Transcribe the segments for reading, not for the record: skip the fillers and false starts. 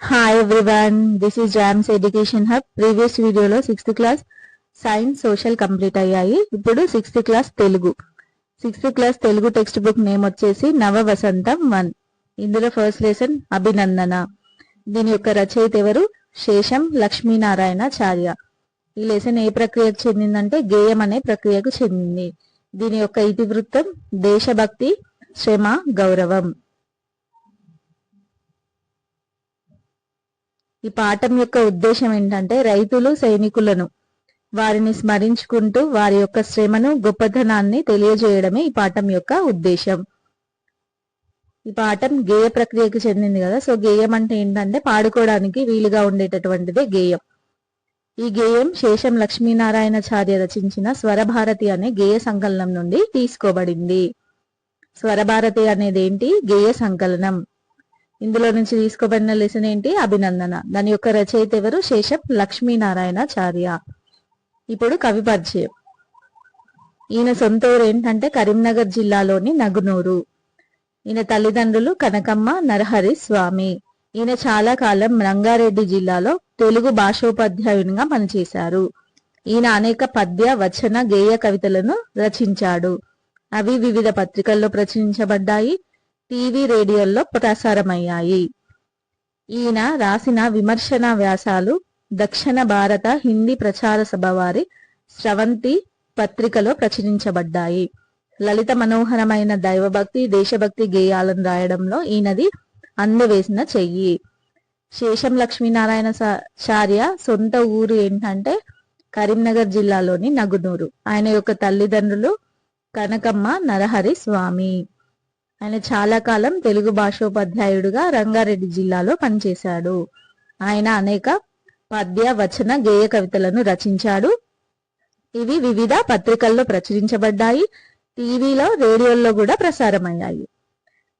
Hi everyone, this is jams education hub. Previous వీడియోలో 6th class science social complete అయ్యాయి. ఇప్పుడు 6th class Telugu text book name వచ్చేసి నవ వసంతం 1. ఇందులో ఫస్ట్ లెసన్ అభినందన. దీని యొక్క రచయిత ఎవరు? శేషం లక్ష్మీనారాయణాచార్య. ఈ లెసన్ ఏ ప్రక్రియకు చెందిందంటే గేయం అనే ప్రక్రియకు చెందింది. దీని యొక్క ఇతివృత్తం దేశభక్తి, శ్రమ, గౌరవం. ఈ పాఠం యొక్క ఉద్దేశం ఏంటంటే రైతులు సైనికులను వారిని స్మరించుకుంటూ వారి యొక్క శ్రమను, గొప్పతనాన్ని తెలియజేయడమే ఈ పాఠం యొక్క ఉద్దేశం. ఈ పాఠం గేయ ప్రక్రియకు చెందింది కదా. సో గేయం అంటే ఏంటంటే పాడుకోవడానికి వీలుగా ఉండేటటువంటిదే గేయం. ఈ గేయం శేషం లక్ష్మీనారాయణాచార్య రచించిన స్వరభారతి అనే గేయ సంకలనం నుండి తీసుకోబడింది. స్వరభారతి అనేది ఏంటి? గేయ సంకలనం. ఇందులో నుంచి తీసుకోబడిన లెసన్ ఏంటి? అభినందన. దాని యొక్క రచయిత ఎవరు? శేషం లక్ష్మీనారాయణాచార్య. ఇప్పుడు కవి పరిచయం. ఈయన సొంత ఊరు ఏంటంటే కరీంనగర్ జిల్లాలోని నగునూరు. ఈయన తల్లిదండ్రులు కనకమ్మ, నరహరి స్వామి. ఈయన చాలా కాలం రంగారెడ్డి జిల్లాలో తెలుగు భాషోపాధ్యాయునిగా పనిచేశారు. ఈయన అనేక పద్య, వచన, గేయ కవితలను రచించాడు. అవి వివిధ పత్రికల్లో ప్రచురించబడ్డాయి, టీవీ, రేడియోల్లో ప్రసారమయ్యాయి. ఈయన రాసిన విమర్శన వ్యాసాలు దక్షిణ భారత హిందీ ప్రచార సభ వారి స్రవంతి పత్రికలో ప్రచురించబడ్డాయి. లలిత మనోహరమైన దైవభక్తి, దేశభక్తి గేయాలను రాయడంలో ఈయనది అందవేసిన చెయ్యి. శేషం లక్ష్మీనారాయణాచార్య సొంత ఊరు ఏంటంటే కరీంనగర్ జిల్లాలోని నగునూరు. ఆయన యొక్క తల్లిదండ్రులు కనకమ్మ, నరహరి స్వామి. ఆయన చాలా కాలం తెలుగు భాషోపాధ్యాయుడుగా రంగారెడ్డి జిల్లాలో పనిచేశాడు. ఆయన అనేక పద్య, వచన, గేయ కవితలను రచించాడు. ఇవి వివిధ పత్రికల్లో ప్రచురించబడ్డాయి, టీవీలో, రేడియోల్లో కూడా ప్రసారమయ్యాయి.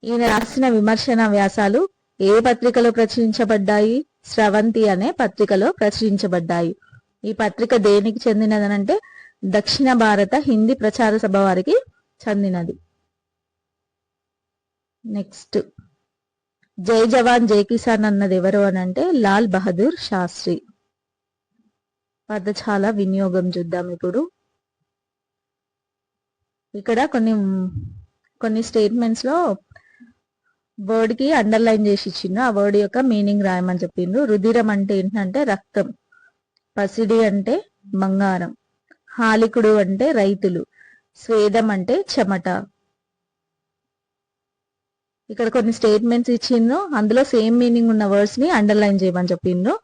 ఈయన రాసిన విమర్శన వ్యాసాలు ఏ పత్రికలో ప్రచురించబడ్డాయి? స్రవంతి అనే పత్రికలో ప్రచురించబడ్డాయి. ఈ పత్రిక దేనికి చెందినదనంటే దక్షిణ భారత హిందీ ప్రచార సభ వారికి చెందినది. నెక్స్ట్, జై జవాన్ జై కిసాన్ అన్నది ఎవరు అని అంటే లాల్ బహదూర్ శాస్త్రి. పదజాల వినియోగం చూద్దాం. ఇప్పుడు ఇక్కడ కొన్ని స్టేట్మెంట్స్ లో వర్డ్ కి అండర్లైన్ చేసి ఇచ్చిండ్రు. ఆ వర్డ్ యొక్క మీనింగ్ రాయమని చెప్పిండ్రు. రుధిరం అంటే ఏంటంటే రక్తం, పసిడి అంటే బంగారం, హాలికుడు అంటే రైతులు, స్వేదం అంటే చెమట. ఇక్కడ కొన్ని స్టేట్మెంట్స్ ఇచ్చిండ్రు, అందులో సేమ్ మీనింగ్ ఉన్న వర్డ్స్ ని అండర్లైన్ చేయమని చెప్పిండ్రు.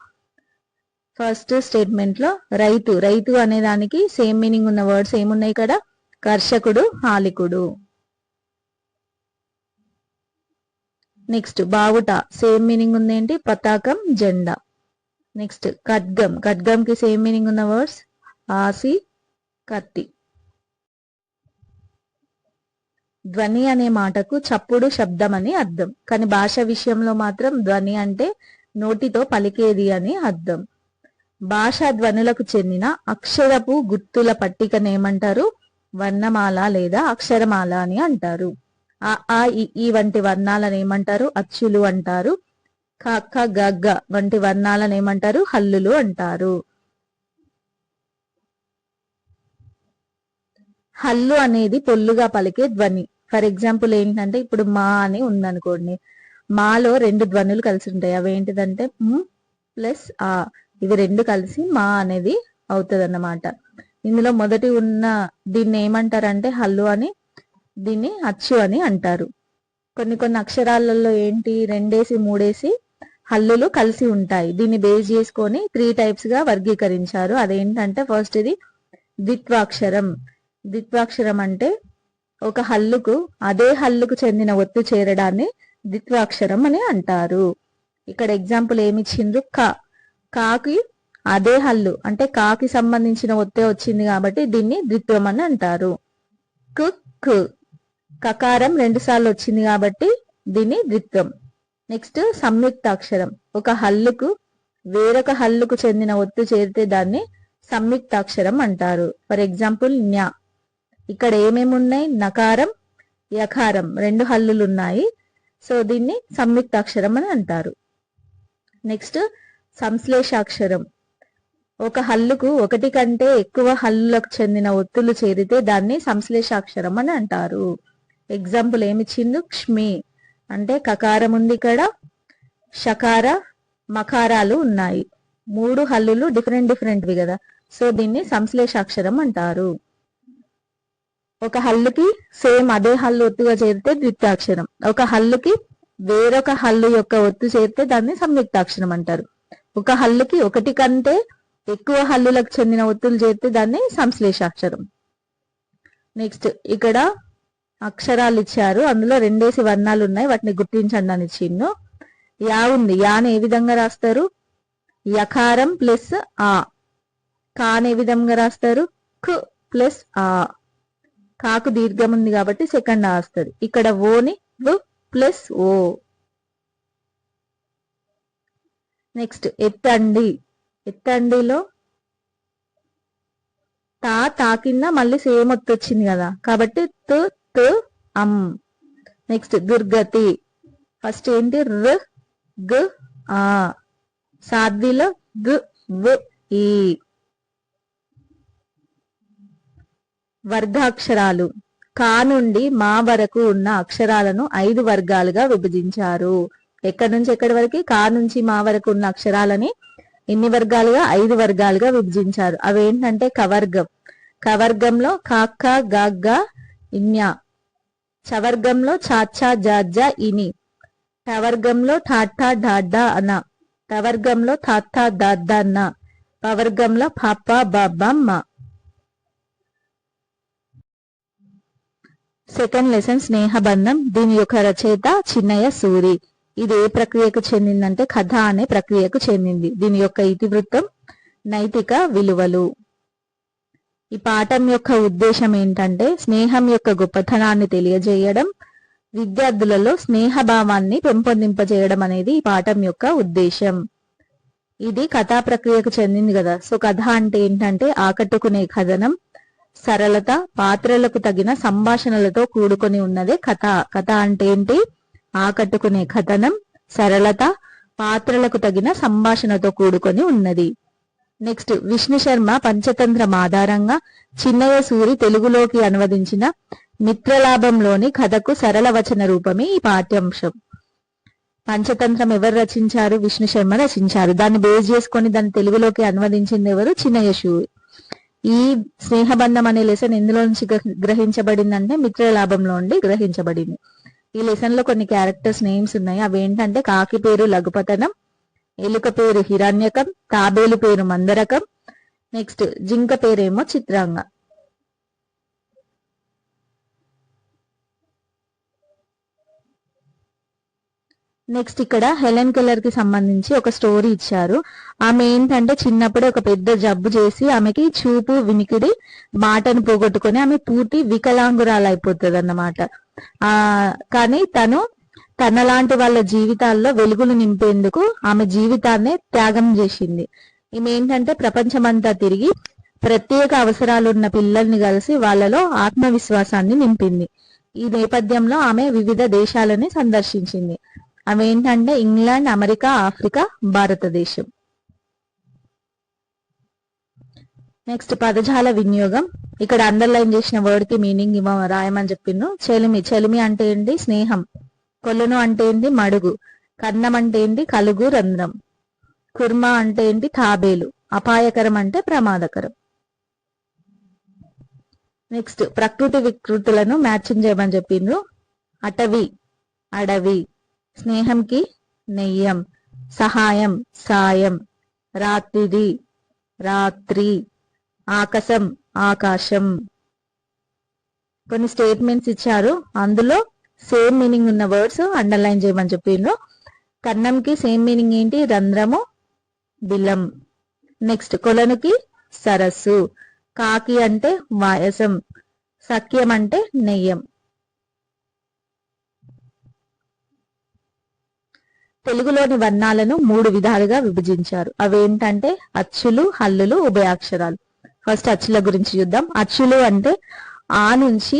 ఫస్ట్ స్టేట్మెంట్ లో రైతు అనే దానికి సేమ్ మీనింగ్ ఉన్న వర్డ్స్ ఏమున్నాయి ఇక్కడ? కర్షకుడు, హాలికుడు. నెక్స్ట్, బావుట సేమ్ మీనింగ్ ఉంది ఏంటి? పతాకం, జెండా. నెక్స్ట్, ఖడ్గం కి సేమ్ మీనింగ్ ఉన్న వర్డ్స్ ఆసి, కత్తి. ధ్వని అనే మాటకు చప్పుడు, శబ్దం అని అర్థం. కానీ భాష విషయంలో మాత్రం ధ్వని అంటే నోటితో పలికేది అని అర్థం. భాషా ధ్వనులకు చెందిన అక్షరపు గుర్తుల పట్టికను ఏమంటారు? వర్ణమాల లేదా అక్షరమాల అని అంటారు. ఆ ఈ వంటి వర్ణాలను ఏమంటారు? అచ్చులు అంటారు. క ఖ గ ఘ వంటి వర్ణాలను ఏమంటారు? హల్లులు అంటారు. హల్లు అనేది పొల్లుగా పలికే ధ్వని. ఫర్ ఎగ్జాంపుల్ ఏంటంటే ఇప్పుడు మా అని ఉందనుకోండి, మాలో 2 ధ్వనులు కలిసి ఉంటాయి. అవి ఏంటిదంటే ప్లస్ ఆ. ఇవి 2 కలిసి మా అనేది అవుతుంది అన్నమాట. ఇందులో మొదటి ఉన్న దీన్ని ఏమంటారంటే హల్లు అని, దీన్ని అచ్చు అని అంటారు. కొన్ని అక్షరాలలో ఏంటి 2 3 హల్లులు కలిసి ఉంటాయి. దీన్ని బేస్ చేసుకొని 3 టైప్స్ గా వర్గీకరించారు. అదేంటంటే ఫస్ట్ ఇది ద్విత్వాక్షరం. ద్విత్వాక్షరం అంటే ఒక హల్లుకు అదే హల్లుకు చెందిన ఒత్తు చేరడాన్ని ద్విత్వాక్షరం అని అంటారు. ఇక్కడ ఎగ్జాంపుల్ ఏమి ఇచ్చిండ్రు? కాకి అదే హల్లు అంటే కాకి సంబంధించిన ఒత్తే వచ్చింది కాబట్టి దీన్ని ద్విత్వం అని అంటారు. కకారం 2 సార్లు వచ్చింది కాబట్టి దీన్ని ద్విత్వం. నెక్స్ట్, సంయుక్తాక్షరం. ఒక హల్లుకు వేరొక హల్లుకు చెందిన ఒత్తు చేరితే దాన్ని సంయుక్తాక్షరం అంటారు. ఫర్ ఎగ్జాంపుల్ న్యా. ఇక్కడ ఏమేమి ఉన్నాయి? నకారం, యకారం 2 హల్లులు ఉన్నాయి. సో దీన్ని సంయుక్తాక్షరం అని అంటారు. నెక్స్ట్ సంశ్లేషాక్షరం. ఒక హల్లుకు ఒకటి కంటే ఎక్కువ హల్లులకు చెందిన ఒత్తులు చేరితే దాన్ని సంశ్లేషాక్షరం అని అంటారు. ఎగ్జాంపుల్ ఏమిచ్చిండు? క్ష్మి అంటే కకారం ఉంది, ఇక్కడ షకార మకారాలు ఉన్నాయి. 3 హల్లులు డిఫరెంట్వి కదా, సో దీన్ని సంశ్లేషాక్షరం అంటారు. ఒక హల్లుకి సేమ్ అదే హల్లు ఒత్తుగా చేరితే ద్విత్వాక్షరం, ఒక హల్లుకి వేరొక హల్లు యొక్క ఒత్తు చేరితే దాన్ని సంయుక్తాక్షరం అంటారు. ఒక హల్లుకి ఒకటి కంటే ఎక్కువ హల్లులకు చెందిన ఒత్తులు చేరితే దాన్ని సంశ్లేషాక్షరం. నెక్స్ట్ ఇక్కడ అక్షరాలు ఇచ్చారు, అందులో 2 వర్ణాలు ఉన్నాయి, వాటిని గుర్తించండి అని ఇచ్చిండు. యా ఉంది, యాని ఏ విధంగా రాస్తారు? యకారం ప్లస్ ఆ. కాని ఏ విధంగా రాస్తారు? కు ప్లస్ ఆ. కాకు దీర్ఘం ఉంది కాబట్టి సెకండ్ ఆ వస్తుంది. ఇక్కడ ఓని వ్ ప్లస్ ఓ. నెక్స్ట్ ఎత్తండి. ఎత్తండిలో తా కింద మళ్ళీ సేమ్ ఒత్తు వచ్చింది కదా, కాబట్టి తు తు అం. నెక్స్ట్ దుర్గతి. ఫస్ట్ ఏంటి? ర్ గ్ ఆ. సాధ్విలో గ్ వ్ ఈ. వర్గాక్షరాలు. కా నుండి మా వరకు ఉన్న అక్షరాలను 5 వర్గాలుగా విభజించారు. ఎక్కడి నుంచి ఎక్కడి వరకు? కా నుంచి మా వరకు ఉన్న అక్షరాలని ఎన్ని వర్గాలుగా? 5 వర్గాలుగా విభజించారు. అవేంటంటే కవర్గం. కవర్గంలో కాక్క గాగ్గ ఇన్యా. చవర్గంలో చాచా జాజా ఇని. టవర్గంలో ఠాఠా ఢాడ్డా అన. టవర్గంలో థాథా దాద్దా అన్న. పవర్గంలో పాప బాబమ్మ. Second lesson స్నేహబంధం. దీని యొక్క రచయిత చిన్నయ్య సూరి. ఇది ఏ ప్రక్రియకు చెందిందంటే కథ అనే ప్రక్రియకు చెందింది. దీని యొక్క ఇతివృత్తం నైతిక విలువలు. ఈ పాఠం యొక్క ఉద్దేశం ఏంటంటే స్నేహం యొక్క గొప్పతనాన్ని తెలియజేయడం, విద్యార్థులలో స్నేహభావాన్ని పెంపొందింపజేయడం అనేది ఈ పాఠం యొక్క ఉద్దేశం. ఇది కథా ప్రక్రియకు చెందింది కదా, సో కథ అంటే ఏంటంటే ఆకట్టుకునే కథనం, సరళత, పాత్రలకు తగిన సంభాషణలతో కూడుకొని ఉన్నదే కథ. కథ అంటే ఏంటి? ఆకట్టుకునే కథనం, సరళత, పాత్రలకు తగిన సంభాషణతో కూడుకొని ఉన్నది. నెక్స్ట్ విష్ణు శర్మ పంచతంత్రం ఆధారంగా చిన్నయ్య సూరి తెలుగులోకి అనువదించిన మిత్రలాభంలోని కథకు సరళ వచన రూపమే ఈ పాఠ్యాంశం. పంచతంత్రం ఎవరు రచించారు? విష్ణు శర్మ రచించారు. దాన్ని బేస్ చేసుకొని దాన్ని తెలుగులోకి అనువదించింది ఎవరు? చిన్నయ్య సూరి. ఈ స్నేహబంధం అనే లెసన్ ఎందులో నుంచి గ్రహించబడిందంటే మిత్రలాభంలో నుండి గ్రహించబడింది. ఈ లెసన్ లో కొన్ని క్యారెక్టర్స్ నేమ్స్ ఉన్నాయి. అవి ఏంటంటే కాకి పేరు లఘుపతనం, ఎలుక పేరు హిరణ్యకం, తాబేలు పేరు మందరకం, నెక్స్ట్ జింక పేరేమో చిత్రాంగ. నెక్స్ట్ ఇక్కడ హెలెన్ కెల్లర్ కి సంబంధించి ఒక స్టోరీ ఇచ్చారు. ఆమె ఏంటంటే చిన్నప్పుడే ఒక పెద్ద జబ్బు చేసి ఆమెకి చూపు, వినికిడి, మాటను పోగొట్టుకొని ఆమె పూర్తి వికలాంగురాలు అయిపోతుంది అన్నమాట. కానీ తనలాంటి వాళ్ళ జీవితాల్లో వెలుగులు నింపేందుకు ఆమె జీవితాన్ని త్యాగం చేసింది. ఈమె ఏంటంటే ప్రపంచమంతా తిరిగి ప్రత్యేక అవసరాలున్న పిల్లల్ని కలిసి వాళ్ళలో ఆత్మవిశ్వాసాన్ని నింపింది. ఈ నేపథ్యంలో ఆమె వివిధ దేశాలని సందర్శించింది. అవి ఏంటంటే ఇంగ్లాండ్, అమెరికా, ఆఫ్రికా, భారతదేశం. నెక్స్ట్ పదజాల వినియోగం. ఇక్కడ అండర్లైన్ చేసిన వర్డ్ కి మీనింగ్ రాయమని చెప్పిండు. చెలిమి. చెలిమి అంటే ఏంటి? స్నేహం. కొల్లును అంటే ఏంటి? మడుగు. కన్నం అంటే ఏంటి? కలుగు, రంధ్రం. కుర్మ అంటే ఏంటి? తాబేలు. అపాయకరం అంటే ప్రమాదకరం. నెక్స్ట్ ప్రకృతి వికృతులను మ్యాచింగ్ చేయమని చెప్పిండ్రు. అటవీ, అడవి. స్నేహంకి నెయ్యం. సహాయం, సాయం. రాత్రిది, రాత్రి. ఆకాశం, ఆకాశం. కొన్ని స్టేట్మెంట్స్ ఇచ్చారు, అందులో సేమ్ మీనింగ్ ఉన్న వర్డ్స్ అండర్లైన్ చేయమని చెప్పిండ్రు. కన్నంకి సేమ్ మీనింగ్ ఏంటి? రంధ్రము, బిలం. నెక్స్ట్ కొలనుకి సరస్సు. కాకి అంటే వాయసం. సఖ్యం అంటే నెయ్యం. తెలుగులోని వర్ణాలను 3 విధాలుగా విభజించారు. అవేంటంటే అచ్చులు, హల్లులు, ఉభయాక్షరాలు. ఫస్ట్ అచ్చుల గురించి చూద్దాం. అచ్చులు అంటే ఆ నుంచి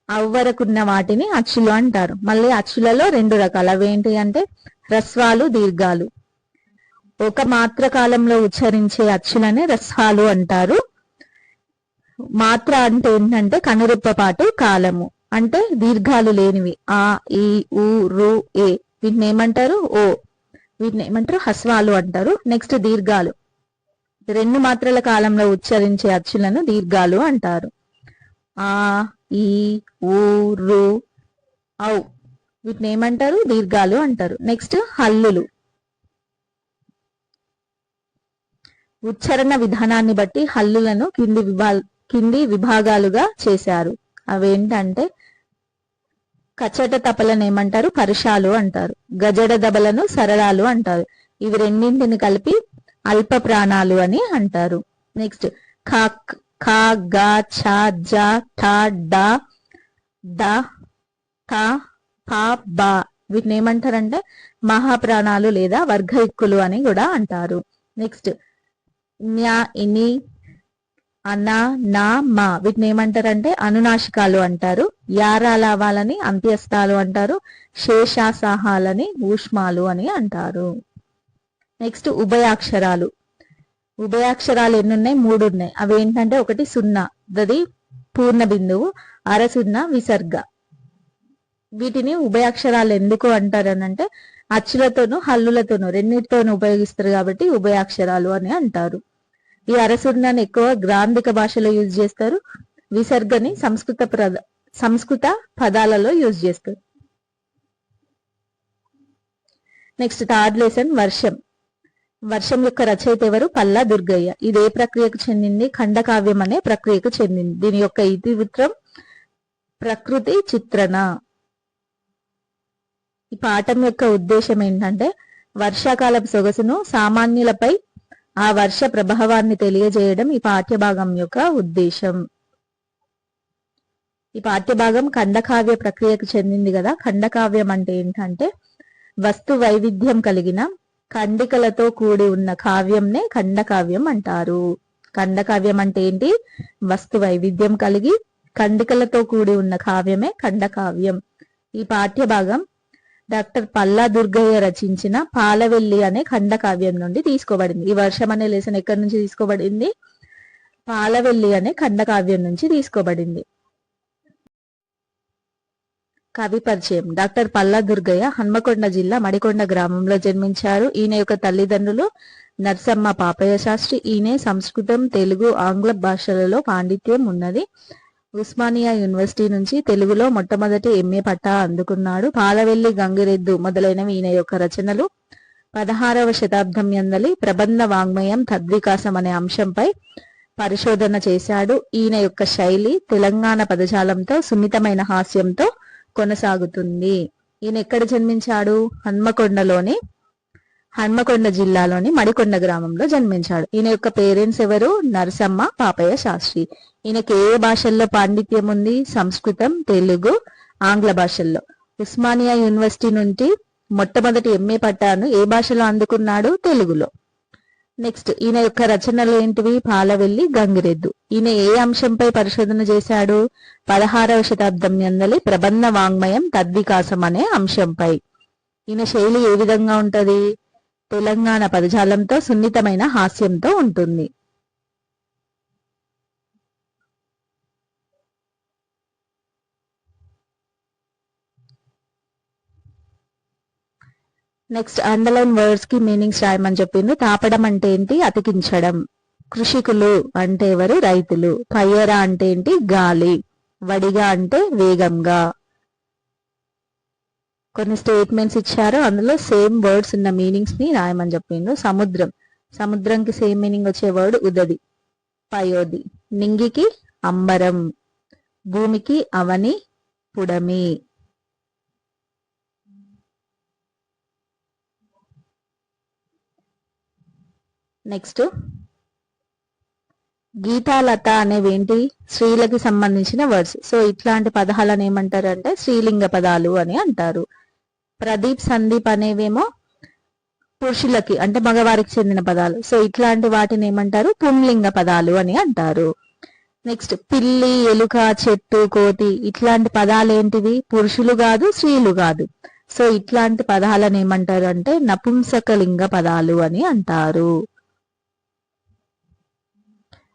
అవ్ వరకున్న వాటిని అచ్చులు అంటారు. మళ్ళీ అచ్చులలో 2 రకాలు. అవేంటి అంటే హ్రస్వాలు, దీర్ఘాలు. ఒక మాత్ర కాలంలో ఉచ్చరించే అచ్చులని రస్వాలు అంటారు. మాత్ర అంటే ఏంటంటే కనురెప్పపాటు కాలము, అంటే దీర్ఘాలు లేనివి. ఆ, ఈ, ఊ, రు, ఏ వీటిని ఏమంటారు? ఓ. వీటిని ఏమంటారు? హ్రస్వాలు అంటారు. నెక్స్ట్ దీర్ఘాలు, 2 మాత్రల కాలంలో ఉచ్చరించే అచ్చులను దీర్ఘాలు అంటారు. ఆ, ఈ, ఊ, రు, ఔ వీటిని ఏమంటారు? దీర్ఘాలు అంటారు. నెక్స్ట్ హల్లులు. ఉచ్చారణ విధానాన్ని బట్టి హల్లులను కింది విభాగాలుగా చేశారు. అవేంటంటే కచట తపలను ఏమంటారు? పరుషాలు అంటారు. గజడ దబలను సరళాలు అంటారు. ఇవి రెండింటిని కలిపి అల్ప ప్రాణాలు అని అంటారు. నెక్స్ట్ ఖ, గ, ఛ, జ, ఠ, డ, ద, థ, ఫ, బ వీటిని ఏమంటారంటే మహాప్రాణాలు లేదా వర్గయుక్కులు అని కూడా అంటారు. నెక్స్ట్ న్య, ఇని, అన, నా, మా వీటిని ఏమంటారంటే అనునాసికాలు అంటారు. యారాలావాలని అంత్యస్థాలు అంటారు. శేషాసాహాలని ఊష్మాలు అని అంటారు. నెక్స్ట్ ఉభయాక్షరాలు. ఉభయాక్షరాలు ఎన్ని ఉన్నాయి? 3 ఉన్నాయి. అవి ఏంటంటే ఒకటి సున్నా, అది పూర్ణ బిందువు, అరసున్న, విసర్గ. వీటిని ఉభయాక్షరాలు ఎందుకు అంటారనంటే అచ్చులతోనూ హల్లులతోనూ రెండింటితోనూ ఉపయోగిస్తారు కాబట్టి ఉభయాక్షరాలు అని అంటారు. ఈ అరసున్నాన్ని ఎక్కువ గ్రాంధిక భాషలో యూజ్ చేస్తారు. విసర్గని సంస్కృత పదాలలో యూజ్ చేస్తారు. నెక్స్ట్ థర్డ్ లెసన్ వర్షం. వర్షం యొక్క రచయిత ఎవరు? పల్లా దుర్గయ్య. ఇది ఏ ప్రక్రియకు చెందింది? ఖండకావ్యం అనే ప్రక్రియకు చెందింది. దీని యొక్క ఇతివృత్తం ప్రకృతి చిత్రణ. ఈ పాఠం యొక్క ఉద్దేశం ఏంటంటే వర్షాకాలపు సొగసును, సామాన్యులపై ఆ వర్ష ప్రభావాన్ని తెలియజేయడం ఈ పాఠ్యభాగం యొక్క ఉద్దేశం. ఈ పాఠ్యభాగం ఖండకావ్య ప్రక్రియకు చెందింది కదా. ఖండకావ్యం అంటే ఏంటంటే వస్తు వైవిధ్యం కలిగిన ఖండికలతో కూడి ఉన్న కావ్యంనే ఖండకావ్యం అంటారు. ఖండకావ్యం అంటే ఏంటి? వస్తు వైవిధ్యం కలిగి ఖండికలతో కూడి ఉన్న కావ్యమే ఖండకావ్యం. ఈ పాఠ్యభాగం డాక్టర్ పల్లా దుర్గయ్య రచించిన పాలవెల్లి అనే ఖండకావ్యం నుండి తీసుకోబడింది. ఈ వర్షం అనే లెసన్ ఎక్కడి నుంచి తీసుకోబడింది? పాలవెల్లి అనే ఖండకావ్యం నుంచి తీసుకోబడింది. కవి పరిచయం. డాక్టర్ పల్లా దుర్గయ్య హన్మకొండ జిల్లా మడికొండ గ్రామంలో జన్మించారు. ఈయన యొక్క తల్లిదండ్రులు నర్సమ్మ పాపయ్య శాస్త్రి. ఈయన సంస్కృతం, తెలుగు, ఆంగ్ల భాషలలో పాండిత్యం ఉన్నది. ఉస్మానియా యూనివర్సిటీ నుంచి తెలుగులో మొట్టమొదటి ఎంఏ పట్టా అందుకున్నాడు. పాలవెల్లి, గంగిరెద్దు మొదలైనవి ఈయన యొక్క రచనలు. 16వ శతాబ్దం యందలి ప్రబంధ వాంగ్మయం తద్వికాసం అనే అంశంపై పరిశోధన చేశాడు. ఈయన యొక్క శైలి తెలంగాణ పదజాలంతో సున్నితమైన హాస్యంతో కొనసాగుతుంది. ఈయన ఎక్కడ జన్మించాడు? హన్మకొండ జిల్లాలోని మడికొండ గ్రామంలో జన్మించాడు. ఈయన యొక్క పేరెంట్స్ ఎవరు? నరసమ్మ పాపయ్య శాస్త్రి. ఈయనకి ఏ భాషల్లో పాండిత్యం ఉంది? సంస్కృతం, తెలుగు, ఆంగ్ల భాషల్లో. ఉస్మానియా యూనివర్సిటీ నుండి మొట్టమొదటి ఎంఏ పట్టాను ఏ భాషలో అందుకున్నాడు? తెలుగులో. నెక్స్ట్ ఈయన యొక్క రచనలు ఏంటివి? పాలవెల్లి, గంగిరెద్దు. ఈయన ఏ అంశంపై పరిశోధన చేశాడు? 16వ శతాబ్దం యందలి ప్రబంధ వాంగ్మయం తద్వికాసం అనే అంశంపై. ఈయన శైలి ఏ విధంగా ఉంటది? తెలంగాణ పదజాలంతో సున్నితమైన హాస్యంతో ఉంటుంది. నెక్స్ట్ అండర్లైన్ వర్డ్స్ కి మీనింగ్స్ రాయమని చెప్పిండు. తాపడం అంటే ఏంటి? అతికించడం. కృషికులు అంటే ఎవరు? రైతులు. పయ్యర అంటే ఏంటి? గాలి. వడిగా అంటే వేగంగా. కొన్ని స్టేట్మెంట్స్ ఇచ్చారు, అందులో సేమ్ వర్డ్స్ ఉన్న మీనింగ్స్ ని రాయమని చెప్పిండు. సముద్రం. సముద్రంకి సేమ్ మీనింగ్ వచ్చే వర్డ్ ఉదది, పయోది. నింగికి అంబరం. భూమికి అవని, పుడమి. నెక్స్ట్ గీతాలత అనేవేంటి? స్త్రీలకి సంబంధించిన వర్డ్స్. సో ఇట్లాంటి పదాలను ఏమంటారు అంటే స్త్రీలింగ పదాలు అని అంటారు. ప్రదీప్, సందీప్ అనేవేమో పురుషులకి అంటే మగవారికి చెందిన పదాలు. సో ఇట్లాంటి వాటిని ఏమంటారు? పుంలింగ పదాలు అని అంటారు. నెక్స్ట్ పిల్లి, ఎలుక, చెట్టు, కోతి ఇట్లాంటి పదాలు ఏంటివి? పురుషులు కాదు, స్త్రీలు కాదు. సో ఇట్లాంటి పదాలను ఏమంటారు అంటే నపుంసకలింగ పదాలు అని అంటారు.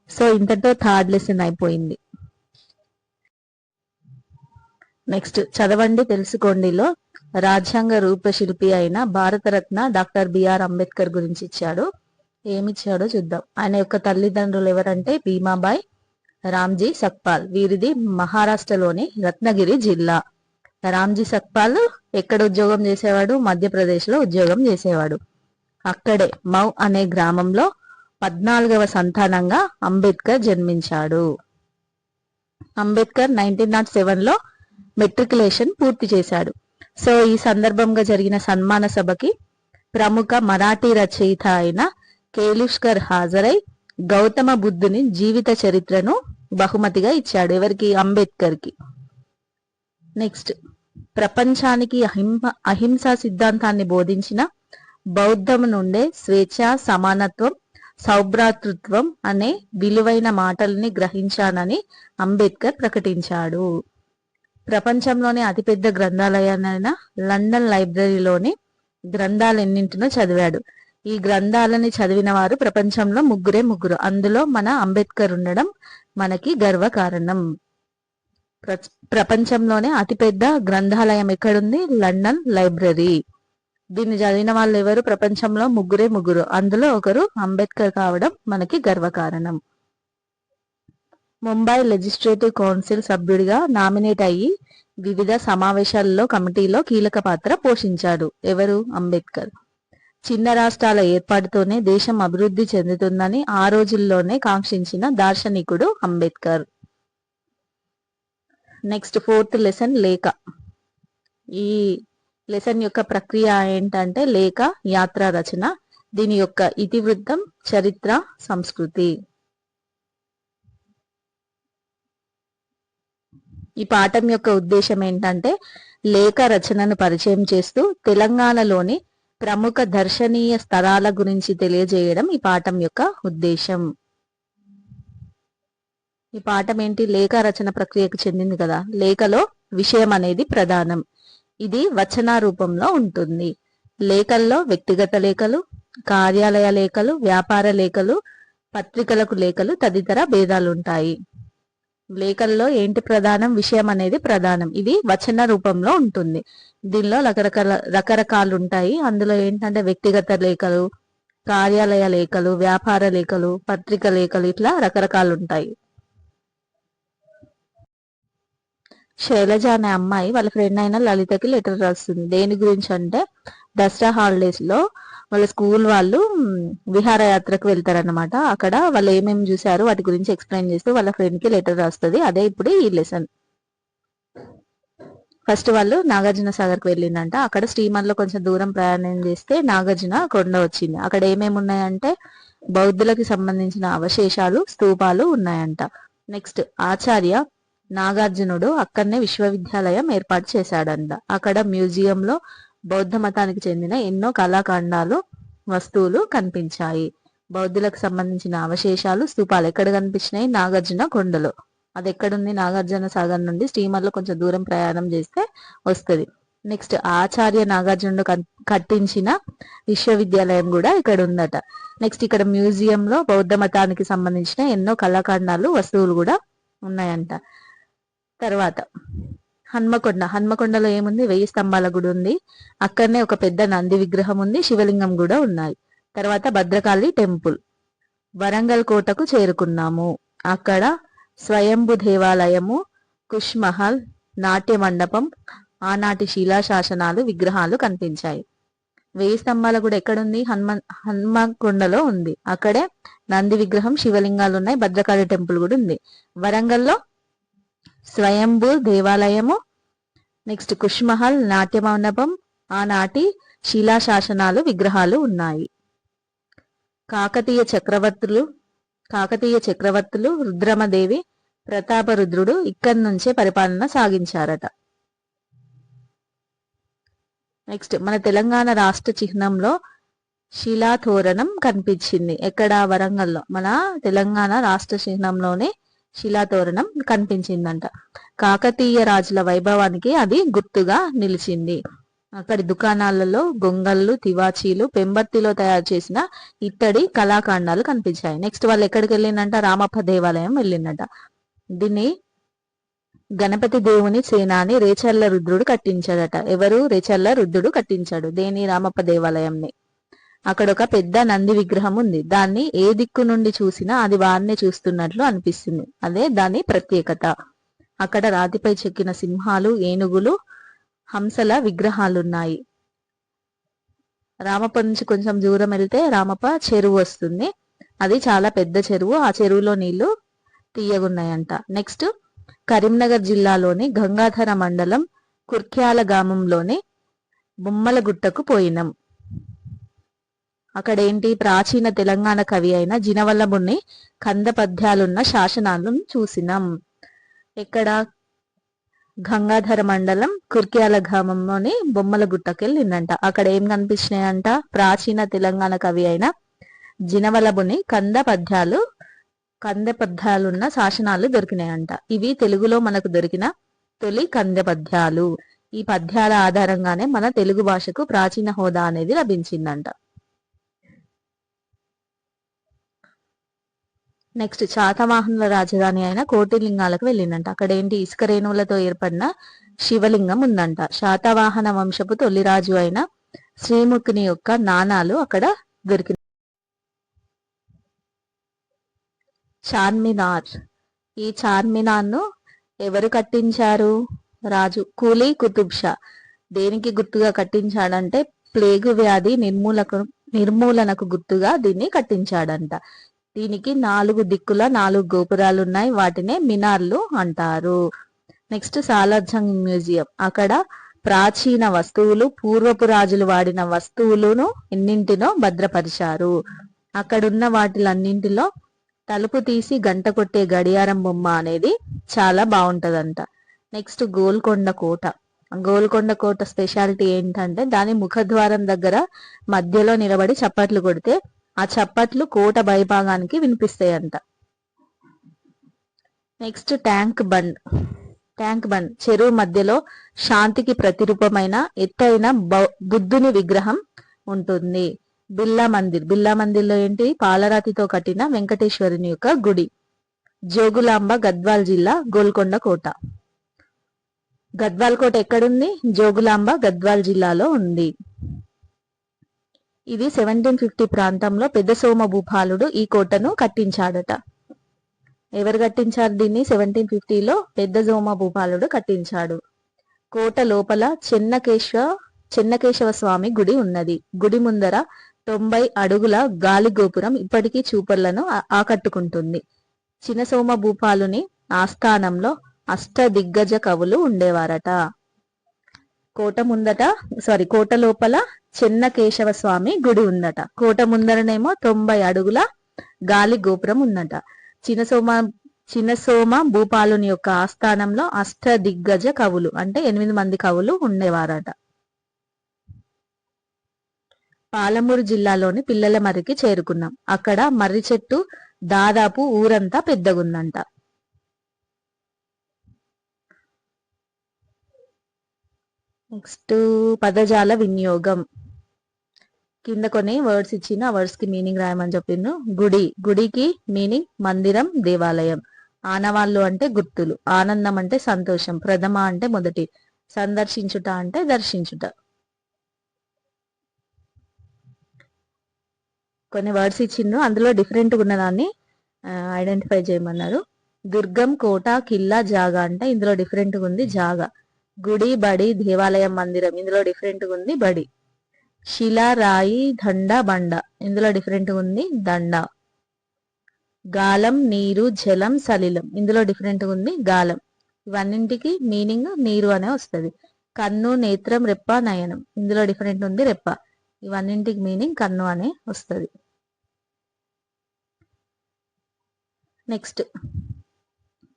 సో ఇంతతో థర్డ్ లెసన్ అయిపోయింది. నెక్స్ట్ చదవండి తెలుసుకోండిలో రాజ్యాంగ రూపశిల్పి అయిన భారతరత్న డాక్టర్ బిఆర్ అంబేద్కర్ గురించి ఇచ్చాడు. ఏమిచ్చాడో చూద్దాం. ఆయన యొక్క తల్లిదండ్రులు ఎవరంటే భీమాబాయ్, రామ్జీ సక్పాల్. వీరిది మహారాష్ట్రలోని రత్నగిరి జిల్లా. రామ్జీ సక్పాల్ ఎక్కడ ఉద్యోగం చేసేవాడు? మధ్యప్రదేశ్ లో ఉద్యోగం చేసేవాడు. అక్కడే మౌ అనే గ్రామంలో 14వ సంతానంగా అంబేద్కర్ జన్మించాడు. అంబేద్కర్ 1907లో మెట్రికులేషన్ పూర్తి చేశాడు. సో ఈ సందర్భంగా జరిగిన సన్మాన సభకి ప్రముఖ మరాఠీ రచయిత అయిన కేలుష్కర్ హాజరై గౌతమ బుద్ధుని జీవిత చరిత్రను బహుమతిగా ఇచ్చాడు. ఎవరికి? అంబేద్కర్ కి. నెక్స్ట్ ప్రపంచానికి అహింసా సిద్ధాంతాన్ని బోధించిన బౌద్ధం నుండే స్వేచ్ఛ, సమానత్వం, సౌభ్రాతృత్వం అనే విలువైన మాటల్ని గ్రహించానని అంబేద్కర్ ప్రకటించాడు. ప్రపంచంలోనే అతిపెద్ద గ్రంథాలయాలైన లండన్ లైబ్రరీలోని గ్రంథాలన్నింటినో చదివాడు. ఈ గ్రంథాలని చదివిన వారు ప్రపంచంలో ముగ్గురు. అందులో మన అంబేద్కర్ ఉండడం మనకి గర్వకారణం. ప్రపంచంలోనే అతిపెద్ద గ్రంథాలయం ఎక్కడుంది? London library. దీన్ని చదివిన వాళ్ళు ఎవరు? ప్రపంచంలో ముగ్గురు. అందులో ఒకరు అంబేద్కర్ కావడం మనకి గర్వకారణం. ముంబై లెజిస్లేటివ్ కౌన్సిల్ సభ్యుడిగా నామినేట్ అయ్యి వివిధ సమావేశాల్లో కమిటీలో కీలక పాత్ర పోషించాడు. ఎవరు? అంబేద్కర్. చిన్న రాష్ట్రాల ఏర్పాటుతోనే దేశం అభివృద్ధి చెందుతుందని ఆ రోజుల్లోనే కాంక్షించిన దార్శనికుడు అంబేద్కర్. నెక్స్ట్ ఫోర్త్ లెసన్ లేఖ. ఈ లెసన్ యొక్క ప్రక్రియ ఏంటంటే లేఖ, యాత్ర రచన. దీని యొక్క ఇతివృత్తం, చరిత్ర, సంస్కృతి. ఈ పాఠం యొక్క ఉద్దేశం ఏంటంటే లేఖ రచనను పరిచయం చేస్తూ తెలంగాణలోని ప్రముఖ దర్శనీయ స్థలాల గురించి తెలియజేయడం ఈ పాఠం యొక్క ఉద్దేశం. ఈ పాఠం ఏంటి? లేఖ రచన ప్రక్రియకు చెందింది కదా. లేఖలో విషయం అనేది ప్రధానం. ఇది వచన రూపంలో ఉంటుంది. లేఖల్లో వ్యక్తిగత లేఖలు, కార్యాలయ లేఖలు, వ్యాపార లేఖలు, పత్రికలకు లేఖలు తదితర భేదాలుంటాయి. లేఖల్లో ఏంటి ప్రధానం? విషయం అనేది ప్రధానం. ఇది వచన రూపంలో ఉంటుంది. దీనిలో రకరకాలు ఉంటాయి. అందులో ఏంటంటే వ్యక్తిగత లేఖలు, కార్యాలయ లేఖలు, వ్యాపార లేఖలు, పత్రిక లేఖలు, ఇట్లా రకరకాలు ఉంటాయి. శైలజ అనే అమ్మాయి వాళ్ళ ఫ్రెండ్ అయిన లలితకి లెటర్ రాస్తుంది. దేని గురించి అంటే దసరా హాలిడేస్ లో వాళ్ళ స్కూల్ వాళ్ళు విహారయాత్రకు వెళ్తారనమాట. అక్కడ వాళ్ళు ఏమేమి చూసారు వాటి గురించి ఎక్స్ప్లెయిన్ చేస్తూ వాళ్ళ ఫ్రెండ్ కి లెటర్ రాస్తుంది. అదే ఇప్పుడు ఈ లెసన్. ఫస్ట్ వాళ్ళు నాగార్జున సాగర్ కి వెళ్ళిందంట. అక్కడ స్టీమర్ లో కొంచెం దూరం ప్రయాణం చేస్తే నాగార్జున కొండ వచ్చింది. అక్కడ ఏమేమి ఉన్నాయంటే బౌద్ధులకి సంబంధించిన అవశేషాలు, స్తూపాలు ఉన్నాయంట. నెక్స్ట్ ఆచార్య నాగార్జునుడు అక్కడనే విశ్వవిద్యాలయం ఏర్పాటు చేశాడంట. అక్కడ మ్యూజియంలో బౌద్ధ మతానికి చెందిన ఎన్నో కళాఖండాలు, వస్తువులు కనిపించాయి. బౌద్ధులకు సంబంధించిన అవశేషాలు, స్తూపాలు ఎక్కడ కనిపించినాయి? నాగార్జున కొండలో. అది ఎక్కడుంది? నాగార్జున సాగర్ నుండి స్టీమర్ లో కొంచెం దూరం ప్రయాణం చేస్తే వస్తుంది. నెక్స్ట్ ఆచార్య నాగార్జునుడు కట్టించిన విశ్వవిద్యాలయం కూడా ఇక్కడ ఉందట. నెక్స్ట్ ఇక్కడ మ్యూజియంలో బౌద్ధ మతానికి సంబంధించిన ఎన్నో కళాఖండాలు, వస్తువులు కూడా ఉన్నాయంట. తర్వాత హన్మకొండలో ఏముంది? 1000 స్తంభాల గుడి ఉంది. అక్కడనే ఒక పెద్ద నంది విగ్రహం ఉంది, శివలింగం కూడా ఉన్నాయి. తర్వాత భద్రకాళి టెంపుల్. వరంగల్ కోటకు చేరుకున్నాము. అక్కడ స్వయంభు దేవాలయము, కుష్ మహల్, నాట్య మండపం, ఆనాటి శిలాశాసనాలు, విగ్రహాలు కనిపించాయి. 1000 స్తంభాల గుడి ఎక్కడుంది? హన్మకొండలో ఉంది. అక్కడే నంది విగ్రహం, శివలింగాలు ఉన్నాయి. భద్రకాళి టెంపుల్ కూడా ఉంది. వరంగల్లో స్వయంభూ దేవాలయము, నెక్స్ట్ కుష్మహల్, నాట్య మండపం, ఆనాటి శిలాశాసనాలు, విగ్రహాలు ఉన్నాయి. కాకతీయ చక్రవర్తులు రుద్రమదేవి, ప్రతాపరుద్రుడు ఇక్కడి నుంచే పరిపాలన సాగించారట. నెక్స్ట్ మన తెలంగాణ రాష్ట్ర చిహ్నంలో శిలాతోరణం కనిపించింది. ఎక్కడ? వరంగల్లో. మన తెలంగాణ రాష్ట్ర చిహ్నంలోనే శిలాతోరణం కనిపించిందంట. కాకతీయ రాజుల వైభవానికి అది గుర్తుగా నిలిచింది. అక్కడి దుకాణాలలో గొంగళ్ళు, తివాచీలు, పెంబర్తిలో తయారు చేసిన ఇత్తడి కళాఖండాలు కనిపించాయి. నెక్స్ట్ వాళ్ళు ఎక్కడికి వెళ్ళిందంట? రామప్ప దేవాలయం వెళ్ళిందట. దీన్ని గణపతి దేవుని సేనాని రేచర్ల రుద్రుడు కట్టించాడట. ఎవరు? రేచర్ల రుద్రుడు కట్టించాడు దేని? రామప్ప దేవాలయంని. అక్కడ ఒక పెద్ద నంది విగ్రహం ఉంది. దాన్ని ఏ దిక్కు నుండి చూసినా అది వారిని చూస్తున్నట్లు అనిపిస్తుంది. అదే దాని ప్రత్యేకత. అక్కడ రాతిపై చెక్కిన సింహాలు, ఏనుగులు, హంసల విగ్రహాలున్నాయి. రామప్ప నుంచి కొంచెం దూరం వెళ్తే రామప్ప చెరువు వస్తుంది. అది చాలా పెద్ద చెరువు. ఆ చెరువులో నీళ్లు తీయగున్నాయంట. నెక్స్ట్ కరీంనగర్ జిల్లాలోని గంగాధర మండలం కుర్క్యాల గ్రామంలోని బొమ్మలగుట్టకు పోయినాం. అక్కడేంటి? ప్రాచీన తెలంగాణ కవి అయిన జినవల్లభుని కంద పద్యాలున్న శాసనాలను చూసినాం. ఇక్కడ గంగాధర మండలం కుర్క్యాల గ్రామంలోని బొమ్మలగుట్టకి వెళ్ళిందంట. అక్కడ ఏం కనిపించినాయంట? ప్రాచీన తెలంగాణ కవి అయిన జినవల్లభుని కంద పద్యాలున్న శాసనాలు దొరికినాయంట. ఇవి తెలుగులో మనకు దొరికిన తొలి కంద పద్యాలు. ఈ పద్యాల ఆధారంగానే మన తెలుగు భాషకు ప్రాచీన హోదా అనేది లభించిందంట. నెక్స్ట్ శాతవాహనుల రాజధాని అయిన కోటిలింగాలకు వెళ్ళిందంట. అక్కడ ఏంటి? ఇసుక రేణువులతో ఏర్పడిన శివలింగం ఉందంట. శాతవాహన వంశపు తొలిరాజు అయిన శ్రీముఖుని యొక్క నాణాలు అక్కడ దొరికిన. చార్మినార్. ఈ చార్మినార్ ను ఎవరు కట్టించారు? రాజు కూలీ కుతుబ్ షా. దేనికి గుర్తుగా కట్టించాడంటే ప్లేగు వ్యాధి నిర్మూలనకు గుర్తుగా దీన్ని కట్టించాడంట. దీనికి 4 దిక్కుల 4 గోపురాలు ఉన్నాయి. వాటినే మినార్లు అంటారు. Next Salar Jung museum. అక్కడ ప్రాచీన వస్తువులు, పూర్వపు రాజులు వాడిన వస్తువులను ఎన్నింటినో భద్రపరిచారు. అక్కడున్న వాటిలన్నింటిలో తలుపు తీసి గంట కొట్టే గడియారం బొమ్మ అనేది చాలా బాగుంటదంట. నెక్స్ట్ గోల్కొండ కోట. గోల్కొండ కోట స్పెషాలిటీ ఏంటంటే దాని ముఖద్వారం దగ్గర మధ్యలో నిలబడి చప్పట్లు కొడితే ఆ చప్పట్లు కోట భయభాగానికి వినిపిస్తాయంట. Next tank bund. చెరువు మధ్యలో శాంతికి ప్రతిరూపమైన ఎత్తైన బుద్ధుని విగ్రహం ఉంటుంది. బిర్లా మందిర్లో ఏంటి? పాలరాతితో కట్టిన వెంకటేశ్వరుని యొక్క గుడి. జోగులాంబ గద్వాల్ జిల్లా గోల్కొండ కోట. గద్వాల్ కోట ఎక్కడుంది? జోగులాంబ గద్వాల్ జిల్లాలో ఉంది. ఇది 1750 ప్రాంతంలో పెద్ద సోమ భూపాలుడు ఈ కోటను కట్టించాడట. ఎవరు కట్టించారు దీన్ని? 1750లో పెద్ద సోమ భూపాలుడు కట్టించాడు. కోట లోపల చెన్నకేశవ స్వామి గుడి ఉన్నది. గుడి ముందర 90 అడుగుల గాలి గోపురం ఇప్పటికీ చూపర్లను ఆకట్టుకుంటుంది. చిన్నసోమ భూపాలుని ఆస్థానంలో అష్టదిగ్గజ కవులు ఉండేవారట. కోట లోపల చెన్నకేశవ స్వామి గుడి ఉందట. కోట ముందరనేమో 90 అడుగుల గాలి గోపురం ఉందట. చిన్నసోమ భూపాలుని యొక్క ఆస్థానంలో అష్టదిగ్గజ కవులు అంటే 8 మంది కవులు ఉండేవారట. పాలమూరు జిల్లాలోని పిల్లల మర్రికి చేరుకున్నాం. అక్కడ మర్రి చెట్టు దాదాపు ఊరంతా పెద్దగుందంట. నెక్స్ట్ పదజాల వినియోగం. కింద కొన్ని వర్డ్స్ ఇచ్చిన ఆ వర్డ్స్ కి మీనింగ్ రాయమని చెప్పిండు. గుడికి మీనింగ్ మందిరం, దేవాలయం. ఆనవాళ్ళు అంటే గుర్తులు. ఆనందం అంటే సంతోషం. ప్రథమ అంటే మొదటి. సందర్శించుట అంటే దర్శించుట. కొన్ని వర్డ్స్ ఇచ్చిండ్రు, అందులో డిఫరెంట్ ఉన్నదాన్ని ఐడెంటిఫై చేయమన్నారు. దుర్గం, కోట, కిల్లా, జాగా అంటే ఇందులో డిఫరెంట్ ఉంది జాగా. గుడి, బడి, దేవాలయం, మందిరం ఇందులో డిఫరెంట్ ఉంది బడి. శిల, రాయి, దండ, బండ ఇందులో డిఫరెంట్ ఉంది దండ. గాలం, నీరు, జలం, సలిలం ఇందులో డిఫరెంట్ ఉంది గాలం. ఇవన్నింటికి మీనింగ్ నీరు అనే వస్తుంది. కన్ను, నేత్రం, రెప్ప, నయనం ఇందులో డిఫరెంట్ ఉంది రెప్ప. ఇవన్నింటికి మీనింగ్ కన్ను అనే వస్తుంది. నెక్స్ట్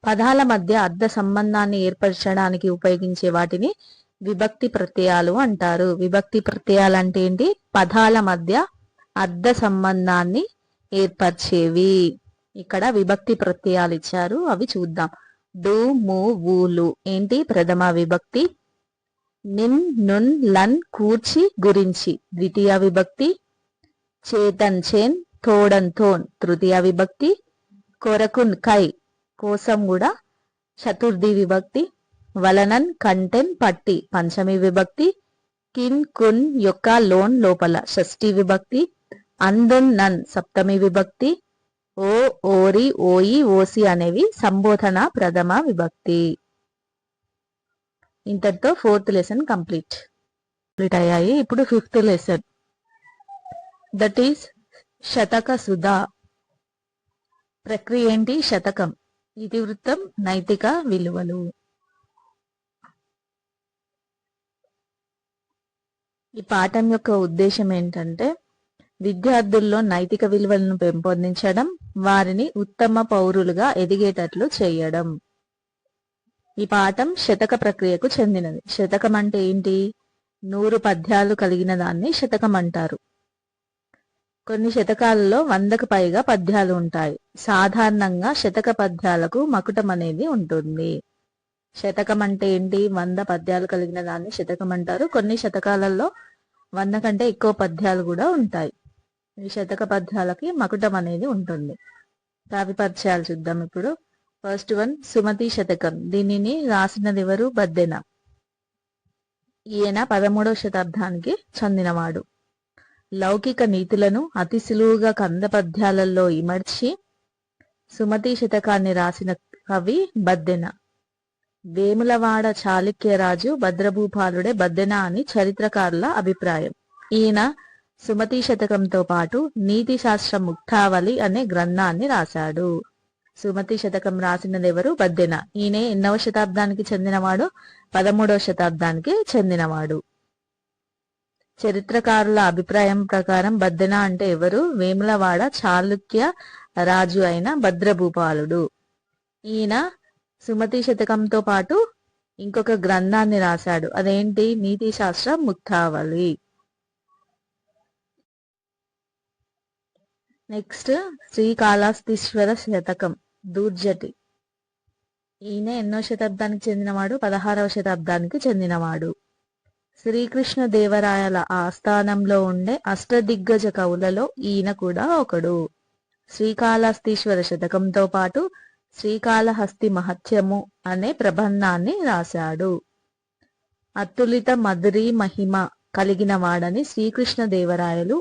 పదాల మధ్య అర్థ సంబంధాన్ని ఏర్పరచడానికి ఉపయోగించే వాటిని విభక్తి ప్రత్యయాలు అంటారు. విభక్తి ప్రత్యయాలు అంటే ఏంటి? పదాల మధ్య అర్థ సంబంధాన్ని ఏర్పరిచేవి. ఇక్కడ విభక్తి ప్రత్యయాలు ఇచ్చారు, అవి చూద్దాం. డు, ము, ఊలు ఏంటి? ప్రథమ విభక్తి. నిన్ నున్ లన్ కూర్చి గురించి ద్వితీయ విభక్తి, చేతన్ చేన్ తోడన్ తోన్ తృతీయ విభక్తి, కొరకున్ కై కోసం కూడా చతుర్థి విభక్తి, వలనన్ కంటెన్ పట్టి పంచమి విభక్తి, కిన్ కున్ యొక్క లోన్ లోపల షష్ఠి విభక్తి, అందున్ నన్ సప్తమి విభక్తి, ఓ ఓరి ఓయి ఓసి అనేవి సంబోధన ప్రథమ విభక్తి. ఇంతటితో 4th లెసన్ కంప్లీట్ అయ్యాయి. ఇప్పుడు 5th లెసన్, దట్ ఈస్ శతక సుధా. ప్రక్రియ ఏంటి? శతకం, ఇతివృత్తం, నైతిక విలువలు. ఈ పాఠం యొక్క ఉద్దేశం ఏంటంటే విద్యార్థుల్లో నైతిక విలువలను పెంపొందించడం, వారిని ఉత్తమ పౌరులుగా ఎదిగేటట్లు చేయడం. ఈ పాఠం శతక ప్రక్రియకు చెందినది. శతకం అంటే ఏంటి? 100 పద్యాలు కలిగిన దాన్ని శతకం అంటారు. కొన్ని శతకాలలో 100కు పైగా పద్యాలు ఉంటాయి. సాధారణంగా శతక పద్యాలకు మకుటం అనేది ఉంటుంది. శతకం అంటే ఏంటి? 100 పద్యాలు కలిగిన దాన్ని శతకం అంటారు. కొన్ని శతకాలలో 100 కంటే ఎక్కువ పద్యాలు కూడా ఉంటాయి. ఈ శతక పద్యాలకి మకుటం అనేది ఉంటుంది. కావ్య పరిచయాలు చూద్దాం ఇప్పుడు. ఫస్ట్ వన్, సుమతి శతకం. దీనిని రాసినది ఎవరు? బద్దెన. ఈయన 13వ శతాబ్దానికి చెందినవాడు. లౌకిక నీతులను అతి సులువుగా కంద పద్యాలలో ఇమర్చి సుమతి శతకాన్ని రాసిన కవి బద్దెన. వేములవాడ చాళుక్యరాజు భద్రభూపాలుడే బద్దెన అని చరిత్రకారుల అభిప్రాయం. ఈయన సుమతి శతకంతో పాటు నీతి శాస్త్ర ముక్తావళి అనే గ్రంథాన్ని రాశాడు. సుమతి శతకం రాసినది ఎవరు? బద్దెన. ఈయన ఎన్నవ శతాబ్దానికి చెందినవాడు? 13వ శతాబ్దానికి చెందినవాడు. చరిత్రకారుల అభిప్రాయం ప్రకారం బద్దెన అంటే ఎవరు? వేములవాడ చాళుక్య రాజు అయిన భద్రభూపాలుడు. ఈయన సుమతి శతకంతో పాటు ఇంకొక గ్రంథాన్ని రాశాడు. అదేంటి? నీతి శాస్త్ర ముక్తావళి. నెక్స్ట్, శ్రీకాళహస్తీశ్వర శతకం, దూర్జటి. ఈయన ఎన్నో శతాబ్దానికి చెందినవాడు? 16వ శతాబ్దానికి చెందినవాడు. శ్రీకృష్ణ దేవరాయల ఆస్థానంలో ఉండే అష్టదిగ్గజ కవులలో ఈయన కూడా ఒకడు. శ్రీకాళహస్తీశ్వర శతకంతో పాటు శ్రీకాళహస్తి మహత్యము అనే ప్రబంధాన్ని రాశాడు. అతులిత మధురీ మహిమ కలిగిన వాడని శ్రీకృష్ణ దేవరాయలు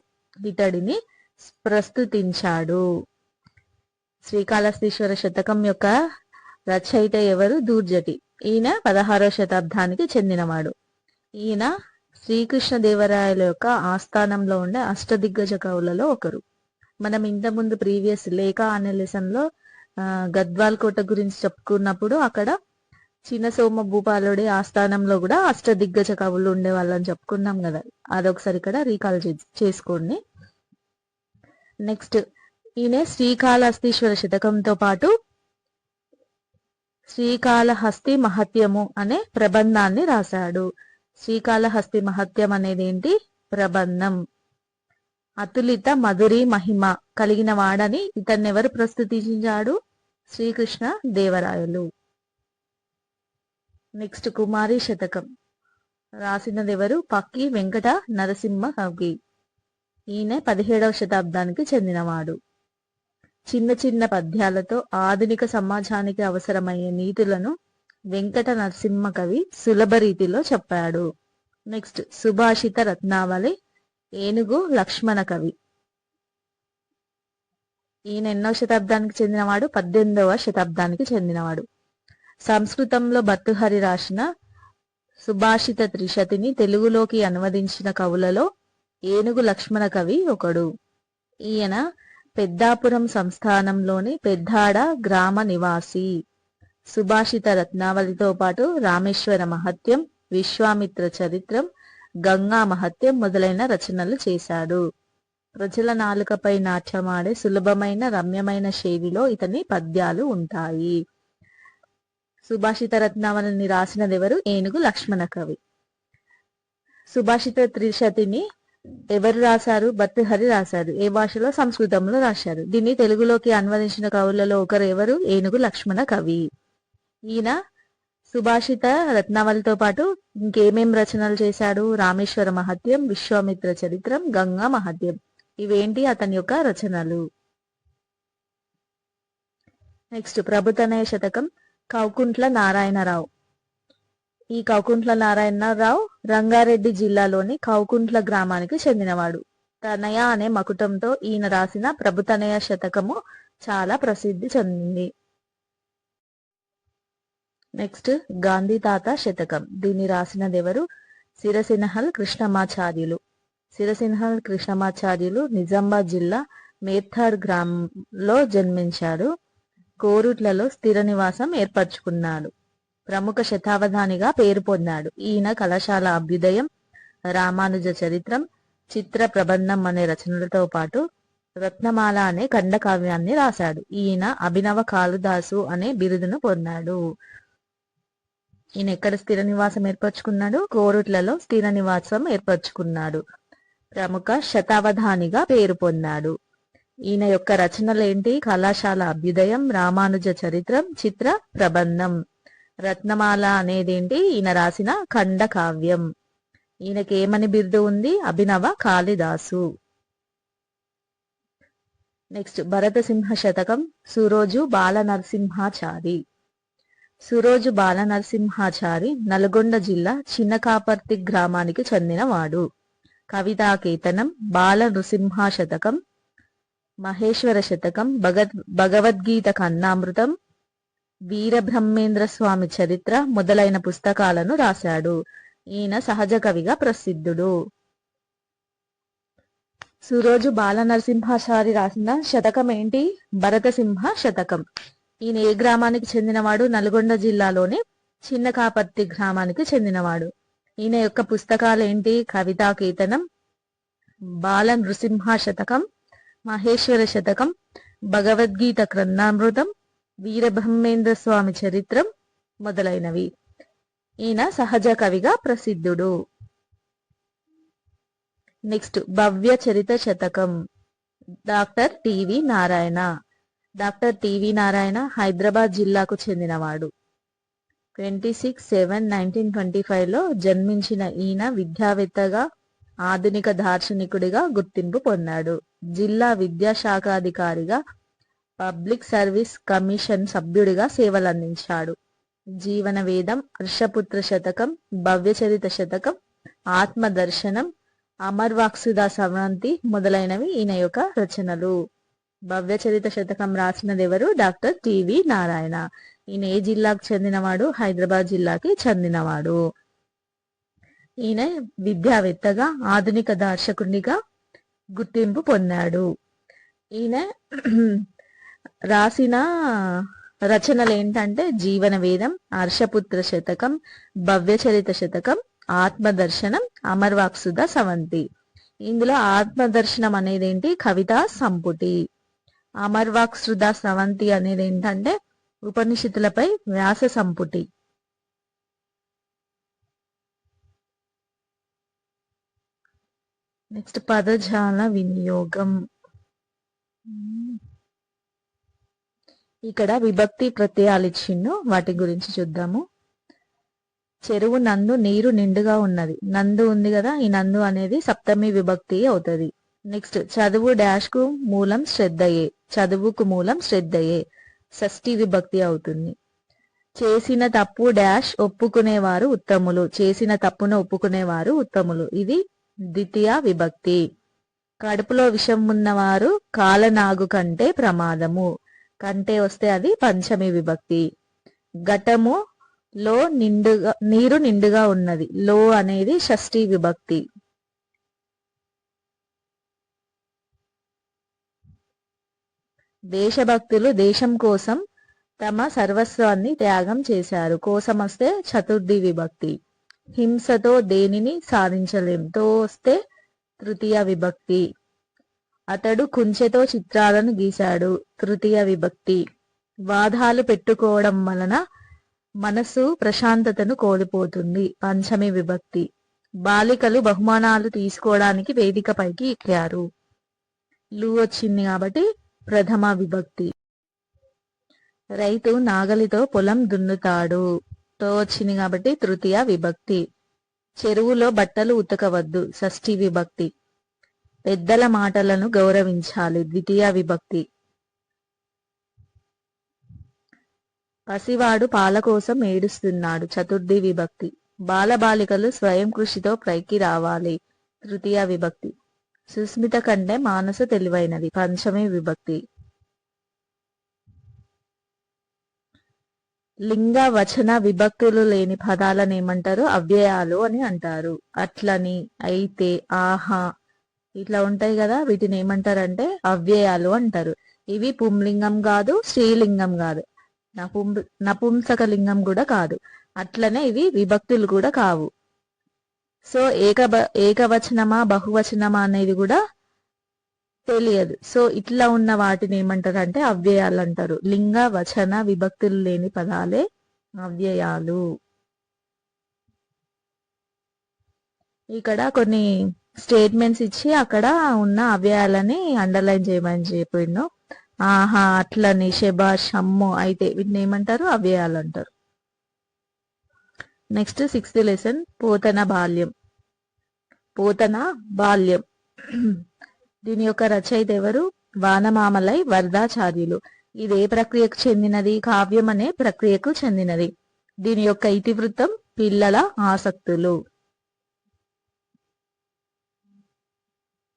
ఇతడిని ప్రస్తుతించాడు. శ్రీకాళహస్తీశ్వర శతకం యొక్క రచయిత ఎవరు? దూర్జటి. ఈయన 16వ శతాబ్దానికి చెందినవాడు. ఈయన శ్రీకృష్ణ దేవరాయల యొక్క ఆస్థానంలో ఉండే అష్టదిగ్గజ కవులలో ఒకరు. మనం ఇంతకుముందు ప్రీవియస్ లేఖ అనే లెసన్ లో గద్వాల్ కోట గురించి చెప్పుకున్నప్పుడు అక్కడ చిన్న సోమ భూపాలుడి ఆస్థానంలో కూడా అష్టదిగ్గజ కవులు ఉండే వాళ్ళని చెప్పుకున్నాం కదా. అదొకసారి ఇక్కడ రీకాల్ చేసుకోండి. నెక్స్ట్, ఈయన శ్రీకాళహస్తీశ్వర శతకంతో పాటు శ్రీకాళహస్తి మహత్యము అనే ప్రబంధాన్ని రాశాడు. శ్రీకాళహస్తి మహత్యం అనేది ఏంటి? ప్రబంధం. అతులిత మధురీ మహిమ కలిగిన వాడని ఇతన్ని ఎవరు ప్రస్తుతించాడు? శ్రీకృష్ణ దేవరాయలు. నెక్స్ట్, కుమారి శతకం రాసినది ఎవరు? పక్కి వెంకట నరసింహ కవి. ఈయన 17వ శతాబ్దానికి చెందినవాడు. చిన్న చిన్న పద్యాలతో ఆధునిక సమాజానికి అవసరమయ్యే నీతులను వెంకట నరసింహ కవి సులభ రీతిలో చెప్పాడు. నెక్స్ట్, సుభాషిత రత్నావళి, ఏనుగు లక్ష్మణ కవి. ఈయన ఎన్నో శతాబ్దానికి చెందినవాడు? 18వ శతాబ్దానికి చెందినవాడు. సంస్కృతంలో భర్తృహరి రాసిన సుభాషిత త్రిశతిని తెలుగులోకి అనువదించిన కవులలో ఏనుగు లక్ష్మణ కవి ఒకడు. ఈయన పెద్దాపురం సంస్థానంలోని పెద్దాడ గ్రామ నివాసి. సుభాషిత రత్నావళితో పాటు రామేశ్వర మహత్యం, విశ్వామిత్ర చరిత్రం, గంగా మహత్యం మొదలైన రచనలు చేశాడు. ప్రజల నాలుకపై నాట్యమాడే సులభమైన రమ్యమైన శైలిలో ఇతని పద్యాలు ఉంటాయి. సుభాషిత రత్నావళిని రాసినది ఎవరు? ఏనుగు లక్ష్మణ కవి. సుభాషిత త్రిశతిని ఎవరు రాశారు? భర్తృహరి రాశారు. ఏ భాషలో? సంస్కృతంలో రాశారు. దీన్ని తెలుగులోకి అనువదించిన కవులలో ఒకరు ఎవరు? ఏనుగు లక్ష్మణ కవి. ఈయన సుభాషిత రత్నావళితో పాటు ఇంకేమేం రచనలు చేశాడు? రామేశ్వర మహత్యం, విశ్వామిత్ర చరిత్రం, గంగా మహత్యం. ఇవేంటి అతని యొక్క రచనలు. నెక్స్ట్ ప్రభుతనయ శతకం కౌకుంట్ల నారాయణరావు. ఈ కౌకుంట్ల నారాయణరావు రంగారెడ్డి జిల్లాలోని కౌకుంట్ల గ్రామానికి చెందినవాడు. తనయ అనే మకుటంతో ఈయన రాసిన ప్రభుతనయ శతకము చాలా ప్రసిద్ధి చెందింది. నెక్స్ట్ గాంధీ తాత శతకం. దీన్ని రాసినదెవరు? సిరసినహల్ కృష్ణమాచార్యులు. సిరసినహల్ కృష్ణమాచార్యులు నిజామాబాద్ జిల్లా మేథాడ్ గ్రామంలో జన్మించాడు. కోరుట్లలో స్థిర నివాసం ఏర్పరచుకున్నాడు. ప్రముఖ శతావధానిగా పేరు పొందాడు. ఈయన కళాశాల అభ్యుదయం, రామానుజ చరిత్రం, చిత్ర ప్రబంధం అనే రచనలతో పాటు రత్నమాల అనే ఖండకావ్యాన్ని రాశాడు. ఈయన అభినవ కాళిదాసు అనే బిరుదును పొందాడు. ఈయన ఎక్కడ స్థిర నివాసం ఏర్పరచుకున్నాడు? కోరుట్లలో స్థిర నివాసం ఏర్పరచుకున్నాడు. ప్రముఖ శతావధానిగా పేరు పొందాడు. ఈయన యొక్క రచనలు ఏంటి? కళాశాల అభ్యుదయం, రామానుజ చరిత్రం, చిత్ర ప్రబంధం. రత్నమాల అనేదేంటి? ఈయన రాసిన ఖండ కావ్యం. ఈయనకి ఏమని బిరుదు ఉంది? అభినవ కాళిదాసు. నెక్స్ట్ భరతసింహ శతకం సురోజు బాల నరసింహాచారి. సురోజు బాల నరసింహాచారి నల్గొండ జిల్లా చిన్నకాపర్తి గ్రామానికి చెందినవాడు. కవితాకేతనం, బాల నృసింహ శతకం, మహేశ్వర శతకం, భగవద్గీత కన్నామృతం, వీరబ్రహ్మేంద్ర స్వామి చరిత్ర మొదలైన పుస్తకాలను రాశాడు. ఈయన సహజ కవిగా ప్రసిద్ధుడు. సురోజు బాల నరసింహాచారి రాసిన శతకం ఏంటి? భరతసింహ శతకం. ఈయన ఏ గ్రామానికి చెందినవాడు? నల్గొండ జిల్లాలోని చిన్నకాపర్తి గ్రామానికి చెందినవాడు. ఈయన యొక్క పుస్తకాలు ఏంటి? కవితాకేతనం, బాల నృసింహ శతకం, మహేశ్వర శతకం, భగవద్గీత కన్నామృతం, వీరబ్రహ్మేంద్ర స్వామి చరిత్రం మొదలైనవి. ఈయన సహజ కవిగా ప్రసిద్ధుడు. నెక్స్ట్ భవ్య చరిత శతకం. Doctor TV Narayana. Doctor TV Narayana Hyderabad జిల్లాకు చెందినవాడు. 26/7/1925 జన్మించిన ఈయన విద్యావేత్తగా, ఆధునిక దార్శనికుడిగా గుర్తింపు పొందాడు. జిల్లా విద్యాశాఖాధికారిగా, పబ్లిక్ సర్వీస్ కమిషన్ సభ్యుడిగా సేవలందించాడు. జీవన వేదం, హర్షపుత్ర శతకం, భవ్యచరిత శతకం, ఆత్మదర్శనం, అమర్వాక్సుదా సవంతి మొదలైనవి ఈయన యొక్క రచనలు. భవ్యచరిత శతకం రాసినదెవరు? Doctor TV Narayana. ఈయన ఏ జిల్లాకు చెందినవాడు? హైదరాబాద్ జిల్లాకి చెందినవాడు. ఈయన విద్యావేత్తగా, ఆధునిక దార్శకునిగా గుర్తింపు పొందాడు. ఈయన రాసిన రచనలు ఏంటంటే జీవన వేదం, హర్షపుత్ర శతకం, భవ్యచరిత శతకం, ఆత్మదర్శనం, అమర్వాక్సుద సవంతి. ఇందులో ఆత్మదర్శనం అనేది ఏంటి? కవితా సంపుటి. అమర్వాక్సుద సవంతి అనేది ఏంటంటే ఉపనిషత్తులపై వ్యాస సంపుటి. నెక్స్ట్ పదజాల వినియోగం. ఇక్కడ విభక్తి ప్రత్యయాలు ఇచ్చిండు, వాటి గురించి చూద్దాము. చెరువు నందు నీరు నిండుగా ఉన్నది. నందు ఉంది కదా, ఈ నందు అనేది సప్తమి విభక్తి అవుతుంది. నెక్స్ట్ చదువు డాష్ కు మూలం శ్రద్ధయే. చదువుకు మూలం శ్రద్ధయే, షష్ఠి విభక్తి అవుతుంది. చేసిన తప్పు డాష్ ఒప్పుకునేవారు ఉత్తములు. చేసిన తప్పును ఒప్పుకునేవారు ఉత్తములు, ఇది ద్వితీయ విభక్తి. కడుపులో విషం ఉన్నవారు కాలనాగు కంటే ప్రమాదము. కంటే వస్తే అది పంచమి విభక్తి. ఘటము లో నిండుగా, నీరు నిండుగా ఉన్నది. లో అనేది షష్ఠి విభక్తి. దేశభక్తులు దేశం కోసం తమ సర్వస్వాన్ని త్యాగం చేశారు. కోసం వస్తే చతుర్థి విభక్తి. హింసతో దేనిని సాధించలేం. తో వస్తే తృతీయ విభక్తి. అతడు కుంచెతో చిత్రాలను గీశాడు. తృతీయ విభక్తి. వాదాలు పెట్టుకోవడం వలన మనసు ప్రశాంతతను కోల్పోతుంది. పంచమి విభక్తి. బాలికలు బహుమానాలు తీసుకోవడానికి వేదికపైకి ఎక్కారు. లు వచ్చింది కాబట్టి ప్రథమ విభక్తి. రైతు నాగలితో పొలం దున్నుతాడు. తో వచ్చింది కాబట్టి తృతీయ విభక్తి. చెరువులో బట్టలు ఉతకవద్దు షష్ఠి విభక్తి. పెద్దల మాటలను గౌరవించాలి ద్వితీయ విభక్తి. పసివాడు పాల కోసం ఏడుస్తున్నాడు చతుర్థి విభక్తి. బాలబాలికలు స్వయం కృషితో పైకి రావాలి తృతీయ విభక్తి. సుస్మిత కంటే మానస తెలివైనది పంచమి విభక్తి. లింగ వచన విభక్తులు లేని పదాలను ఏమంటారు? అవ్యయాలు అని అంటారు. అట్లని, అయితే, ఆహా ఇట్లా ఉంటాయి కదా, వీటిని ఏమంటారంటే అవ్యయాలు అంటారు. ఇవి పుంలింగం కాదు, స్త్రీలింగం కాదు, నపుంసక లింగం కూడా కాదు. అట్లనే ఇవి విభక్తులు కూడా కావు. సో ఏకవచనమా బహువచనమా అనేది కూడా తెలియదు. సో ఇట్లా ఉన్న వాటిని ఏమంటారు అంటే అవ్యయాలు అంటారు. లింగ వచన విభక్తులు లేని పదాలే అవ్యయాలు. ఇక్కడ కొన్ని స్టేట్మెంట్స్ ఇచ్చి అక్కడ ఉన్న అవ్యయాలని అండర్లైన్ చేయమని చెప్పిండు. ఆహా, అట్లని, శబాష్, అమ్మో, అయితే వీటిని ఏమంటారు? అవ్యయాలు అంటారు. నెక్స్ట్ 6th లెసన్ పోతన బాల్యం. పోతన బాల్యం దీని యొక్క రచయిత ఎవరు? వానమామలై వరదాచార్యులు. ఇది ఏ ప్రక్రియకు చెందినది? కావ్యం అనే ప్రక్రియకు చెందినది. దీని యొక్క ఇతివృత్తం పిల్లల ఆసక్తులు.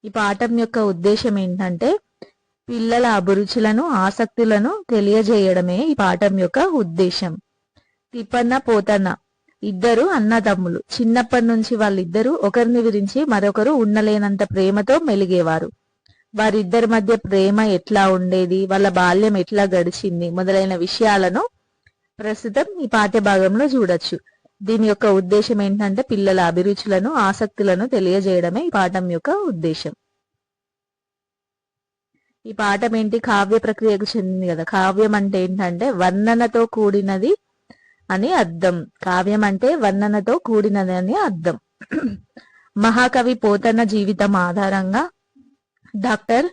ఈ పాఠం యొక్క ఉద్దేశం ఏంటంటే పిల్లల అభిరుచులను ఆసక్తులను తెలియజేయడమే ఈ పాఠం యొక్క ఉద్దేశం. తిప్పన్న పోతన్న ఇద్దరు అన్నదమ్ములు. చిన్నప్పటి నుంచి వాళ్ళిద్దరూ ఒకరిని గురించి మరొకరు ఉండలేనంత ప్రేమతో మెలిగేవారు. వారిద్దరి మధ్య ప్రేమ ఎట్లా ఉండేది, వాళ్ళ బాల్యం ఎట్లా గడిచింది మొదలైన విషయాలను ప్రస్తుతం ఈ పాఠ్య భాగంలో చూడొచ్చు. దీని యొక్క ఉద్దేశం ఏంటంటే పిల్లల అభిరుచులను ఆసక్తులను తెలియజేయడమే ఈ పాఠం యొక్క ఉద్దేశం. ఈ పాఠం ఏంటి? కావ్య ప్రక్రియకు చెందింది కదా. కావ్యం అంటే ఏంటంటే వర్ణనతో కూడినది అని అర్థం. కావ్యం అంటే వర్ణనతో కూడినది అని అర్థం. మహాకవి పోతన్న జీవితం ఆధారంగా డాక్టర్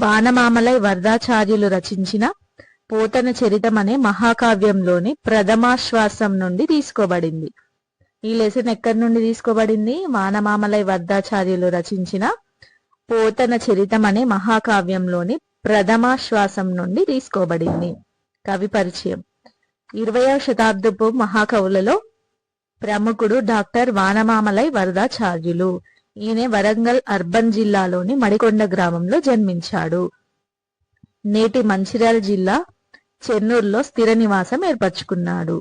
వానమామలై వరదాచార్యులు రచించిన పోతన చరితం అనే మహాకావ్యంలోని ప్రథమాశ్వాసం నుండి తీసుకోబడింది. ఈ లెసన్ ఎక్కడి నుండి తీసుకోబడింది? వానమామలై వరదాచార్యులు రచించిన పోతన చరితం అనే మహాకావ్యంలోని ప్రథమాశ్వాసం నుండి తీసుకోబడింది. కవి పరిచయం. 20వ శతాబ్దపు మహాకవులలో ప్రముఖుడు డాక్టర్ వానమామలై వరదాచార్యులు. ఈయన వరంగల్ అర్బన్ జిల్లాలోని మడికొండ గ్రామంలో జన్మించాడు. నేటి మంచిర్యాల జిల్లా చెన్నూరులో స్థిర నివాసం ఏర్పరచుకున్నాడు.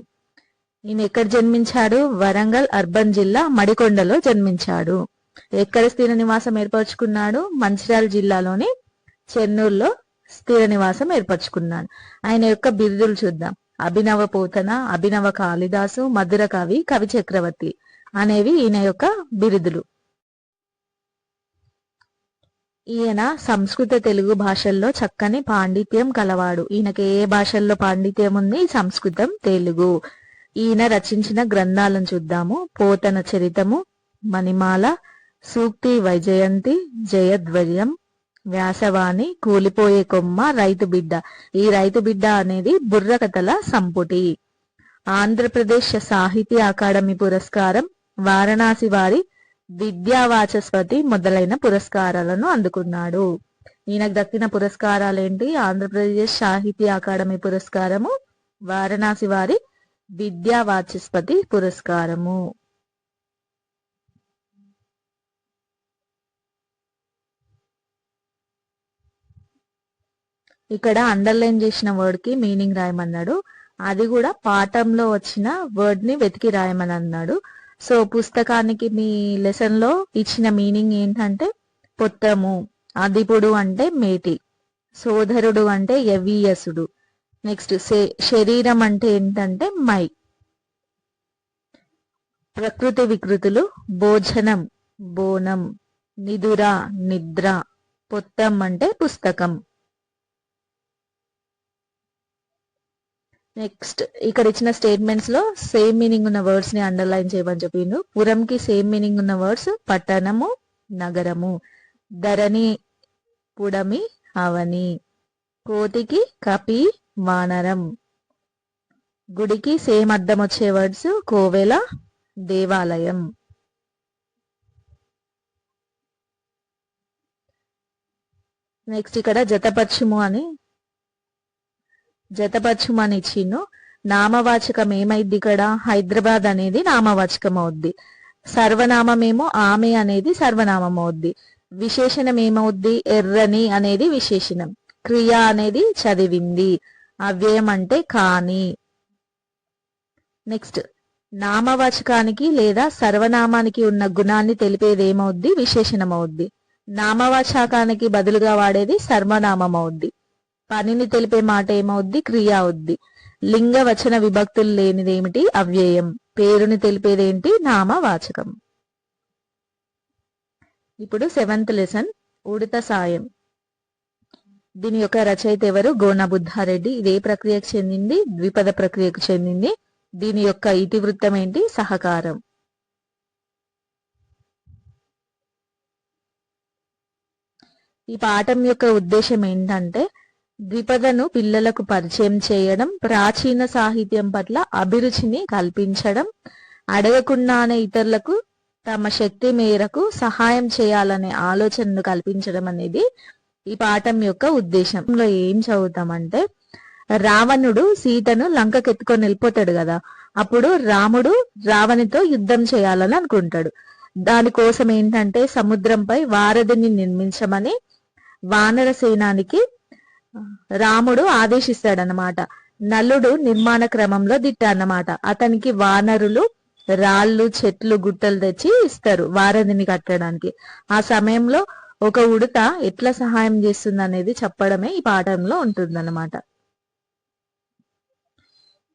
ఈయన ఎక్కడ జన్మించాడు? వరంగల్ అర్బన్ జిల్లా మడికొండలో జన్మించాడు. ఎక్కడ స్థిర నివాసం ఏర్పరచుకున్నాడు? మంచిర్యాల జిల్లాలోని చెన్నూరులో స్థిర నివాసం ఏర్పరచుకున్నాడు. ఆయన యొక్క బిరుదులు చూద్దాం. అభినవ పోతన, అభినవ కాళిదాసు, మధుర కవి, కవి చక్రవర్తి అనేవి ఈయన యొక్క బిరుదులు. ఈయన సంస్కృత తెలుగు భాషల్లో చక్కని పాండిత్యం కలవాడు. ఈయనకి ఏ భాషల్లో పాండిత్యం ఉంది? సంస్కృతం, తెలుగు. ఈయన రచించిన గ్రంథాలను చూద్దాము. పోతన చరితము, మణిమాల, సూక్తి వైజయంతి, జయధ్వజం, వ్యాసవాణి, కూలిపోయే కొమ్మ, రైతు బిడ్డ. ఈ రైతు బిడ్డ అనేది బుర్రకథల సంపుటి. ఆంధ్రప్రదేశ్ సాహిత్య అకాడమీ పురస్కారం, వారణాసి వారి విద్యావాచస్పతి మొదలైన పురస్కారాలను అందుకున్నాడు. ఈయనకు దక్కిన పురస్కారాలేంటి? ఆంధ్రప్రదేశ్ సాహిత్య అకాడమీ పురస్కారము, వారణాసి వారి విద్యావాచస్పతి పురస్కారము. ఇక్కడ అండర్లైన్ చేసిన వర్డ్ కి మీనింగ్ రాయమన్నాడు. అది కూడా పాఠంలో వచ్చిన వర్డ్ ని వెతికి రాయమని అన్నాడు. సో పుస్తకానికి మీ లెసన్ లో ఇచ్చిన మీనింగ్ ఏంటంటే పొత్తము, అదిపుడు అంటే మేటి, సోదరుడు అంటే యవీయసుడు, నెక్స్ట్ శరీరం అంటే ఏంటంటే మై, ప్రకృతి వికృతులు భోజనం బోనం, నిదుర నిద్ర, పొత్తం అంటే పుస్తకం. నెక్స్ట్ ఇక్కడ ఇచ్చిన స్టేట్మెంట్స్ లో సేమ్ మీనింగ్ ఉన్న వర్డ్స్ ని అండర్లైన్ చేయమని చెప్పిండు. పురంకి సేమ్ మీనింగ్ ఉన్న వర్డ్స్ పట్టణము, నగరము. ధరణి, పుడమి, అవని. కోతికి కపి, వానరం. గుడికి సేమ్ అర్థం వచ్చే వర్డ్స్ కోవెల, దేవాలయం. నెక్స్ట్ ఇక్కడ జతపరచుము అని ఇచ్చిండు. నామవాచకం ఏమైద్ది ఇక్కడ? హైదరాబాద్ అనేది నామవాచకం అవుద్ది. సర్వనామమేమో ఆమె అనేది సర్వనామం అవుద్ది. విశేషణం ఏమవుద్ది? ఎర్రని అనేది విశేషణం. క్రియ అనేది చదివింది. అవ్యయం అంటే కాని. నెక్స్ట్ నామవాచకానికి లేదా సర్వనామానికి ఉన్న గుణాన్ని తెలిపేది ఏమవుద్ది? విశేషణం అవుద్ది. నామవాచకానికి బదులుగా వాడేది సర్వనామం అవుద్ది. పనిని తెలిపే మాట ఏమవుద్ది? క్రియ అవుద్ది. లింగ వచన విభక్తులు లేనిదేమిటి? అవ్యయం. పేరుని తెలిపేదేంటి? నామవాచకం. ఇప్పుడు 7th లెసన్ ఉడిత సాయం. దీని యొక్క రచయిత ఎవరు? గోనబుద్ధారెడ్డి. ఇదే ప్రక్రియకు చెందింది? ద్విపద ప్రక్రియకు చెందింది. దీని యొక్క ఇతివృత్తం ఏంటి? సహకారం. ఈ పాఠం యొక్క ఉద్దేశం ఏంటంటే ద్విపదను పిల్లలకు పరిచయం చేయడం, ప్రాచీన సాహిత్యం పట్ల అభిరుచిని కల్పించడం, అడగకుండానే ఇతరులకు తమ శక్తి మేరకు సహాయం చేయాలనే ఆలోచనను కల్పించడం అనేది ఈ పాఠం యొక్క ఉద్దేశం. ఏం చదువుతామంటే రావణుడు సీతను లంకకెత్తుకొని వెళ్ళిపోతాడు కదా, అప్పుడు రాముడు రావణితో యుద్ధం చేయాలని అనుకుంటాడు. దానికోసం ఏంటంటే సముద్రంపై వారధిని నిర్మించమని వానర సేనానికి రాముడు ఆదేశిస్తాడనమాట. నలుడు నిర్మాణ క్రమంలో దిట్ట అన్నమాట. అతనికి వానరులు రాళ్ళు, చెట్లు, గుట్టలు తెచ్చి ఇస్తారు వారధిని కట్టడానికి. ఆ సమయంలో ఒక ఉడత ఎట్లా సహాయం చేస్తుంది అనేది చెప్పడమే ఈ పాఠంలో ఉంటుందన్నమాట.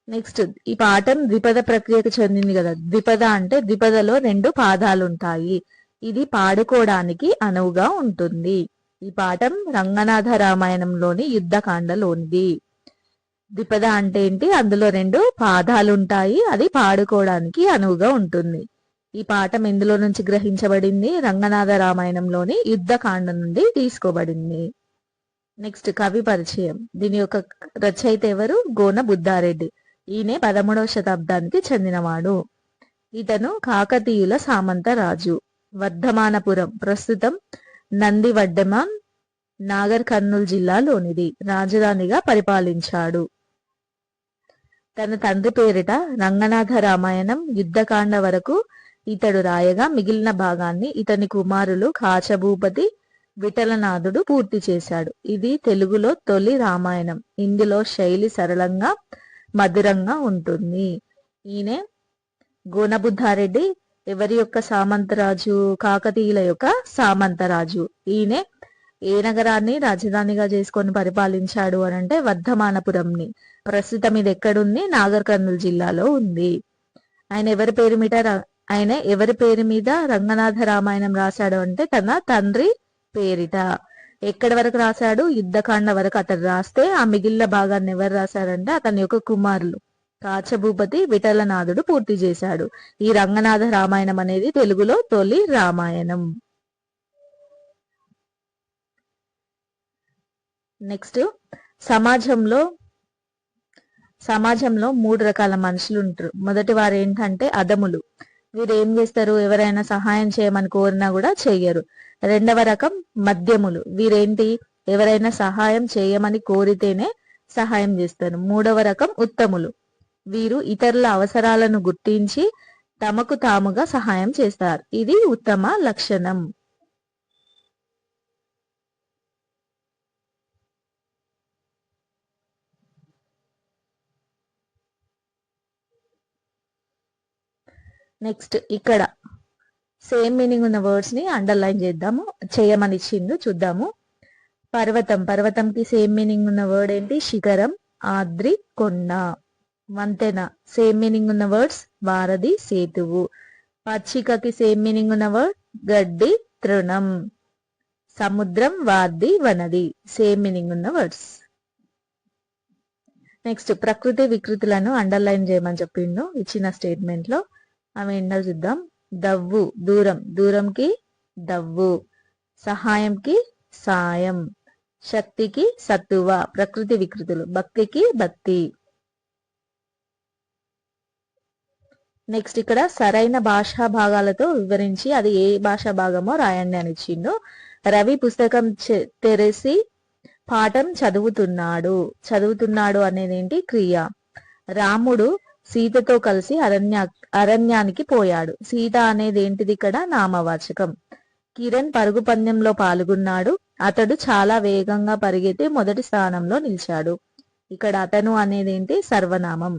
నెక్స్ట్ ఈ పాఠం ద్విపద ప్రక్రియకు చెందింది కదా. ద్విపద అంటే ద్విపదలో 2 పాదాలు ఉంటాయి. ఇది పాడుకోవడానికి అనువుగా ఉంటుంది. ఈ పాఠం రంగనాథ రామాయణంలోని యుద్ధకాండలోనిది. ద్విపద అంటే ఏంటి? అందులో 2 పాదాలు ఉంటాయి. అది పాడుకోవడానికి అనువుగా ఉంటుంది. ఈ పాఠం ఎందులో నుంచి గ్రహించబడింది? రంగనాథ రామాయణంలోని యుద్ధకాండ నుండి తీసుకోబడింది. నెక్స్ట్ కవి పరిచయం. దీని యొక్క రచయిత ఎవరు? గోనబుద్ధారెడ్డి. ఈయన 13వ శతాబ్దానికి చెందినవాడు. ఇతను కాకతీయుల సామంత రాజు. వర్ధమానపురం ప్రస్తుతం నందివడ్డమాన్ నాగర్ కర్నూలు జిల్లాలోనిది రాజధానిగా పరిపాలించాడు. తన తండ్రి పేరిట రంగనాథ రామాయణం యుద్ధకాండ వరకు ఇతడు రాయగా మిగిలిన భాగాన్ని ఇతని కుమారులు కాచభూపతి, విఠలనాథుడు పూర్తి చేశాడు. ఇది తెలుగులో తొలి రామాయణం. ఇందులో శైలి సరళంగా మధురంగా ఉంటుంది. ఈయన గోనబుద్ధారెడ్డి ఎవరి యొక్క సామంతరాజు? కాకతీయుల యొక్క సామంతరాజు. ఈయన ఏ నగరాన్ని రాజధానిగా చేసుకొని పరిపాలించాడు అని అంటే వర్ధమానపురంని. ప్రస్తుతం ఇది ఎక్కడుంది? నాగర్ కర్నూలు జిల్లాలో ఉంది. ఆయన ఎవరి పేరు మీద రంగనాథ రామాయణం రాశాడు అంటే తన తండ్రి పేరిట. ఎక్కడి వరకు రాశాడు? యుద్ధకాండ వరకు అతడు రాస్తే ఆ మిగిలిన భాగాన్ని ఎవరు రాశారంటే అతని యొక్క కుమారులు కాచభూపతి, విఠలనాథుడు పూర్తి చేశాడు. ఈ రంగనాథ రామాయణం అనేది తెలుగులో తొలి రామాయణం. నెక్స్ట్ సమాజంలో 3 రకాల మనుషులు ఉంటారు. మొదటి వారు ఏంటంటే అధములు. వీరు ఏం చేస్తారు? ఎవరైనా సహాయం చేయమని కోరినా కూడా చెయ్యరు. రెండవ రకం మధ్యములు. వీరేంటి? ఎవరైనా సహాయం చేయమని కోరితేనే సహాయం చేస్తారు. మూడవ రకం ఉత్తములు. వీరు ఇతరుల అవసరాలను గుర్తించి తమకు తాముగా సహాయం చేస్తారు. ఇది ఉత్తమ లక్షణం. నెక్స్ట్ ఇక్కడ సేమ్ మీనింగ్ ఉన్న వర్డ్స్ ని అండర్లైన్ చేయమని ఇచ్చిండు. చూద్దాము. పర్వతం. పర్వతంకి సేమ్ మీనింగ్ ఉన్న వర్డ్ ఏంటి? శిఖరం, ఆద్రి, కొండ. వంతెన సేమ్ మీనింగ్ ఉన్న వర్డ్స్ వారధి, సేతువు. పచ్చికకి సేమ్ మీనింగ్ ఉన్న వర్డ్ గడ్డి, తృణం. సముద్రం, వాద్ది, వనది. సేమ్ మీనింగ్ ఉన్న వర్డ్స్. నెక్స్ట్ ప్రకృతి వికృతులను అండర్లైన్ చేయమని చెప్పిండు ఇచ్చిన స్టేట్మెంట్ లో. అవి ఏంటో చూద్దాం. దవ్వు దూరం, దూరంకి దవ్వు. సహాయంకి సాయం. శక్తికి సత్తువ, ప్రకృతి వికృతులు. భక్తికి భక్తి. నెక్స్ట్ ఇక్కడ సరైన భాషా భాగాలతో వివరించి అది ఏ భాషా భాగమో రాయండి అని ఇచ్చిండు. రవి పుస్తకం తెరిసి పాఠం చదువుతున్నాడు అనేది ఏంటి? క్రియ. రాముడు సీతతో కలిసి అరణ్యానికి పోయాడు. సీత అనేది ఏంటిది? ఇక్కడ నామవాచకం. కిరణ్ పరుగు పందెంలో పాల్గొన్నాడు. అతడు చాలా వేగంగా పరిగెత్తి మొదటి స్థానంలో నిలిచాడు. ఇక్కడ అతను అనేది ఏంటి? సర్వనామం.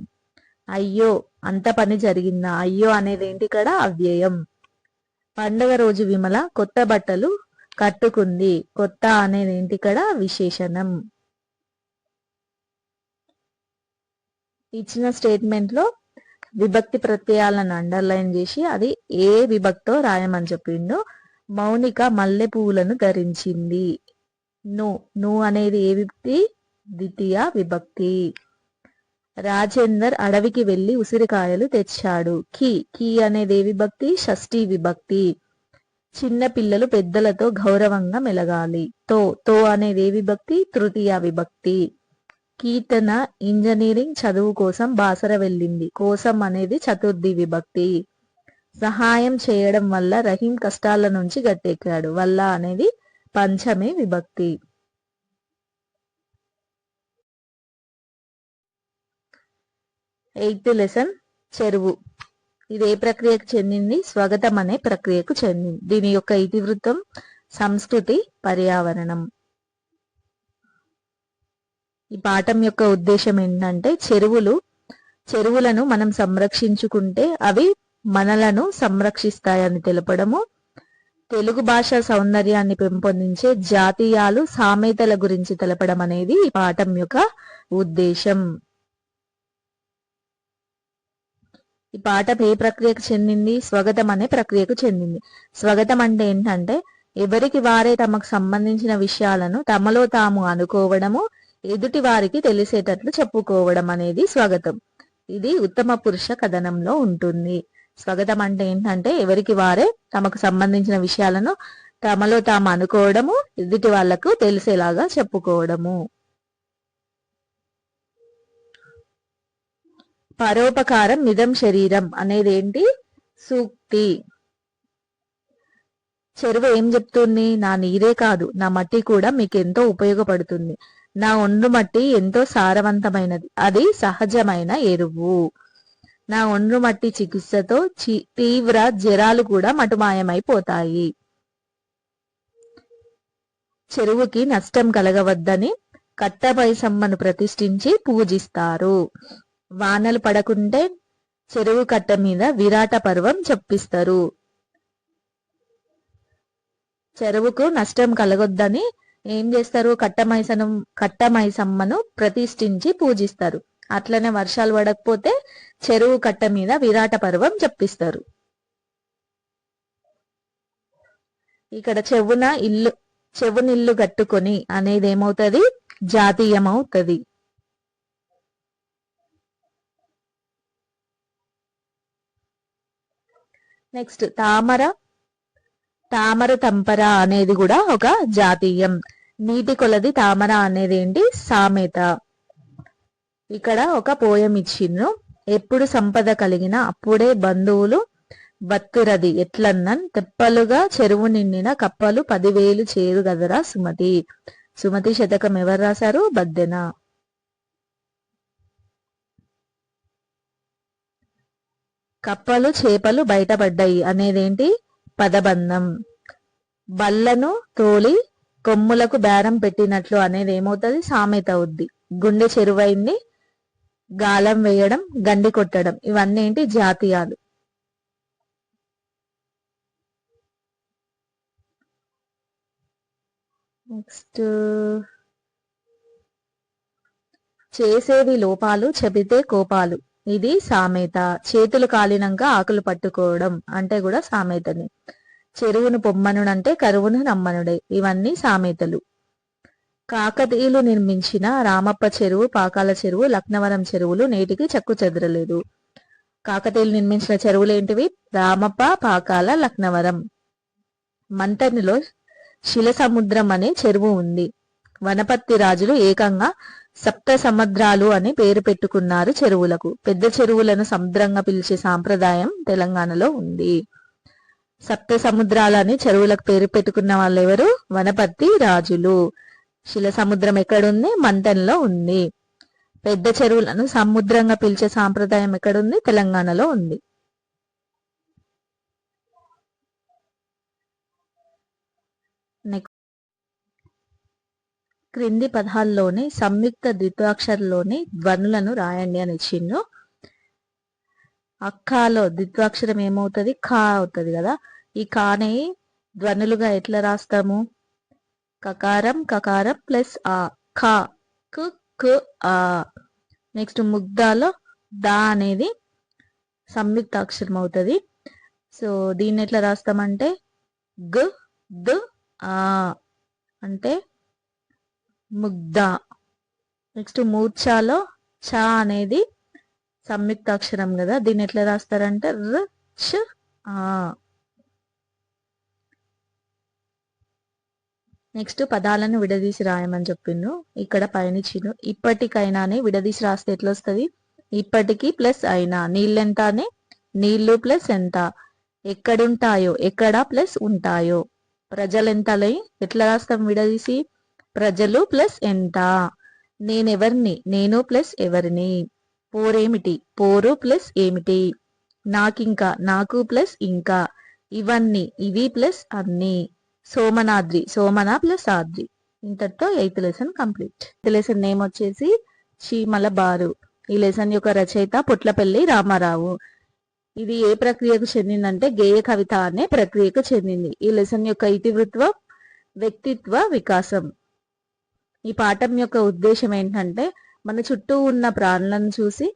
అయ్యో అంత పని జరిగిందా? అయ్యో అనేది ఏంటి? ఇక్కడ అవ్యయం. పండుగ రోజు విమల కొత్త బట్టలు కట్టుకుంది. కొత్త అనేది ఏంటి? ఇక్కడ విశేషణం. ఇచ్చిన స్టేట్మెంట్ లో విభక్తి ప్రత్యయాలను అండర్లైన్ చేసి అది ఏ విభక్తో రాయమని చెప్పిండు. మౌనిక మల్లె పువ్వులను ధరించింది. ను అనేది ఏ విభక్తి? ద్వితీయ విభక్తి. రాజేందర్ అడవికి వెళ్లి ఉసిరికాయలు తెచ్చాడు. కి అనేది ఏ విభక్తి? షష్ఠీ విభక్తి. చిన్న పిల్లలు పెద్దలతో గౌరవంగా మెలగాలి. తో అనేది ఏ విభక్తి? తృతీయ విభక్తి. కీర్తన ఇంజనీరింగ్ చదువు కోసం బాసర వెళ్ళింది. కోసం అనేది చతుర్థి విభక్తి. సహాయం చేయడం వల్ల రహీం కష్టాల నుంచి గట్టెక్కాడు. వల్ల అనేది పంచమి విభక్తి. ఎయిత్ లెసన్ చెరువు. ఇది ఏ ప్రక్రియకు చెందింది? స్వగతం అనే ప్రక్రియకు చెందింది. దీని యొక్క ఇతివృత్తం సంస్కృతి, పర్యావరణం. ఈ పాఠం యొక్క ఉద్దేశం ఏంటంటే చెరువులను మనం సంరక్షించుకుంటే అవి మనలను సంరక్షిస్తాయని తెలపడము. తెలుగు భాష సౌందర్యాన్ని పెంపొందించే జాతీయాలు, సామెతల గురించి తెలపడం అనేది ఈ పాఠం యొక్క ఉద్దేశం. ఈ పాఠం ఏ ప్రక్రియకు చెందింది? స్వగతం అనే ప్రక్రియకు చెందింది. స్వగతం అంటే ఏంటంటే ఎవరికి వారే తమకు సంబంధించిన విషయాలను తమలో తాము అనుకోవడము, ఎదుటి వారికి తెలిసేటట్లు చెప్పుకోవడం అనేది స్వగతం. ఇది ఉత్తమ పురుష కథనంలో ఉంటుంది. స్వగతం అంటే ఏంటంటే ఎవరికి వారే తమకు సంబంధించిన విషయాలను తమలో తాము అనుకోవడము, ఎదుటి వాళ్లకు తెలిసేలాగా చెప్పుకోవడము. పరోపకారం మిదం శరీరం అనేది ఏంటి? సూక్తి. చెరువు ఏం చెప్తుంది? నా నీరే కాదు, నా మట్టి కూడా మీకు ఎంతో ఉపయోగపడుతుంది. నా ఒండ్రు మట్టి ఎంతో సారవంతమైనది, అది సహజమైన ఎరువు. నా ఒండ్రు మట్టి చికిత్సతో తీవ్ర జ్వరాలు కూడా మటుమాయమైపోతాయి. చెరువుకి నష్టం కలగవద్దని కట్టమైసమ్మను ప్రతిష్ఠించి పూజిస్తారు. వానలు పడకుంటే చెరువు కట్ట మీద విరాట పర్వం చెప్పిస్తారు. చెరువుకు నష్టం కలగొద్దని ఏం చేస్తారు? కట్టమైసమ్మను ప్రతిష్ఠించి పూజిస్తారు. అట్లనే వర్షాలు పడకపోతే చెరువు కట్ట మీద విరాట పర్వం చెప్పిస్తారు. ఇక్కడ చెవునిల్లు కట్టుకొని అనేది ఏమవుతుంది? జాతీయమవుతుంది. నెక్స్ట్ తామర తంపర అనేది కూడా ఒక జాతీయం. నీటి కొలది తామర అనేది ఏంటి? సామెత. ఇక్కడ ఒక పోయం ఇచ్చిండ్రు. ఎప్పుడు సంపద కలిగిన అప్పుడే బంధువులు బత్తురది ఎట్లన్నన్ తెప్పలుగా చెరువు నిండిన కప్పలు 10,000 చేరు గదరా సుమతి. సుమతి శతకం ఎవరు రాశారు? బద్దెన. కప్పలు చేపలు బయటపడ్డాయి అనేదేంటి? పదబంధం. బల్లను తోలి కొమ్ములకు బేరం పెట్టినట్లు అనేది ఏమవుతుంది? సామెత అవుద్ది. గుండె చెరువైంది, గాలం వేయడం, గండి కొట్టడం, ఇవన్నీ ఏంటి? జాతీయాలు. నెక్స్ట్ చేసేవి లోపాలు, చెబితే కోపాలు, ఇది సామెత. చేతులు కాలినంక ఆకులు పట్టుకోవడం అంటే కూడా సామెతని. చెరువును పొమ్మనుడంటే కరువును నమ్మనుడే, ఇవన్నీ సామెతలు. కాకతీయులు నిర్మించిన రామప్ప చెరువు, పాకాల చెరువు, లక్నవరం చెరువులు నేటికి చెక్కు చెదరలేదు. కాకతీయులు నిర్మించిన చెరువులు ఏంటివి? రామప్ప, పాకాల, లక్నవరం. మంతనిలో శిల సముద్రం అనే చెరువు ఉంది. వనపర్తి రాజులు ఏకంగా సప్త సముద్రాలు అని పేరు పెట్టుకున్నారు చెరువులకు. పెద్ద చెరువులను సముద్రంగా పిలిచే సాంప్రదాయం తెలంగాణలో ఉంది. సప్త సముద్రాలని చెరువులకు పేరు పెట్టుకున్న వాళ్ళు ఎవరు? వనపర్తి రాజులు. శిల సముద్రం ఎక్కడుంది? మంతెనలో ఉంది. పెద్ద చెరువులను సముద్రంగా పిలిచే సాంప్రదాయం ఎక్కడుంది? తెలంగాణలో ఉంది. క్రింది పదాల్లోని సంయుక్త ద్విత్వాక్షరంలోని ధ్వనులను రాయండి అని ఇచ్చిండు. అక్కాలో ద్విత్వాక్షరం ఏమవుతుంది? ఖా అవుతుంది కదా. ఈ ఖాని ధ్వనులుగా ఎట్లా రాస్తాము? కకారం కకారం ప్లస్ ఆ, ఖా కు ఆ. నెక్స్ట్ ముగ్ధాలో దా అనేది సంయుక్త అక్షరం అవుతుంది. సో దీన్ని ఎట్లా రాస్తామంటే గ్ దు ఆ అంటే ముగ్ధ. నెక్స్ట్ మూర్ఛాలో చ అనేది సంయుక్త అక్షరం కదా, దీన్ని ఎట్లా రాస్తారంటే ర్ చ ఆ. నెక్స్ట్ పదాలను విడదీసి రాయమని చెప్పిండు. ఇక్కడ పైనిచ్చిను ఇప్పటికైనానే విడదీసి రాస్తే ఎట్లా వస్తుంది? ఇప్పటికి ప్లస్ అయినా. నీళ్ళెంత అని నీళ్లు ప్లస్ ఎంత. ఎక్కడుంటాయో ఎక్కడ ప్లస్ ఉంటాయో. ప్రజలెంతలై ఎట్లా రాస్తాం విడదీసి? ప్రజలు ప్లస్ ఎంత. నేనెవరిని? నేను ప్లస్ ఎవరిని. పోరేమిటి? పోరు ప్లస్ ఏమిటి. నాకింకా నాకు ప్లస్ ఇంకా. ఇవన్నీ ఇవి ప్లస్ అన్ని. సోమనాద్రి సోమన ప్లస్ ఆద్రి. ఇంతటితో 8th lesson complete. 8th lesson name వచ్చేసి చీమల బారు. ఈ లెసన్ యొక్క రచయిత పొట్లపల్లి రామారావు. ఇది ఏ ప్రక్రియకు చెందిందంటే గేయ కవిత అనే ప్రక్రియకు చెందింది. ఈ లెసన్ యొక్క ఇతివృత్వం వ్యక్తిత్వ వికాసం. ఈ పాఠం యొక్క ఉద్దేశం ఏంటంటే మన చుట్టూ ఉన్న ప్రాణులను చూసి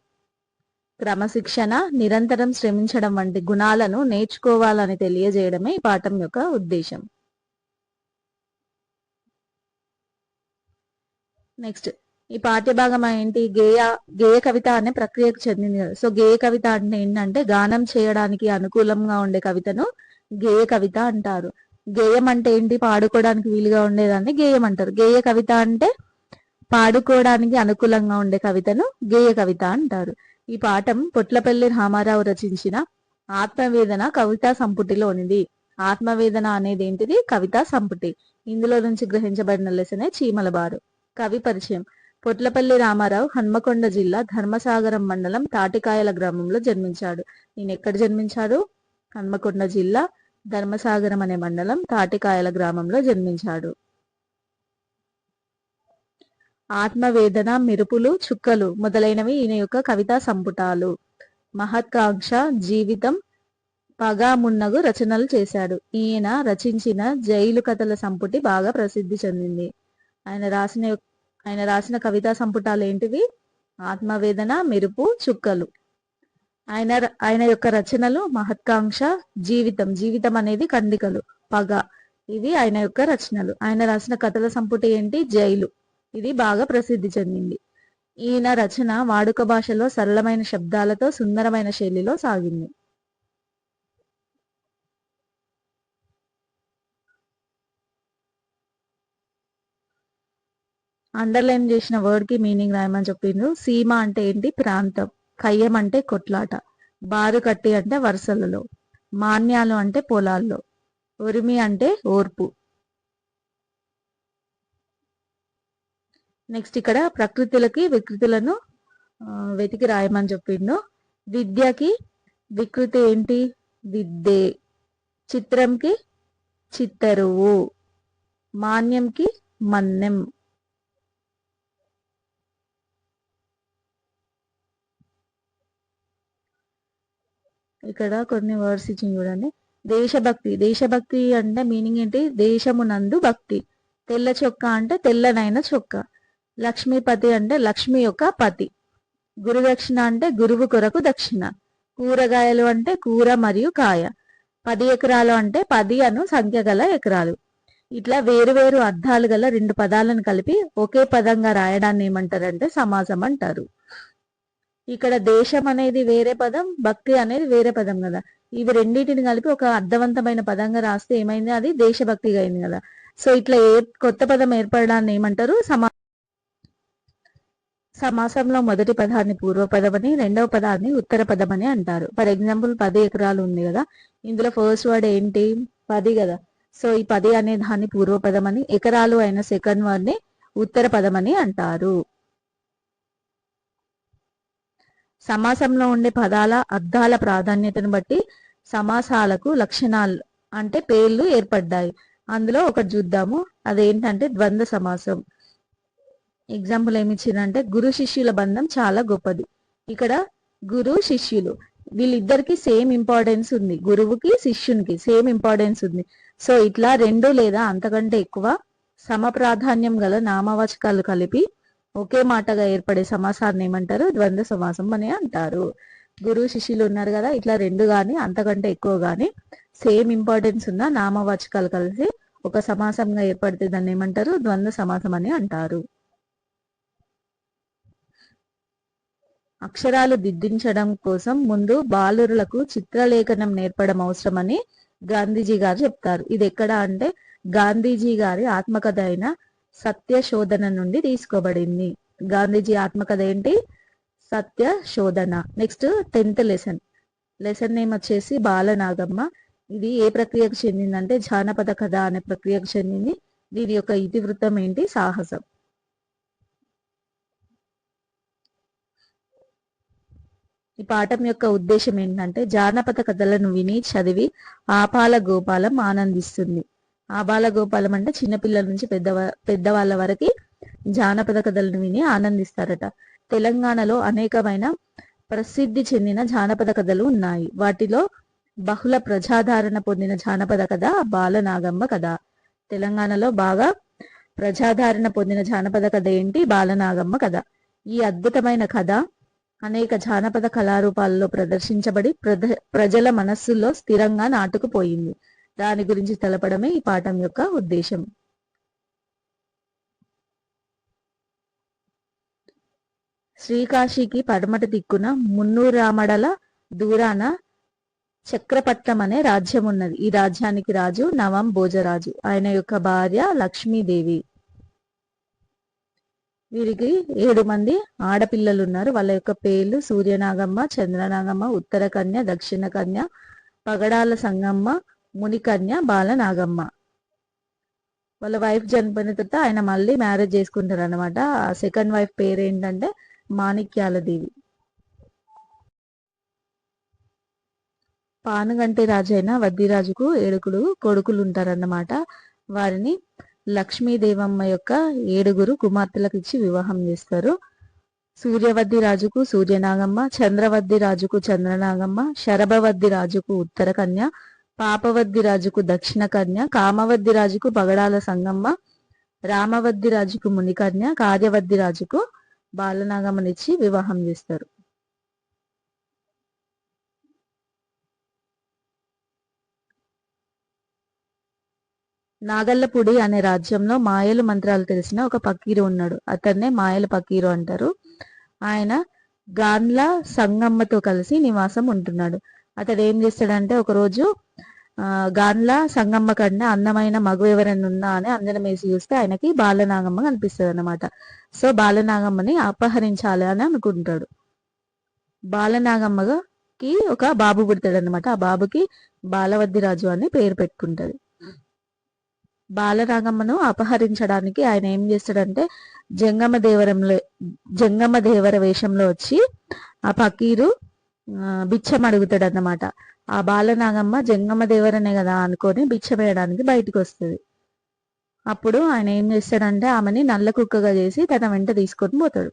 క్రమశిక్షణ, నిరంతరం శ్రమించడం వంటి గుణాలను నేర్చుకోవాలని తెలియజేయడమే ఈ పాఠం యొక్క ఉద్దేశం. నెక్స్ట్ ఈ పాఠ్యభాగం ఏంటి? గేయ కవిత అనే ప్రక్రియకు చెందింది కదా. సో గేయ కవిత అంటే ఏంటంటే గానం చేయడానికి అనుకూలంగా ఉండే కవితను గేయ కవిత అంటారు. గేయం అంటే ఏంటి? పాడుకోవడానికి వీలుగా ఉండేదాన్ని గేయం అంటారు. గేయ కవిత అంటే పాడుకోవడానికి అనుకూలంగా ఉండే కవితను గేయ కవిత అంటారు. ఈ పాఠం పొట్లపల్లి రామారావు రచించిన ఆత్మవేదన కవితా సంపుటిలోనిది. ఆత్మవేదన అనేది ఏంటిది? కవితా సంపుటి. ఇందులో నుంచి గ్రహించబడిన లెసనే చీమల బారు. కవి పరిచయం. పొట్లపల్లి రామారావు హన్మకొండ జిల్లా ధర్మసాగరం మండలం తాటికాయల గ్రామంలో జన్మించాడు. ఈయన ఎక్కడ జన్మించాడు? హన్మకొండ జిల్లా ధర్మసాగరం అనే మండలం తాటికాయల గ్రామంలో జన్మించాడు. ఆత్మవేదన, మెరుపులు, చుక్కలు మొదలైనవి ఈయన యొక్క కవితా సంపుటాలు. మహత్కాంక్ష, జీవితం, పగా మున్నగు రచనలు చేశాడు. ఈయన రచించిన జైలు కథల సంపుటి బాగా ప్రసిద్ధి చెందింది. ఆయన రాసిన కవితా సంపుటాలు ఏంటివి? ఆత్మవేదన, మెరుపు, చుక్కలు. ఆయన యొక్క రచనలు మహత్కాంక్ష, జీవితం. జీవితం అనేది ఖండికలు, పగ. ఇవి ఆయన యొక్క రచనలు. ఆయన రాసిన కథల సంపుటి ఏంటి? జైలు. ఇది బాగా ప్రసిద్ధి చెందింది. ఈయన రచన వాడుక భాషలో సరళమైన శబ్దాలతో సుందరమైన శైలిలో సాగింది. అండర్లైన్ చేసిన వర్డ్ కి మీనింగ్ రాయమని చెప్పిండ్రు. సీమ అంటే ఏంటి? ప్రాంతం. కయ్యం అంటే కొట్లాట. బారు కట్టి అంటే వరుసలలో. మాన్యాలు అంటే పొలాల్లో. ఉరిమి అంటే ఓర్పు. నెక్స్ట్ ఇక్కడ ప్రకృతులకి వికృతులను వెతికి రాయమని చెప్పిండు. విద్యకి వికృతి ఏంటి? విద్యే. చిత్రంకి చిత్తరువు. మాన్యంకి మన్యం. ఇక్కడ కొన్ని వర్డ్స్ ఇచ్చి చూడండి. దేశభక్తి. దేశభక్తి అంటే మీనింగ్ ఏంటి? దేశమునందు భక్తి. తెల్ల చొక్కా అంటే తెల్లనైన చొక్కా. లక్ష్మీపతి అంటే లక్ష్మి యొక్క పతి. గురుదక్షిణ అంటే గురువు కొరకు దక్షిణ. కూరగాయలు అంటే కూర మరియు కాయ. 10 ఎకరాలు అంటే 10 అను సంఖ్య గల ఎకరాలు. ఇట్లా వేరు అర్థాలు గల 2 పదాలను కలిపి ఒకే పదంగా రాయడాన్ని ఏమంటారంటే సమాసం అంటారు. ఇక్కడ దేశం అనేది వేరే పదం, భక్తి అనేది వేరే పదం కదా. ఇవి రెండింటిని కలిపి ఒక అర్థవంతమైన పదంగా రాస్తే ఏమైంది? అది దేశభక్తిగా అయింది కదా. సో ఇట్లా కొత్త పదం ఏర్పడడాన్ని ఏమంటారు? సమాసంలో మొదటి పదాన్ని పూర్వపదమని, రెండవ పదాన్ని ఉత్తర పదమని అంటారు. ఫర్ ఎగ్జాంపుల్ 10 ఎకరాలు ఉంది కదా, ఇందులో ఫస్ట్ వర్డ్ ఏంటి? 10 కదా. సో ఈ 10 అనే దాన్ని పూర్వపదమని, ఎకరాలు అయిన సెకండ్ వర్డ్ ని ఉత్తర పదమని అంటారు. సమాసంలో ఉండే పదాల అర్థాల ప్రాధాన్యతను బట్టి సమాసాలకు లక్షణాలు అంటే పేర్లు ఏర్పడ్డాయి. అందులో ఒకటి చూద్దాము, అదేంటంటే ద్వంద్వ సమాసం. ఎగ్జాంపుల్ ఏమి ఇచ్చిందంటే గురు శిష్యుల బంధం చాలా గొప్పది. ఇక్కడ గురు శిష్యులు వీళ్ళిద్దరికి సేమ్ ఇంపార్టెన్స్ ఉంది, గురువుకి శిష్యునికి సేమ్ ఇంపార్టెన్స్ ఉంది. సో ఇట్లా రెండు లేదా అంతకంటే ఎక్కువ సమ ప్రాధాన్యం గల నామవాచకాలు కలిపి ఒకే మాటగా ఏర్పడే సమాసాన్ని ఏమంటారు? ద్వంద్వ సమాసం అని అంటారు. గురువు శిష్యులు ఉన్నారు కదా, ఇట్లా రెండు గాని అంతకంటే ఎక్కువ గాని సేమ్ ఇంపార్టెన్స్ ఉన్న నామవాచకాలు కలిసి ఒక సమాసంగా ఏర్పడితే దాన్ని ఏమంటారు? ద్వంద్వ సమాసం అని అంటారు. అక్షరాలు దిద్దించడం కోసం ముందు బాలురులకు చిత్రలేఖనం నేర్పడం అవసరమని గాంధీజీ గారు చెప్తారు. ఇది ఎక్కడ అంటే గాంధీజీ గారి ఆత్మకథ అయిన సత్య శోధన నుండి తీసుకోబడింది. గాంధీజీ ఆత్మకథ ఏంటి? సత్య శోధన. నెక్స్ట్ 10th లెసన్ నేమ్ వచ్చేసి బాలనాగమ్మ. ఇది ఏ ప్రక్రియకు చెందిందంటే జానపద కథ అనే ప్రక్రియకు చెందింది. దీని యొక్క ఇతివృత్తం ఏంటి? సాహసం. ఈ పాఠం యొక్క ఉద్దేశం ఏంటంటే జానపద కథలను విని చదివి ఆపాల గోపాలం ఆనందిస్తుంది. ఆబాల గోపాలం అంటే చిన్నపిల్లల నుంచి పెద్దవాళ్ళ వరకు జానపద కథలను విని ఆనందిస్తారట. తెలంగాణలో అనేకమైన ప్రసిద్ధి చెందిన జానపద కథలు ఉన్నాయి. వాటిలో బహుళ ప్రజాదరణ పొందిన జానపద కథ బాలనాగమ్మ కథ. తెలంగాణలో బాగా ప్రజాదరణ పొందిన జానపద కథ ఏంటి? బాలనాగమ్మ కథ. ఈ అద్భుతమైన కథ అనేక జానపద కళారూపాలలో ప్రదర్శించబడి ప్రజల మనస్సుల్లో స్థిరంగా నాటుకుపోయింది. దాని గురించి తెలపడమే ఈ పాఠం యొక్క ఉద్దేశం. శ్రీకాశీకి పడమటి దిక్కున మున్నూరామడల దూరాన చక్రపట్నం అనే రాజ్యం ఉన్నది. ఈ రాజ్యానికి రాజు నవం భోజరాజు. ఆయన యొక్క భార్య లక్ష్మీదేవి. వీరికి 7 మంది ఆడపిల్లలు ఉన్నారు. వాళ్ళ యొక్క పేర్లు సూర్యనాగమ్మ, చంద్రనాగమ్మ, ఉత్తర కన్య, దక్షిణ కన్య, పగడాల సంగమ్మ, మునికన్య, బాలనాగమ్మ. వాళ్ళ వైఫ్ చనిపోయిన తర్వాత ఆయన మళ్ళీ మ్యారేజ్ చేసుకుంటారు అనమాట. ఆ సెకండ్ వైఫ్ పేరు ఏంటంటే మాణిక్యాలదేవి. పానుగంటి రాజు అయిన వద్దిరాజుకు 7 కొడుకులు ఉంటారన్నమాట. వారిని లక్ష్మీదేవమ్మ యొక్క 7 కుమార్తెలకు ఇచ్చి వివాహం చేస్తారు. సూర్యవద్ది రాజుకు సూర్యనాగమ్మ, చంద్రవద్ది రాజుకు చంద్రనాగమ్మ, శరభవద్ది రాజుకు ఉత్తర కన్య, పాపవద్ది రాజుకు దక్షిణ కన్య, కామవద్ది రాజుకు పగడాల సంగమ్మ, రామవద్ది రాజుకు మునికన్య, కార్యవద్ది రాజుకు బాలనాగమ్మనిచ్చి వివాహం చేస్తారు. నాగల్లపూడి అనే రాజ్యంలో మాయలు మంత్రాలు తెలిసిన ఒక పకీరు ఉన్నాడు. అతన్నే మాయల పకీరు అంటారు. ఆయన గాన్ల సంగమ్మతో కలిసి నివాసం ఉంటున్నాడు. అతడు ఏం చేస్తాడంటే ఒకరోజు గాన్ల సంగమ్మ కన్నా అందమైన మగు ఎవరైనా ఉన్నా అని అందరం వేసి చూస్తే ఆయనకి బాలనాగమ్మ కనిపిస్తుంది అన్నమాట. సో బాలనాగమ్మని అపహరించాలి అని అనుకుంటాడు. బాలనాగమ్మకి ఒక బాబు పుడతాడు అనమాట. ఆ బాబుకి బాలవద్ది రాజు అని పేరు పెట్టుకుంటది. బాలనాగమ్మను అపహరించడానికి ఆయన ఏం చేస్తాడంటే జంగమ దేవర వేషంలో వచ్చి ఆ పకీరు బిచ్చం అడుగుతాడు అన్నమాట. ఆ బాలనాగమ్మ జంగమ దేవరనే కదా అనుకొని బిచ్చం వేయడానికి బయటకు వస్తుంది. అప్పుడు ఆయన ఏం చేస్తాడంటే ఆమెని నల్ల కుక్కగా చేసి తన వెంట తీసుకొని పోతాడు.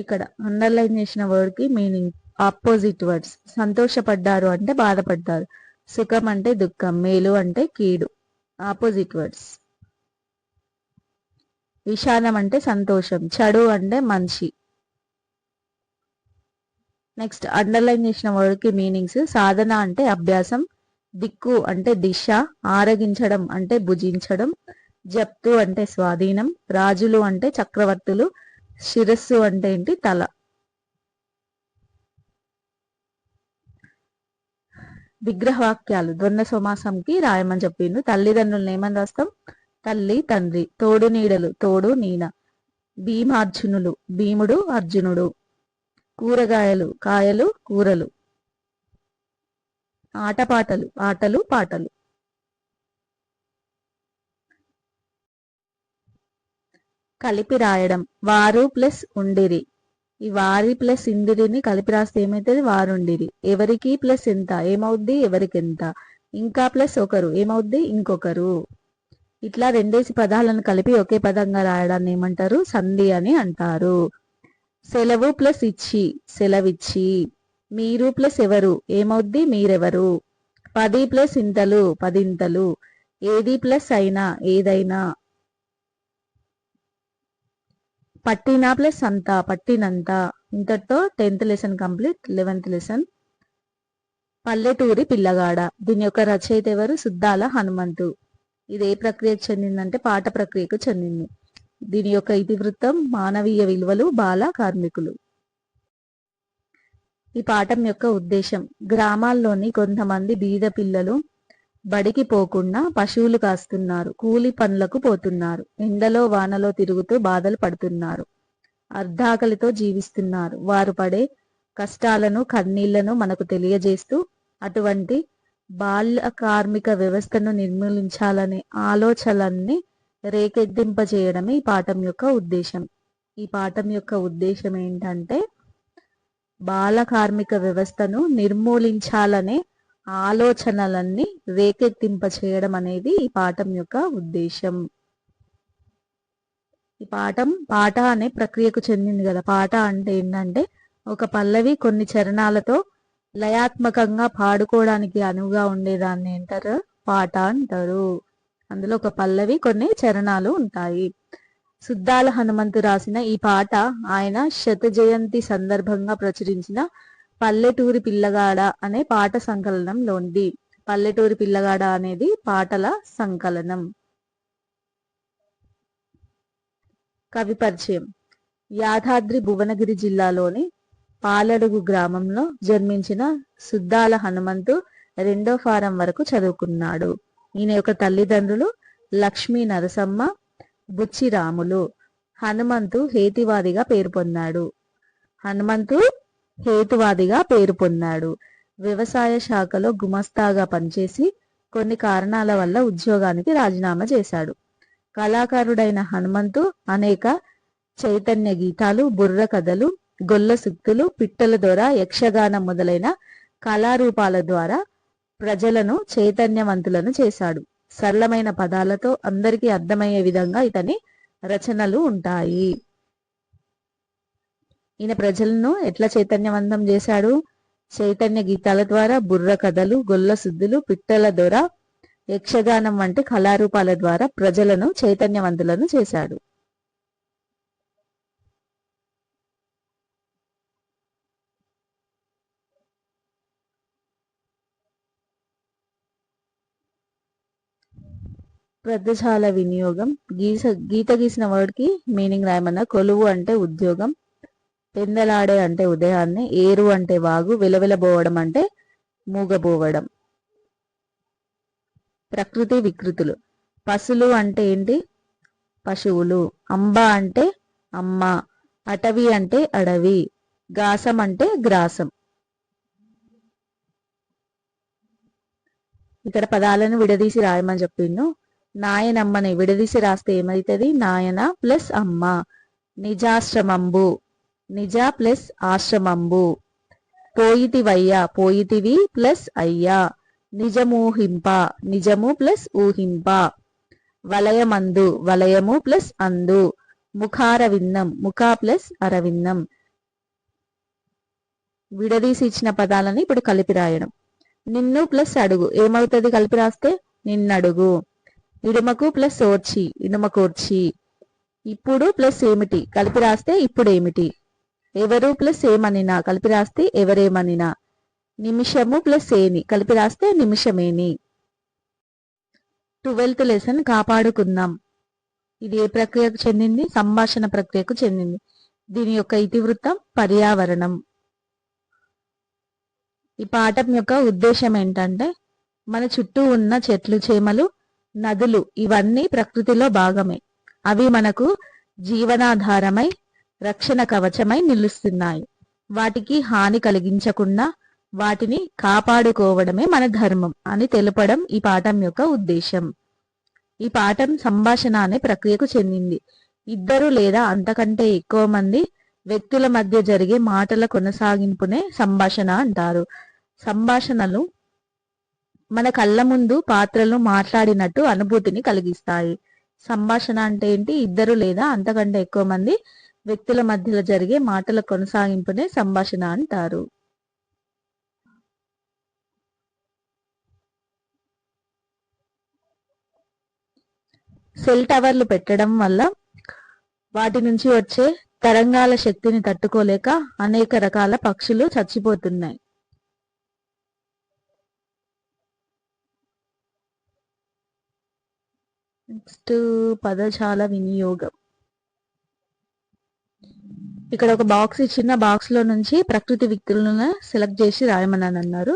ఇక్కడ అండర్లైన్ చేసిన వర్డ్ కి మీనింగ్ ఆపోజిట్ వర్డ్స్. సంతోషపడ్డారు అంటే బాధపడ్డారు, సుఖం అంటే దుఃఖం, మేలు అంటే కీడు. Opposite words. విషాదం అంటే సంతోషం, చెడు అంటే మంచి. నెక్స్ట్ అండర్లైన్ చేసిన వర్డ్ కి మీనింగ్స్. సాధన అంటే అభ్యాసం, దిక్కు అంటే దిశ, ఆరగించడం అంటే భుజించడం, జప్తు అంటే స్వాధీనం, రాజులు అంటే చక్రవర్తులు, శిరస్సు అంటే ఏంటి? తల. విగ్రహవాక్యాలు ద్వంద్వ సమాసంకి రాయమని చెప్పిండు. తల్లిదండ్రులను ఏమని రాస్తాం? తల్లి తండ్రి. తోడు నీడలు తోడు నీడ. భీమార్జునులు భీముడు అర్జునుడు. కూరగాయలు కాయలు కూరలు. ఆటపాటలు ఆటలు పాటలు. కలిపి రాయడం వారు ప్లస్ ఉండిరి. ఈ వారి ప్లస్ ఇందిరిని కలిపి రాస్తే ఏమవుతుంది? వారుండిరి. ఎవరికి ప్లస్ ఎంత ఏమవుద్ది? ఎవరికి ఎంత. ఇంకా ప్లస్ ఒకరు ఏమవుద్ది? ఇంకొకరు. ఇట్లా రెండేసి పదాలను కలిపి ఒకే పదంగా రాయడాన్ని ఏమంటారు? సంధి అని అంటారు. సెలవు ప్లస్ ఇచ్చి సెలవిచ్చి. మీరు ప్లస్ ఎవరు ఏమవుద్ది? మీరెవరు. 10 ప్లస్ ఇంతలు పదింతలు. ఏది ప్లస్ అయినా ఏదైనా. పట్టిన ప్లస్ అంత పట్టినంత. ఇంతటితో 10th lesson complete. 11th lesson పల్లెటూరి పిల్లగాడ. దీని యొక్క రచయిత ఎవరు? సుద్దాల హనుమంతు. ఇది ఏ ప్రక్రియకు చెందిందంటే పాట ప్రక్రియకు చెందింది. దీని యొక్క ఇతివృత్తం మానవీయ విలువలు బాల కార్మికులు. ఈ పాఠం యొక్క ఉద్దేశం గ్రామాల్లోని కొంతమంది బీద పిల్లలు బడికి పోకుండా పశువులు కాస్తున్నారు, కూలి పనులకు పోతున్నారు, ఎండలో వానలో తిరుగుతూ బాధలు పడుతున్నారు, అర్ధాకలితో జీవిస్తున్నారు. వారు పడే కష్టాలను కన్నీళ్లను మనకు తెలియజేస్తూ అటువంటి బాల్య కార్మిక వ్యవస్థను నిర్మూలించాలనే ఆలోచనలన్నీ రేకెత్తింపజేయడమే ఈ పాఠం యొక్క ఉద్దేశం. ఈ పాఠం యొక్క ఉద్దేశం ఏంటంటే బాల కార్మిక వ్యవస్థను నిర్మూలించాలనే ఆలోచనలన్నీ రేకెత్తింప చేయడం అనేది ఈ పాఠం యొక్క ఉద్దేశం. ఈ పాట అనే ప్రక్రియకు చెందింది కదా. పాట అంటే ఏంటంటే ఒక పల్లవి కొన్ని చరణాలతో లయాత్మకంగా పాడుకోవడానికి అనువుగా ఉండేదాన్ని ఏంటారు? పాట అంటారు. అందులో ఒక పల్లవి కొన్ని చరణాలు ఉంటాయి. సుద్దాల హనుమంతు రాసిన ఈ పాట ఆయన శత జయంతి సందర్భంగా ప్రచురించిన పల్లెటూరి పిల్లగాడ అనే పాట సంకలనంలోనిది. పల్లెటూరి పిల్లగాడ అనేది పాటల సంకలనం. కవి పరిచయం. యాదాద్రి భువనగిరి జిల్లాలోని పాలడుగు గ్రామంలో జన్మించిన సుద్దాల హనుమంతు 2వ ఫారం వరకు చదువుకున్నాడు. ఈయన యొక్క తల్లిదండ్రులు లక్ష్మీ నరసమ్మ, బుచ్చి రాములు. హనుమంతు హేతువాదిగా పేరు పొందాడు. వ్యవసాయ శాఖలో గుమస్తాగా పనిచేసి కొన్ని కారణాల వల్ల ఉద్యోగానికి రాజీనామా చేశాడు. కళాకారుడైన హనుమంతు అనేక చైతన్య గీతాలు, బుర్ర కథలు, గొల్ల సుక్తులు, పిట్టల ద్వారా యక్షగానం మొదలైన కళారూపాల ద్వారా ప్రజలను చైతన్యవంతులను చేశాడు. సరళమైన పదాలతో అందరికీ అర్థమయ్యే విధంగా ఇతని రచనలు ఉంటాయి. ఈయన ప్రజలను ఎట్లా చైతన్యవంతం చేశాడు? చైతన్య గీతాల ద్వారా, బుర్ర కథలు, గొల్ల సుద్దులు, పిట్టల ద్వారా, యక్షగానం వంటి కళారూపాల ద్వారా ప్రజలను చైతన్యవంతులను చేశాడు. పదజాల వినియోగం. గీత గీసిన వర్డ్ కి మీనింగ్ రాయమన్నా. కొలువు అంటే ఉద్యోగం, పెందలాడే అంటే ఉదయాన్నే, ఏరు అంటే వాగు, విలవిలబోవడం అంటే మూగబోవడం. ప్రకృతి వికృతులు. పశులు అంటే ఏంటి? పశువులు. అంబ అంటే అమ్మ, అటవి అంటే అడవి, గాసం అంటే గ్రాసం. ఇక్కడ పదాలను విడదీసి రాయమని చెప్పిండు. నాయనమ్మని విడదీసి రాస్తే ఏమైతుంది? నాయన ప్లస్ అమ్మ. నిజాశ్రమంబు, నిజ ప్లస్ ఆశ్రమంబు. పోయితివయ్యా, పోయితివి ప్లస్ అయ్యా. నిజమూహింప, నిజము ప్లస్ ఊహింప. వలయమందు, వలయము ప్లస్ అందు. ముఖారవిందం, ముఖ ప్లస్ అరవిందం. విడదీసి ఇచ్చిన పదాలని ఇప్పుడు కలిపి రాయడం. నిన్ను ప్లస్ అడుగు ఏమవుతుంది కలిపి రాస్తే? నిన్నడుగు. ఇడుమకు ప్లస్ ఓర్చి, ఇడుమకోర్చి. ఇప్పుడు ప్లస్ ఏమిటి కలిపి రాస్తే ఇప్పుడేమిటి. ఎవరు ప్లస్ ఏమనినా కలిపి రాస్తే ఎవరేమనినా. నిమిషము ప్లస్ ఏని కలిపి రాస్తే నిమిషమేని. 12th లెసన్ కాపాడుకుందాం. ఇది ఏ ప్రక్రియకు చెందింది? సంభాషణ ప్రక్రియకు చెందింది. దీని యొక్క ఇతివృత్తం పర్యావరణం. ఈ పాఠం యొక్క ఉద్దేశం ఏంటంటే మన చుట్టూ ఉన్న చెట్లు, చేమలు, నదులు ఇవన్నీ ప్రకృతిలో భాగమే. అవి మనకు జీవనాధారమై, రక్షణ కవచమై నిలుస్తున్నాయి. వాటికి హాని కలిగించకుండా వాటిని కాపాడుకోవడమే మన ధర్మం అని తెలపడం ఈ పాఠం యొక్క ఉద్దేశం. ఈ పాఠం సంభాషణ అనే ప్రక్రియకు చెందింది. ఇద్దరు లేదా అంతకంటే ఎక్కువ మంది వ్యక్తుల మధ్య జరిగే మాటల కొనసాగింపునే సంభాషణ అంటారు. సంభాషణలు మన కళ్ళ ముందు పాత్రలు మాట్లాడినట్టు అనుభూతిని కలిగిస్తాయి. సంభాషణ అంటే ఏంటి? ఇద్దరు లేదా అంతకంటే ఎక్కువ మంది వ్యక్తుల మధ్యలో జరిగే మాటల కొనసాగింపునే సంభాషణ అంటారు. సెల్ టవర్లు పెట్టడం వల్ల వాటి నుంచి వచ్చే తరంగాల శక్తిని తట్టుకోలేక అనేక రకాల పక్షులు చచ్చిపోతున్నాయి. నెక్స్ట్ పదజాల వినియోగం. ఇక్కడ ఒక బాక్స్ ఇచ్చిన బాక్స్ లో నుంచి ప్రకృతి వ్యక్తులను సెలెక్ట్ చేసి రాయమని అన్నారు.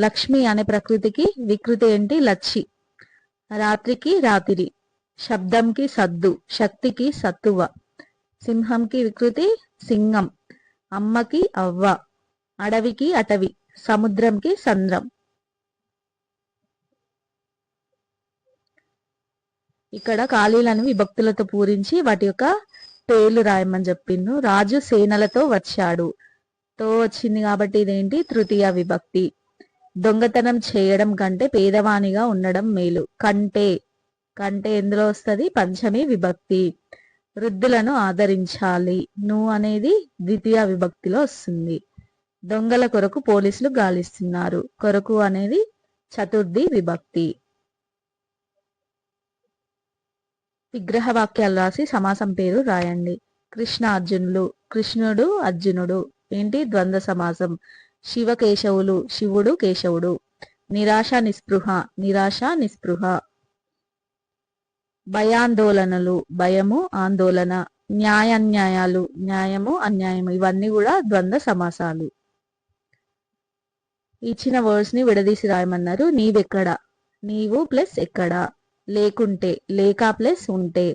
లక్ష్మి అనే ప్రకృతికి వికృతి ఏంటి? లచ్చి. రాత్రికి రాతిరి, శబ్దంకి సద్దు, శక్తికి సత్తువ, సింహంకి వికృతి సింగం, అమ్మకి అవ్వ, అడవికి అటవి, సముద్రంకి సంద్రం. ఇక్కడ ఖాళీలను విభక్తులతో పూరించి వాటి యొక్క పేర్లు రాయమని చెప్పిండు. రాజు సేనలతో వచ్చాడు, తో వచ్చింది కాబట్టి ఇదేంటి? తృతీయ విభక్తి. దొంగతనం చేయడం కంటే పేదవానిగా ఉండడం మేలు. కంటే, కంటే ఎందులో వస్తుంది? పంచమి విభక్తి. వృద్ధులను ఆదరించాలి, నువ్వు అనేది ద్వితీయ విభక్తిలో వస్తుంది. దొంగల కొరకు పోలీసులు గాలిస్తున్నారు, కొరకు అనేది చతుర్థి విభక్తి. విగ్రహ వాక్యాలు రాసి సమాసం పేరు రాయండి. కృష్ణ అర్జునులు, కృష్ణుడు అర్జునుడు ఏంటి? ద్వంద్వ సమాసం. శివ కేశవులు, శివుడు కేశవుడు. నిరాశ నిస్పృహ, నిరాశ నిస్పృహ. భయాందోళనలు, భయము ఆందోళన. న్యాయాన్యాయాలు, న్యాయము అన్యాయము. ఇవన్నీ కూడా ద్వంద్వ సమాసాలు. ఇచ్చిన వర్డ్స్ ని విడదీసి రాయమన్నారు. నీవెక్కడ, నీవు ప్లస్ ఎక్కడ. లేకుంటే, లేక ప్లస్ ఉంటే.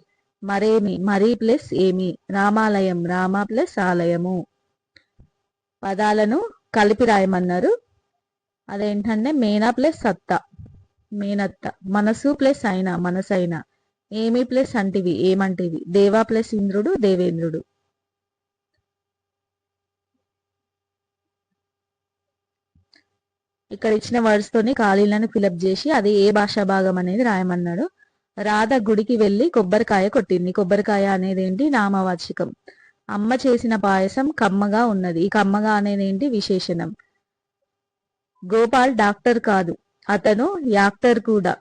మరేమి, మరి ప్లస్ ఏమి. రామాలయం, రామ ప్లస్ ఆలయము. పదాలను కలిపి రాయమన్నారు. అదేంటంటే మేనా ప్లస్ సత్త, మేనత్త. మనసు ప్లస్ అయినా, మనసైన. ఏమి ప్లస్ అంటివి, ఏమంటివి. దేవా ప్లస్ ఇంద్రుడు, దేవేంద్రుడు. ఇక్కడ ఇచ్చిన వర్డ్స్ తోని ఖాళీలను ఫిలప్ చేసి అది ఏ భాషా భాగం అనేది రాయమన్నాడు. రాధ గుడికి వెళ్లి కొబ్బరికాయ కొట్టింది. కొబ్బరికాయ అనేది ఏంటి? నామవాచకం. అమ్మ చేసిన పాయసం కమ్మగా ఉన్నది. ఈ కమ్మగా అనేది ఏంటి? విశేషణం. గోపాల్ డాక్టర్ కాదు, అతను యాక్టర్ కూడా.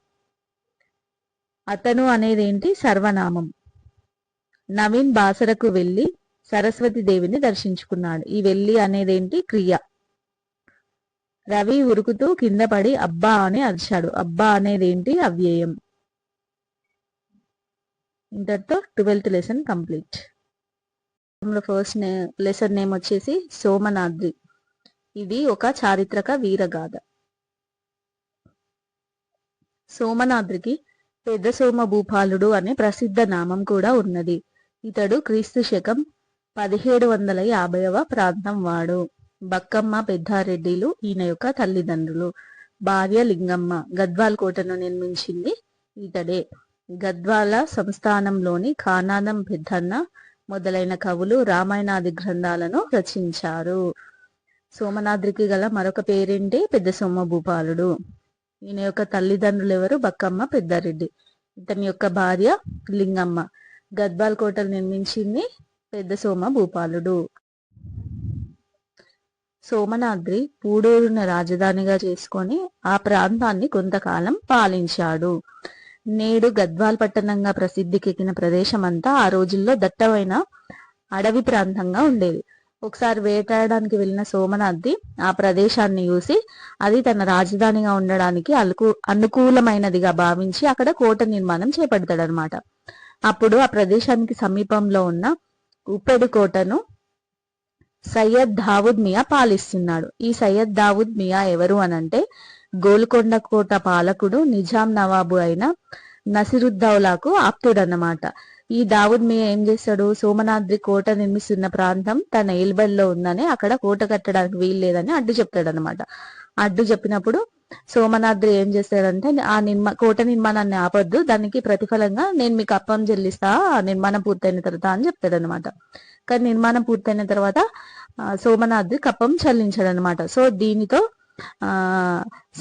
అతను అనేది ఏంటి? సర్వనామం. నవీన్ బాసరకు వెళ్లి సరస్వతి దేవిని దర్శించుకున్నాడు. ఈ వెళ్లి అనేది ఏంటి? క్రియ. రవి ఉరుకుతూ కింద పడి అబ్బా అని అరిచాడు. అబ్బా అనేది ఏంటి? అవ్యయం. ఇంతటితో 12th lesson complete. First lesson name వచ్చేసి సోమనాద్రి. ఇది ఒక చారిత్రక వీరగాథ. సోమనాద్రికి పెద్ద సోమ భూపాలుడు అనే ప్రసిద్ధ నామం కూడా ఉన్నది. ఇతడు క్రీస్తు శకం 1750వ ప్రాంతం వాడు. బక్కమ్మ పెద్దారెడ్డిలు ఈయన యొక్క తల్లిదండ్రులు. భార్య లింగమ్మ. గద్వాల్ కోటను నిర్మించింది ఇతడే. గద్వాల సంస్థానంలోని ఖానాదం పెద్దన్న మొదలైన కవులు రామాయణాది గ్రంథాలను రచించారు. సోమనాద్రికి గల మరొక పేరేంటి? పెద్ద సోమ భూపాలుడు. ఈయన యొక్క తల్లిదండ్రులు ఎవరు? బక్కమ్మ పెద్దారెడ్డి. ఇతని యొక్క భార్య లింగమ్మ. గద్వాల్ కోటను నిర్మించింది పెద్ద సోమ భూపాలుడు. సోమనాద్రి పూడూరును రాజధానిగా చేసుకొని ఆ ప్రాంతాన్ని కొంతకాలం పాలించాడు. నేడు గద్వాల్ పట్టణంగా ప్రసిద్ధికెక్కిన ప్రదేశం అంతా ఆ రోజుల్లో దట్టమైన అడవి ప్రాంతంగా ఉండేది. ఒకసారి వేటాడడానికి వెళ్ళిన సోమనాద్రి ఆ ప్రదేశాన్ని చూసి అది తన రాజధానిగా ఉండడానికి అనుకూలమైనదిగా భావించి అక్కడ కోట నిర్మాణం చేపడతాడనమాట. అప్పుడు ఆ ప్రదేశానికి సమీపంలో ఉన్న ఉప్పెడు కోటను సయ్యద్ దావుద్ మియా పాలిస్తున్నాడు. ఈ సయ్యద్ దావుద్ మియా ఎవరు అనంటే గోల్కొండ కోట పాలకుడు నిజాం నవాబు అయిన నసిరుద్దౌలాకు ఆప్తుడన్నమాట. ఈ దావుద్ మియా ఏం చేస్తాడు, సోమనాద్రి కోట నిర్మిస్తున్న ప్రాంతం తన ఏలుబడిలో ఉందని, అక్కడ కోట కట్టడానికి వీలు లేదని అడ్డు చెప్తాడు అనమాట. అడ్డు చెప్పినప్పుడు సోమనాద్రి ఏం చేస్తాడంటే ఆ కోట నిర్మాణాన్ని ఆపొద్దు, దానికి ప్రతిఫలంగా నేను మీకు అప్పం చెల్లిస్తా నిర్మాణం పూర్తయిన తర్వాత అని చెప్తాడు అనమాట. కానీ నిర్మాణం పూర్తయిన తర్వాత సోమనాద్రి కప్పం చెల్లించాడు అనమాట. సో దీనితో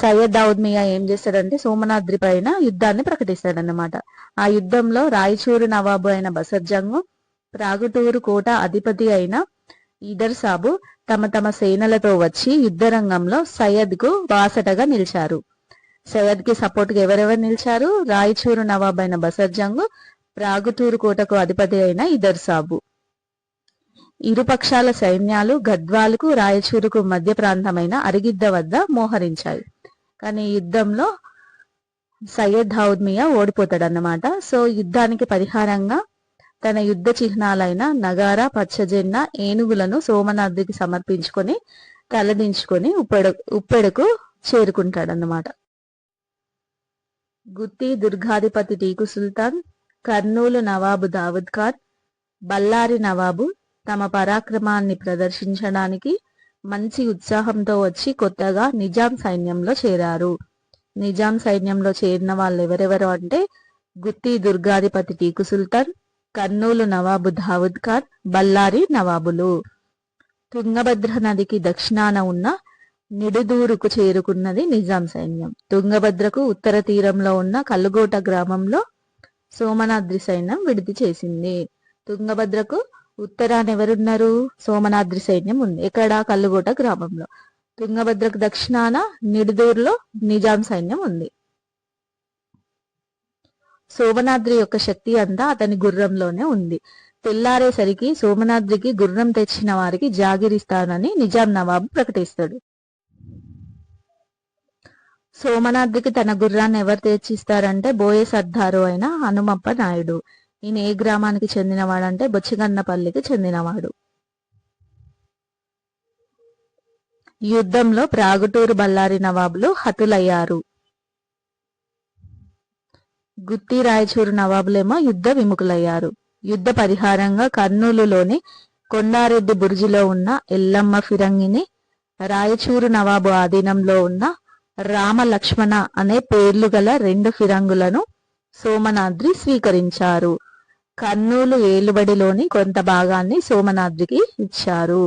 సయ్యద్ దావుద్ మియా ఏం చేస్తాడంటే సోమనాద్రి పైన యుద్ధాన్ని ప్రకటిస్తాడన్నమాట. ఆ యుద్ధంలో రాయచూరు నవాబు అయిన బసర్జంగ్, ప్రాగుటూరు కోట అధిపతి అయిన ఈదర్ సాబు తమ తమ సేనలతో వచ్చి యుద్ధ రంగంలో సయ్యద్ కు బాసటగా నిలిచారు. సయ్యద్ కి సపోర్ట్ గా ఎవరెవరు నిలిచారు, రాయచూరు నవాబు అయిన బసర్జంగ్, ప్రాగుటూరు కోటకు అధిపతి అయిన ఈదర్ సాబు. ఇరుపక్షాల సైన్యాలు గద్వాలకు రాయచూరుకు మధ్య ప్రాంతమైన అరిగిద్ద వద్ద మోహరించాయి. కానీ యుద్ధంలో సయ్యద్ దావుద్ మియా ఓడిపోతాడన్నమాట. సో యుద్ధానికి పరిహారంగా తన యుద్ధ చిహ్నాలైన నగారా, పచ్చజెన్న, ఏనుగులను సోమనాద్రికి సమర్పించుకొని తలదించుకొని ఉప్పెడకు చేరుకుంటాడన్నమాట. గుత్తి దుర్గాధిపతి టీకు సుల్తాన్, కర్నూలు నవాబు దావుద్ ఖాన్, బళ్ళారి నవాబు తమ పరాక్రమాన్ని ప్రదర్శించడానికి మంచి ఉత్సాహంతో వచ్చి కొత్తగా నిజాం సైన్యంలో చేరారు. నిజాం సైన్యంలో చేరిన వాళ్ళు ఎవరెవరు అంటే గుత్తి దుర్గాధిపతి టీకు సుల్తాన్, కర్నూలు నవాబు దావుద్ ఖాన్, బళ్ళారి నవాబులు. తుంగభద్ర నదికి దక్షిణాన ఉన్న నిడుదూరుకు చేరుకున్నది నిజాం సైన్యం. తుంగభద్రకు ఉత్తర తీరంలో ఉన్న కల్లుగోట గ్రామంలో సోమనాద్రి సైన్యం విడిది చేసింది. తుంగభద్రకు ఉత్తరాన ఎవరున్నారు, సోమనాద్రి సైన్యం ఉంది. ఎక్కడ, కల్లుగోట గ్రామంలో. తుంగభద్రకు దక్షిణాన నిడుదూరులో నిజాం సైన్యం ఉంది. సోమనాద్రి యొక్క శక్తి అంతా అతని గుర్రంలోనే ఉంది. తెల్లారేసరికి సోమనాద్రికి గుర్రం తెచ్చిన వారికి జాగిరిస్తానని నిజాం నవాబు ప్రకటిస్తాడు. సోమనాద్రికి తన గుర్రాన్ని ఎవరు తెచ్చిస్తారంటే బోయే సర్దారు అయిన హనుమప్ప నాయుడు. ఈయన ఏ గ్రామానికి చెందినవాడంటే బొచ్చిగన్నపల్లికి చెందినవాడు. యుద్ధంలో ప్రాగుటూరు, బళ్ళారి నవాబులు హతులయ్యారు. గుత్తి, రాయచూరు నవాబులేమో యుద్ధ విముఖులయ్యారు. యుద్ధ పరిహారంగా కర్నూలులోని కొండారెడ్డి బుర్జిలో ఉన్న ఎల్లమ్మ ఫిరంగిని, రాయచూరు నవాబు ఆధీనంలో ఉన్న రామ లక్ష్మణ అనే పేర్లు గల 2 ఫిరంగులను సోమనాద్రి స్వీకరించారు. కర్నూలు ఏలుబడిలోని కొంత భాగాన్ని సోమనాద్రికి ఇచ్చారు.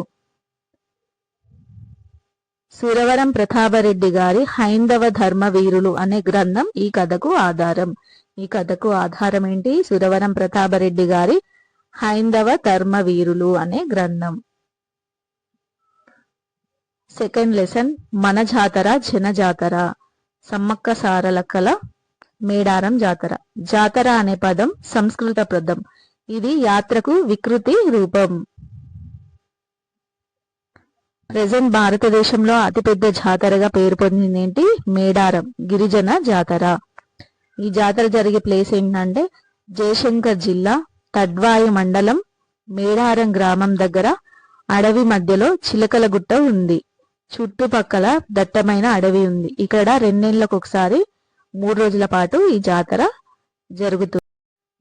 సురవరం ప్రతాపరెడ్డి గారి హైందవ ధర్మవీరులు అనే గ్రంథం ఈ కథకు ఆధారం. ఈ కథకు ఆధారం ఏంటి, సురవరం ప్రతాపరెడ్డి గారి హైందవ ధర్మవీరులు అనే గ్రంథం. సెకండ్ లెసన్, మన జాతర జన జాతర. సమ్మక్క సారలక్కల మేడారం జాతర. జాతర అనే పదం సంస్కృత పదం. ఇది యాత్రకు వికృతి రూపం. ప్రెజెంట్ భారతదేశంలో అతిపెద్ద జాతరగా పేరు పొందింది ఏంటి, మేడారం గిరిజన జాతర. ఈ జాతర జరిగే ప్లేస్ ఏంటంటే జయశంకర్ జిల్లా తడ్వాయి మండలం మేడారం గ్రామం దగ్గర అడవి మధ్యలో చిలకల గుట్ట ఉంది. చుట్టుపక్కల దట్టమైన అడవి ఉంది. ఇక్కడ 2 నెలలకు ఒకసారి 3 రోజుల పాటు ఈ జాతర జరుగుతుంది.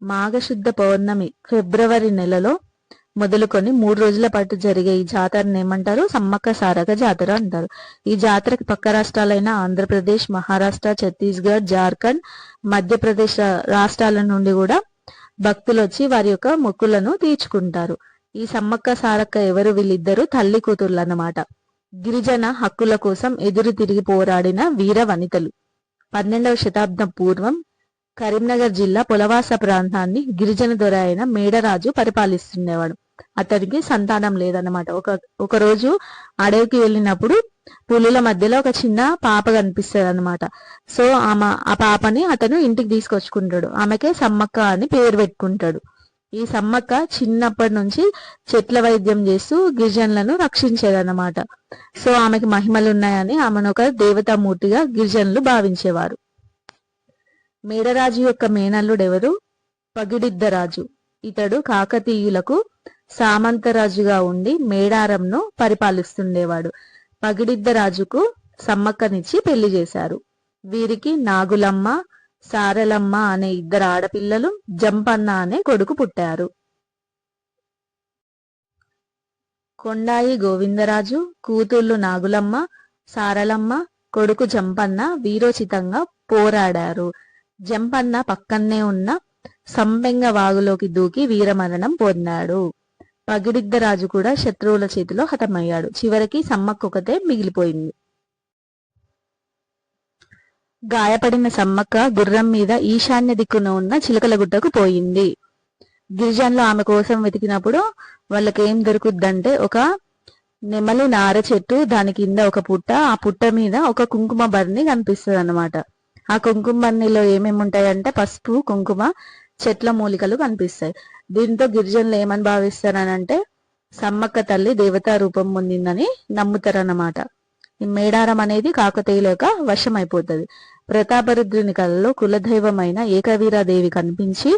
మాఘశుద్ధ పౌర్ణమి ఫిబ్రవరి నెలలో మొదలుకొని 3 రోజుల పాటు జరిగే ఈ జాతరను ఏమంటారు, సమ్మక్క సారక జాతర అంటారు. ఈ జాతరకి పక్క రాష్ట్రాలైన ఆంధ్రప్రదేశ్, మహారాష్ట్ర, ఛత్తీస్గఢ్, జార్ఖండ్, మధ్యప్రదేశ్ రాష్ట్రాల నుండి కూడా భక్తులు వచ్చి వారి యొక్క మొక్కులను తీర్చుకుంటారు. ఈ సమ్మక్క సారక్క ఎవరు, వీళ్ళిద్దరూ తల్లి కూతుర్లు అన్నమాట. గిరిజన హక్కుల కోసం ఎదురు తిరిగి పోరాడిన వీర వనితలు. 12వ శతాబ్దం పూర్వం కరీంనగర్ జిల్లా పొలవాస ప్రాంతాన్ని గిరిజన దొర అయిన మేడరాజు పరిపాలిస్తుండేవాడు. అతనికి సంతానం లేదన్నమాట. ఒక రోజు అడవికి వెళ్ళినప్పుడు పులుల మధ్యలో ఒక చిన్న పాప కనిపిస్తుంది అనమాట. సో ఆ పాపని అతను ఇంటికి తీసుకొచ్చుకుంటాడు. ఆమెకే సమ్మక్క అని పేరు పెట్టుకుంటాడు. ఈ సమ్మక్క చిన్నప్పటి నుంచి చెట్ల వైద్యం చేస్తూ గిరిజనులను రక్షించేదన్నమాట. సో ఆమెకి మహిమలు ఉన్నాయని ఆమెను ఒక దేవతామూర్తిగా గిరిజనులు భావించేవారు. మేడరాజు యొక్క మేనల్లుడెవరు, పగిడిద్దరాజు. ఇతడు కాకతీయులకు సామంతరాజుగా ఉండి మేడారంను పరిపాలిస్తుండేవాడు. పగిడిద్ద రాజుకు సమ్మక్కనిచ్చి పెళ్లి చేశారు. వీరికి నాగులమ్మ, సారలమ్మ అనే 2 ఆడపిల్లలు, జంపన్న అనే కొడుకు పుట్టారు. కొండాయి గోవిందరాజు కూతుళ్లు నాగులమ్మ, సారలమ్మ, కొడుకు జంపన్న వీరోచితంగా పోరాడారు. జంపన్న పక్కనే ఉన్న సంపెంగ వాగులోకి దూకి వీరమరణం పొందాడు. పగిడిద్దరాజు కూడా శత్రువుల చేతిలో హతమయ్యాడు. చివరికి సమ్మక్కొకతే మిగిలిపోయింది. గాయపడిన సమ్మక్క గుర్రం మీద ఈశాన్య దిక్కున ఉన్న చిలకలగుట్టకు పోయింది. గిరిజనులు ఆమె కోసం వెతికినప్పుడు వాళ్ళకేం దొరుకుద్దంటే ఒక నెమలి నార చెట్టు, దాని కింద ఒక పుట్ట, ఆ పుట్ట మీద ఒక కుంకుమ బర్ని కనిపిస్తుంది అన్నమాట. ఆ కుంకుమ బర్నీలో ఏమేమి ఉంటాయంటే పసుపు, కుంకుమ, చెట్ల మూలికలు కనిపిస్తాయి. దీంతో గిరిజనులు ఏమని భావిస్తారనంటే సమ్మక్క తల్లి దేవతా రూపం పొందిందని నమ్ముతారన్నమాట. ఈ మేడారం అనేది కాకతీయుల యొక్క వశం అయిపోతుంది. ప్రతాపరుద్రుని కళలో కులదైవమైన ఏకవీరాదేవి కనిపించి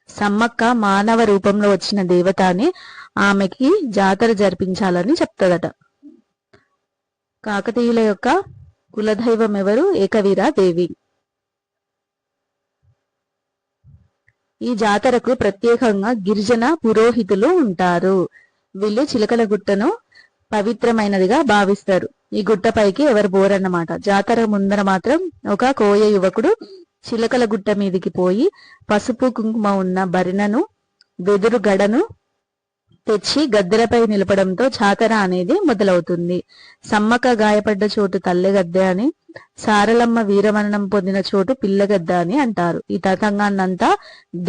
సమ్మక్క మానవ రూపంలో వచ్చిన దేవత అని ఆమెకి జాతర జరిపించాలని చెప్తాదట. కాకతీయుల యొక్క కులదైవం ఎవరు? ఏకవీరాదేవి. ఈ జాతరకు ప్రత్యేకంగా గిరిజన పురోహితులు ఉంటారు. వీళ్ళు చిలకల గుట్టను పవిత్రమైనదిగా భావిస్తారు. ఈ గుట్టపైకి ఎవరు పోరన్నమాట. జాతర ముందర మాత్రం ఒక కోయ యువకుడు చిలకల గుట్ట మీదికి పోయి పసుపు కుంకుమ ఉన్న బరినను, వెదురు గడను తెచ్చి గద్దెలపై నిలపడంతో జాతర అనేది మొదలవుతుంది. సమ్మక్క గాయపడ్డ చోటు తల్లెగద్దె అని, సారలమ్మ వీరమరణం పొందిన చోటు పిల్లగద్ద అని అంటారు. ఈ తతంగాన్నంతా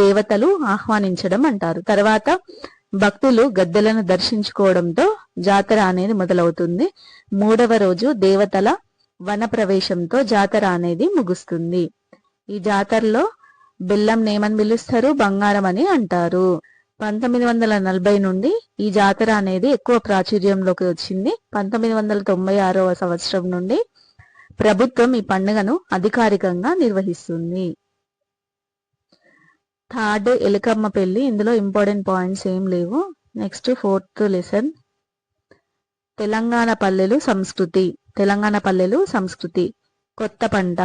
దేవతలు ఆహ్వానించడం అంటారు. తర్వాత భక్తులు గద్దెలను దర్శించుకోవడంతో జాతర అనేది మొదలవుతుంది. 3వ రోజు దేవతల వన ప్రవేశంతో జాతర అనేది ముగుస్తుంది. ఈ జాతరలో బెల్లం నేమని పిలుస్తారు, బంగారం అని అంటారు. 1940 నుండి ఈ జాతర అనేది ఎక్కువ ప్రాచుర్యంలోకి వచ్చింది. 1996వ సంవత్సరం నుండి ప్రభుత్వం ఈ పండుగను అధికారికంగా నిర్వహిస్తుంది. థర్డ్ ఎలుకమ్మ పెళ్లి. ఇందులో ఇంపార్టెంట్ పాయింట్స్ ఏం లేవు. నెక్స్ట్ 4th లెసన్ తెలంగాణ పల్లెలు సంస్కృతి. తెలంగాణ పల్లెలు సంస్కృతి. కొత్త పంట.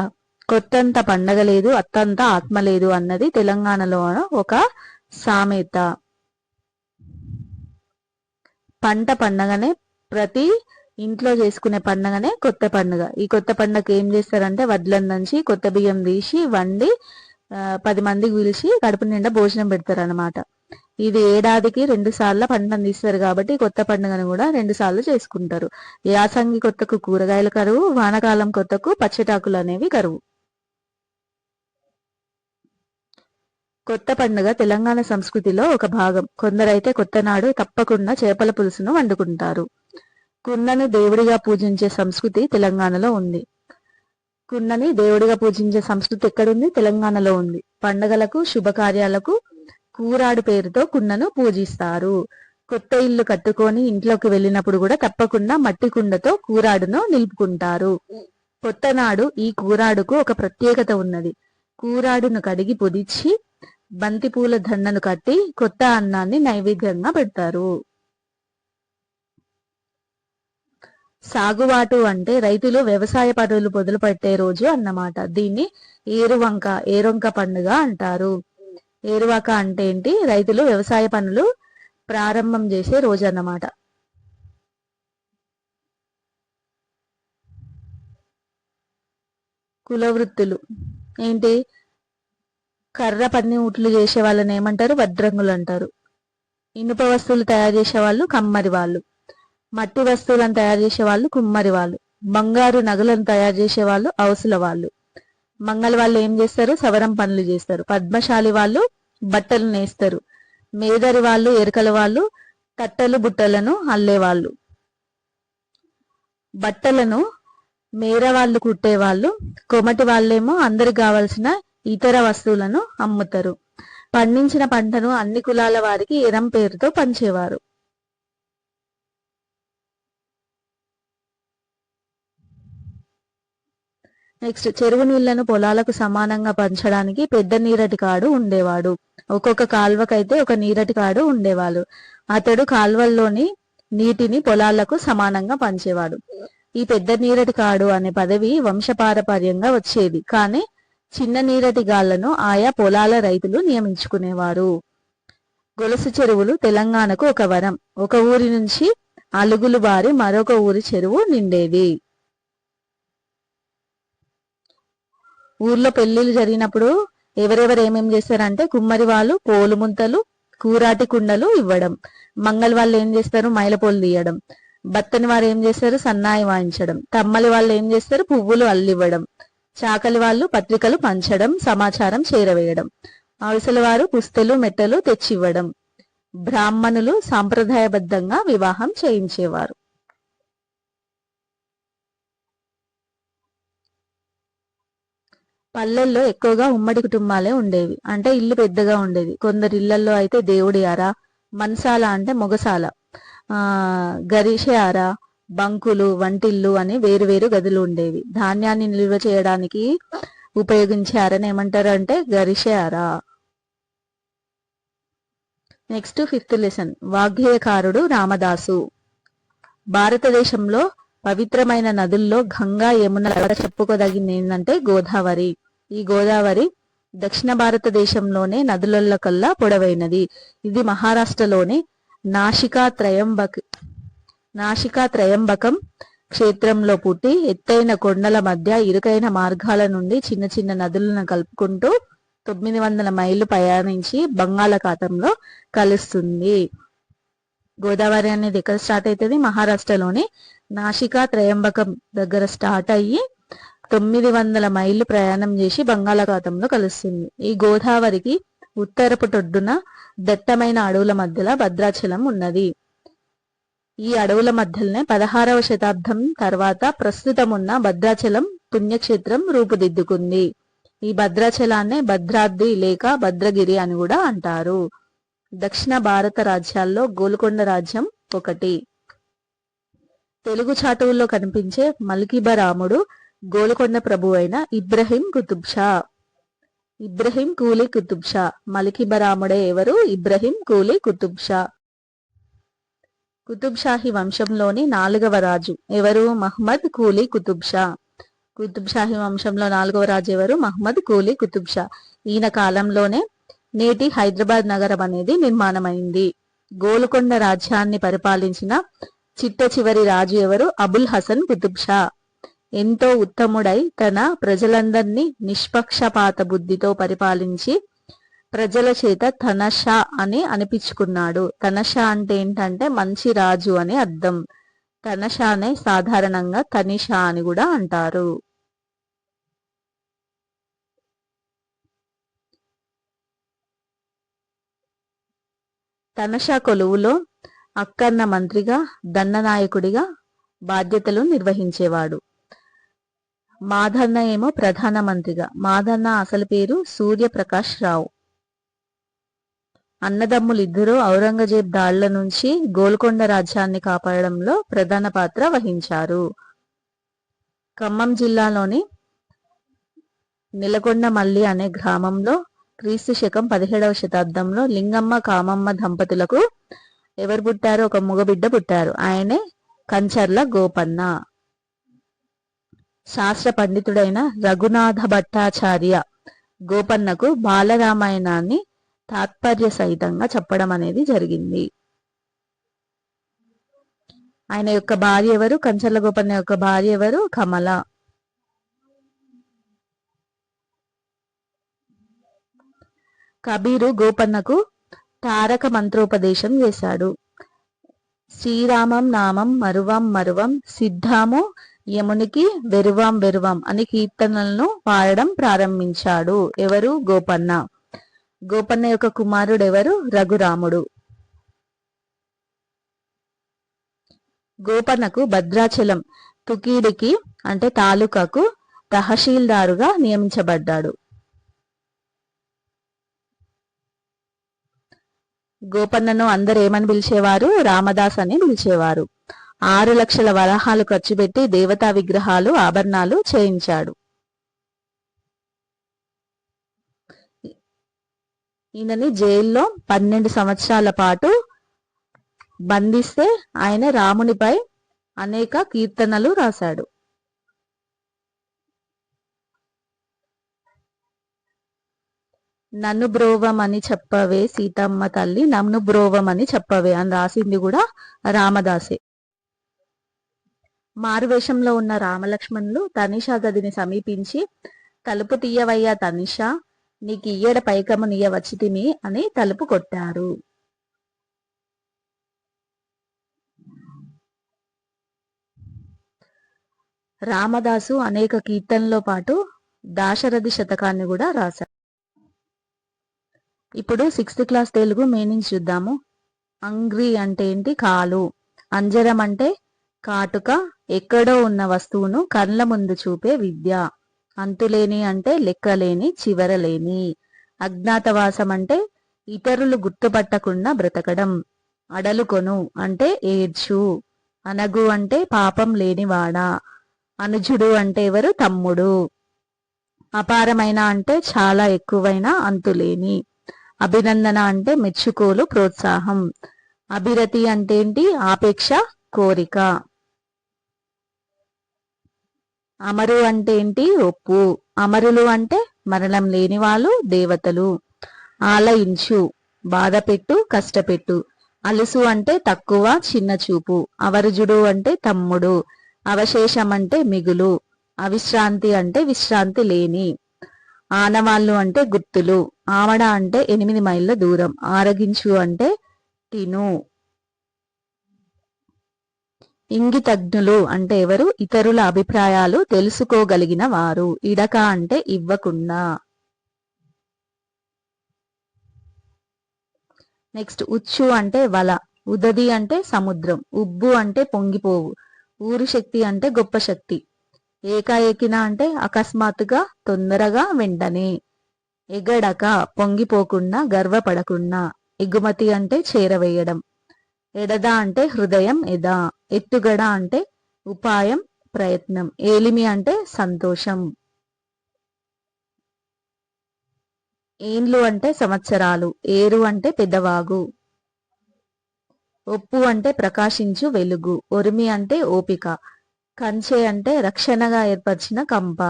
కొత్తంత పండగ లేదు, అత్తంత ఆత్మ లేదు అన్నది తెలంగాణలో ఒక సామెత. పంట పండగనే ప్రతి ఇంట్లో చేసుకునే పండగనే కొత్త పండుగ. ఈ కొత్త పండుగకి ఏం చేస్తారంటే వడ్లను దంచి కొత్త బియ్యం తీసి వండి 10 మందికి పిలిచి కడుపు నిండా భోజనం పెడతారు అనమాట. ఇది ఏడాదికి 2 సార్లు పంటను తీస్తారు కాబట్టి కొత్త పండుగను కూడా 2 సార్లు చేసుకుంటారు. యాసంగి కొత్తకు కూరగాయల కరువు, వానకాలం కొత్తకు పచ్చటాకులు అనేవి కరువు. కొత్త పండుగ తెలంగాణ సంస్కృతిలో ఒక భాగం. కొందరైతే కొత్తనాడు తప్పకుండా చేపల పులుసును వండుకుంటారు. కుండను దేవుడిగా పూజించే సంస్కృతి తెలంగాణలో ఉంది. కుండని దేవుడిగా పూజించే సంస్కృతి ఎక్కడుంది? తెలంగాణలో ఉంది. పండుగలకు, శుభకార్యాలకు కూరాడు పేరుతో కుండను పూజిస్తారు. కొత్త ఇల్లు కట్టుకొని ఇంట్లోకి వెళ్ళినప్పుడు కూడా తప్పకుండా మట్టి కుండతో కూరాడును నిలుపుకుంటారు. కొత్తనాడు ఈ కూరాడుకు ఒక ప్రత్యేకత ఉన్నది. కూరాడును కడిగి పొదిచి బంతిపూల దండను కట్టి కొత్త అన్నాన్ని నైవేద్యంగా పెడతారు. సాగుబాటు అంటే రైతులు వ్యవసాయ పనులు మొదలు పెట్టే రోజు అన్నమాట. దీన్ని ఏరువంక పండుగ అంటారు. ఏరువాక అంటే ఏంటి? రైతులు వ్యవసాయ పనులు ప్రారంభం చేసే రోజు అన్నమాట. కుల వృత్తులు ఏంటి? కర్ర పనిముట్లు చేసే వాళ్ళని ఏమంటారు? వడ్రంగులు అంటారు. ఇనుప వస్తువులు తయారు చేసే వాళ్ళు కమ్మరి వాళ్ళు. మట్టి వస్తువులను తయారు చేసే వాళ్ళు కుమ్మరి వాళ్ళు. బంగారు నగలను తయారు చేసే వాళ్ళు అవసుల వాళ్ళు. మంగళ వాళ్ళు ఏం చేస్తారు? సవరం పనులు చేస్తారు. పద్మశాలి వాళ్ళు బట్టలు నేస్తారు. మేదరి వాళ్ళు, ఎరకల వాళ్ళు తట్టలు బుట్టలను అల్లేవాళ్ళు. బట్టలను మేరవాళ్ళు కుట్టేవాళ్ళు. కొమటి వాళ్ళేమో అందరికి కావలసిన ఇతర వస్తువులను అమ్ముతారు. పండించిన పంటను అన్ని కులాల వారికి ఎరం పేరుతో పంచేవారు. నెక్స్ట్ చెరువు నీళ్లను పొలాలకు సమానంగా పంచడానికి పెద్ద నీరటి కాడు ఉండేవాడు. ఒక్కొక్క కాల్వకైతే ఒక నీరటి కాడు ఉండేవాళ్ళు. అతడు కాల్వల్లోని నీటిని పొలాలకు సమానంగా పంచేవాడు. ఈ పెద్ద నీరటి కాడు అనే పదవి వంశపారపర్యంగా వచ్చేది. కానీ చిన్న నీరటి గాళ్లను ఆయా పొలాల రైతులు నియమించుకునేవారు. గొలుసు చెరువులు తెలంగాణకు ఒక వరం. ఒక ఊరి నుంచి అలుగులు బారి మరొక ఊరి చెరువు నిండేది. ఊర్లో పెళ్లిళ్ళు జరిగినప్పుడు ఎవరెవరు ఏమేం చేస్తారంటే, కుమ్మరి వాళ్ళు పోలు ముంతలు, కూరాటి కుండలు ఇవ్వడం, మంగళ వాళ్ళు ఏం చేస్తారు, మైలపోలు తీయడం, బత్తని వారు ఏం చేస్తారు, సన్నాయి వాయించడం, తమ్మలి వాళ్ళు ఏం చేస్తారు, పువ్వులు అల్లివ్వడం, చాకలి వాళ్ళు పత్రికలు పంచడం, సమాచారం చేరవేయడం, అవసల వారు పుస్తలు మెట్టలు తెచ్చివ్వడం, బ్రాహ్మణులు సాంప్రదాయబద్ధంగా వివాహం చేయించేవారు. పల్లెల్లో ఎక్కువగా ఉమ్మడి కుటుంబాలే ఉండేవి. అంటే ఇల్లు పెద్దగా ఉండేది. కొందరి ఇళ్లలో అయితే దేవుడి ఆర, మనసాల అంటే మొగసాల, గరిషె ఆర, బంకులు, వంటిల్లు అని వేరు గదులు ఉండేవి. ధాన్యాన్ని నిల్వ చేయడానికి ఉపయోగించే అరని ఏమంటారు అంటే గరిషె ఆర. నెక్స్ట్ 5th లెసన్, వాగ్గేయకారుడు రామదాసు. భారతదేశంలో పవిత్రమైన నదుల్లో గంగా, యమున చెప్పుకోదగింది ఏంటంటే గోదావరి. ఈ గోదావరి దక్షిణ భారతదేశంలోనే నదులలో కల్లా పొడవైనది. ఇది మహారాష్ట్రలోని నాసికా త్రయంబకం క్షేత్రంలో పుట్టి ఎత్తైన కొండల మధ్య ఇరుకైన మార్గాల నుండి చిన్న చిన్న నదులను కలుపుకుంటూ 900 మైళ్ళు ప్రయాణించి బంగాళాఖాతంలో కలుస్తుంది. గోదావరి అనేది ఎక్కడ స్టార్ట్ అవుతుంది? మహారాష్ట్రలోని నాసికా త్రయంబకం దగ్గర స్టార్ట్ అయ్యి 900 మైళ్ళు ప్రయాణం చేసి బంగాళాఖాతంలో కలుస్తుంది. ఈ గోదావరికి ఉత్తరపు టొడ్డున దట్టమైన అడవుల మధ్యలో భద్రాచలం ఉన్నది. ఈ అడవుల మధ్యలోనే 16వ శతాబ్దం తర్వాత ప్రస్తుతం ఉన్న భద్రాచలం పుణ్యక్షేత్రం రూపుదిద్దుకుంది. ఈ భద్రాచలాన్నే భద్రాద్రి లేక భద్రగిరి అని కూడా అంటారు. దక్షిణ భారత రాజ్యాల్లో గోల్కొండ రాజ్యం ఒకటి. తెలుగు చాటువుల్లో కనిపించే మల్కిబరాముడు గోల్కొండ ప్రభు అయిన ఇబ్రహీం కూలీ కుతుబ్ షా. మల్కిబరాముడే ఎవరు? ఇబ్రహీం కూలీ కుతుబ్ షా. కుతుబ్ షాహీ వంశంలోని 4వ రాజు ఎవరు? మహ్మద్ కూలీ కుతుబ్ షా. కుతుబ్ షాహీ వంశంలో 4వ రాజు ఎవరు? మహ్మద్ కూలీ కుతుబ్ షా. ఈయన కాలంలోనే నేటి హైదరాబాద్ నగరం అనేది నిర్మాణమైంది. గోల్కొండ రాజ్యాన్ని పరిపాలించిన చిట్ట చివరి రాజు ఎవరు? అబుల్ హసన్ కుతుబ్ షా. ఎంతో ఉత్తముడై తన ప్రజలందరినీ నిష్పక్షపాత బుద్ధితో పరిపాలించి ప్రజల చేత తనషా అని అనిపించుకున్నాడు. తనషా అంటే ఏంటంటే మంచి రాజు అని అర్థం. తనషానే సాధారణంగా తనిషా అని కూడా అంటారు. తనషా కొలువులో అక్కన్న మంత్రిగా, దండనాయకుడిగా బాధ్యతలు నిర్వహించేవాడు. మాదన్న ఏమో ప్రధాన మంత్రిగా. మాదన్న అసలు పేరు సూర్యప్రకాష్ రావు. అన్నదమ్ములిద్దరూ ఔరంగజేబ్ దాళ్ల నుంచి గోల్కొండ రాజ్యాన్ని కాపాడడంలో ప్రధాన పాత్ర వహించారు. ఖమ్మం జిల్లాలోని నెలకొండమల్లి అనే గ్రామంలో క్రీస్తు శకం 17వ శతాబ్దంలో లింగమ్మ కామమ్మ దంపతులకు ఎవరు పుట్టారు? ఒక మగబిడ్డ పుట్టారు. ఆయనే కంచర్ల గోపన్న. శాస్త్ర పండితుడైన రఘునాథ భట్టాచార్య గోపన్నకు బాలరామాయణాన్ని తాత్పర్య సహితంగా చెప్పడం అనేది జరిగింది. ఆయన యొక్క భార్య ఎవరు? కంచర్ల గోపన్న యొక్క భార్య ఎవరు? కమల. కబీరు గోపన్నకు తారక మంత్రోపదేశం చేశాడు. శ్రీరామం నామం మరువం సిద్ధాము యమునికి వెరువాం అని కీర్తనలను పాడడం ప్రారంభించాడు. ఎవరు? గోపన్న. గోపన్న యొక్క కుమారుడు ఎవరు? రఘురాముడు. గోపన్నకు భద్రాచలం తుకీడికి అంటే తాలూకాకు తహసీల్దారుగా నియమించబడ్డాడు. గోపన్నను అందరు ఏమని పిలిచేవారు? రామదాస్ అని పిలిచేవారు. 6 లక్షల వరహాలు ఖర్చు పెట్టి దేవతా విగ్రహాలు, ఆభరణాలు చేయించాడు. ఈయనని జైల్లో 12 సంవత్సరాల పాటు బంధిస్తే ఆయన రామునిపై అనేక కీర్తనలు రాశాడు. నన్ను బ్రోవమని చెప్పవే సీతమ్మ తల్లి, నన్ను బ్రోవమని చెప్పవే అని రాసింది కూడా రామదాసే. మారువేషంలో ఉన్న రామలక్ష్మణులు తనిషా గదిని సమీపించి, తలుపు తీయవయ్యా తనిషా, నీకు ఇయ్యడ పైకము నీయవచ్చితిమి అని తలుపు కొట్టారు. రామదాసు అనేక కీర్తనలో పాటు దాశరథి శతకాన్ని కూడా రాశారు. ఇప్పుడు 6th క్లాస్ తెలుగు మీనింగ్స్ చూద్దాము. అంగ్రి అంటే ఏంటి? కాలు. అంజరం అంటే కాటుక, ఎక్కడో ఉన్న వస్తువును కళ్ళ ముందు చూపే విద్య. అంతులేని అంటే లెక్కలేని, చివరలేని. అజ్ఞాతవాసం అంటే ఇతరులు గుర్తుపట్టకుండా బ్రతకడం. అడలుకొను అంటే ఏడ్చు. అనగు అంటే పాపం లేనివాడా. అనుజుడు అంటే ఎవరు? తమ్ముడు. అపారమైన అంటే చాలా ఎక్కువైన, అంతులేని. అభినందన అంటే మెచ్చుకోలు, ప్రోత్సాహం. అభిరతి అంటే ఏంటి? ఆపేక్ష, కోరిక. అమరు అంటే ఏంటి? ఒప్పు. అమరులు అంటే మరణం లేని వాళ్ళు, దేవతలు. ఆలయించు, బాధపెట్టు, కష్టపెట్టు. అలుసు అంటే తక్కువ, చిన్న చూపు. అవరుజుడు అంటే తమ్ముడు. అవశేషం అంటే మిగులు. అవిశ్రాంతి అంటే విశ్రాంతి లేని. ఆనవాళ్ళు అంటే గుర్తులు. ఆమడ అంటే 8 మైళ్ళ దూరం. ఆరగించు అంటే తిను. ఇంగితజ్ఞులు అంటే ఎవరు? ఇతరుల అభిప్రాయాలు తెలుసుకోగలిగిన వారు. ఇడక అంటే ఇవ్వకుండా. నెక్స్ట్ ఉచ్చు అంటే వల. ఉదది అంటే సముద్రం. ఉబ్బు అంటే పొంగిపోవు. ఊరు శక్తి అంటే గొప్ప శక్తి. ఏకాఏకిన అంటే అకస్మాత్తుగా, తొందరగా, వెంటనే. ఎగడక పొంగిపోకుండా, గర్వపడకుండా. ఎగుమతి అంటే చేరవేయడం. ఎడద అంటే హృదయం, ఎద. ఎత్తుగడ అంటే ఉపాయం, ప్రయత్నం. ఏలిమి అంటే సంతోషం. ఏండ్లు అంటే సంవత్సరాలు. ఏరు అంటే పెద్దవాగు. ఒప్పు అంటే ప్రకాశించు వెలుగు. ఒరిమి అంటే ఓపిక. కంచె అంటే రక్షణగా ఏర్పరిచిన కంప.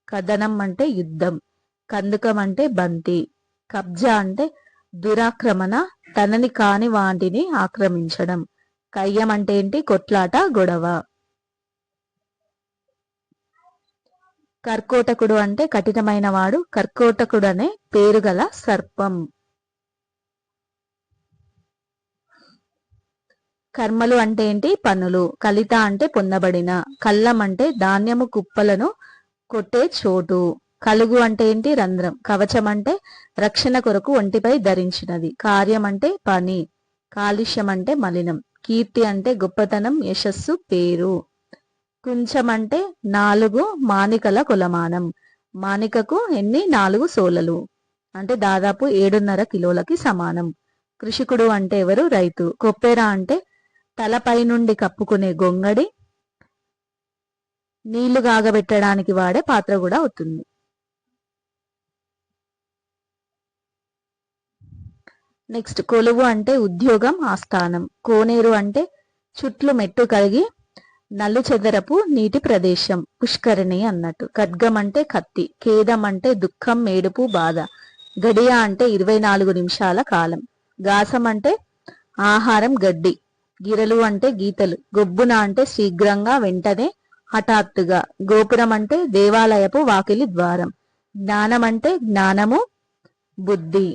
కథనం అంటే యుద్ధం. కందుకం అంటే బంతి. కబ్జా అంటే దురాక్రమణ, తనని కాని వాటిని ఆక్రమించడం. కయ్యం అంటే ఏంటి? కొట్లాట, గొడవ. కర్కోటకుడు అంటే కఠినమైన వాడు. కర్కోటకుడు అనే పేరు గల సర్పం. కర్మలు అంటే ఏంటి? పనులు. కలిత అంటే పొందబడిన. కళ్ళం అంటే ధాన్యము కుప్పలను కొట్టే చోటు. కలుగు అంటే ఏంటి? రంధ్రం. కవచం అంటే రక్షణ కొరకు ఒంటిపై ధరించినది. కార్యం అంటే పని. కాలుష్యం అంటే మలినం. కీర్తి అంటే గొప్పతనం, యశస్సు, పేరు. కుంచం అంటే 4 మానికల కొలమానం. మానికకు ఎన్ని? 4 సోలలు. అంటే దాదాపు 7.5 కిలోలకి సమానం. కృషికుడు అంటే ఎవరు? రైతు. కొప్పెర అంటే తలపై నుండి కప్పుకునే గొంగడి. నీళ్లు కాగబెట్టడానికి వాడే పాత్ర కూడా అవుతుంది. నెక్స్ట్ కొలువు అంటే ఉద్యోగం, ఆస్థానం. కోనేరు అంటే చుట్లు మెట్టు కలిగి నల్లు చెదరపు నీటి ప్రదేశం, పుష్కరిణి అన్నట్టు. ఖడ్గం అంటే కత్తి. ఖేదం అంటే దుఃఖం, ఏడుపు, బాధ. గడియ అంటే 24 నిమిషాల కాలం. గాసం అంటే ఆహారం, గడ్డి. గిరలు అంటే గీతలు. గొబ్బున అంటే శీఘ్రంగా, వెంటనే, హఠాత్తుగా. గోపురం అంటే దేవాలయపు వాకిలి ద్వారం. జ్ఞానం అంటే జ్ఞానము, బుద్ధి.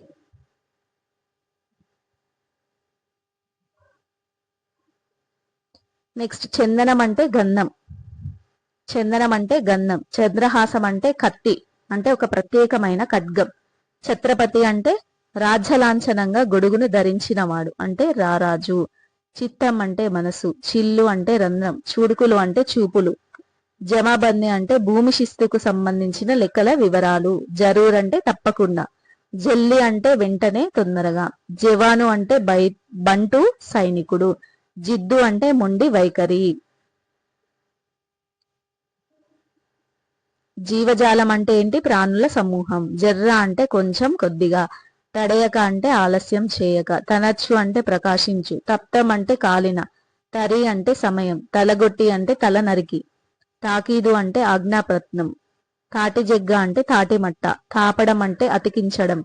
నెక్స్ట్ చందనం అంటే గంధం. చందనం అంటే గంధం. చంద్రహాసం అంటే కత్తి, అంటే ఒక ప్రత్యేకమైన ఖడ్గం. ఛత్రపతి అంటే రాజ్యలాంఛనంగా గొడుగును ధరించినవాడు, అంటే రారాజు. చిత్తం అంటే మనసు. చిల్లు అంటే రంధ్రం. చూడుకులు అంటే చూపులు. జమాబందీ అంటే భూమి శిస్తుకు సంబంధించిన లెక్కల వివరాలు. జరూర్ అంటే తప్పకుండా. జల్లి అంటే వెంటనే, తొందరగా. జవాను అంటే బంటు, సైనికుడు. జిద్దు అంటే మొండి వైఖరి. జీవజాలం అంటే ఏంటి? ప్రాణుల సమూహం. జర్ర అంటే కొంచెం, కొద్దిగా. తడయక అంటే ఆలస్యం చేయక, తనచ్చు అంటే ప్రకాశించు, తప్తం అంటే కాలిన, తరి అంటే సమయం, తలగొట్టి అంటే తల నరికి, తాకీదు అంటే ఆజ్ఞాప్రత్నం, తాటిజెగ్గ అంటే తాటిమట్ట, తాపడం అంటే అతికించడం,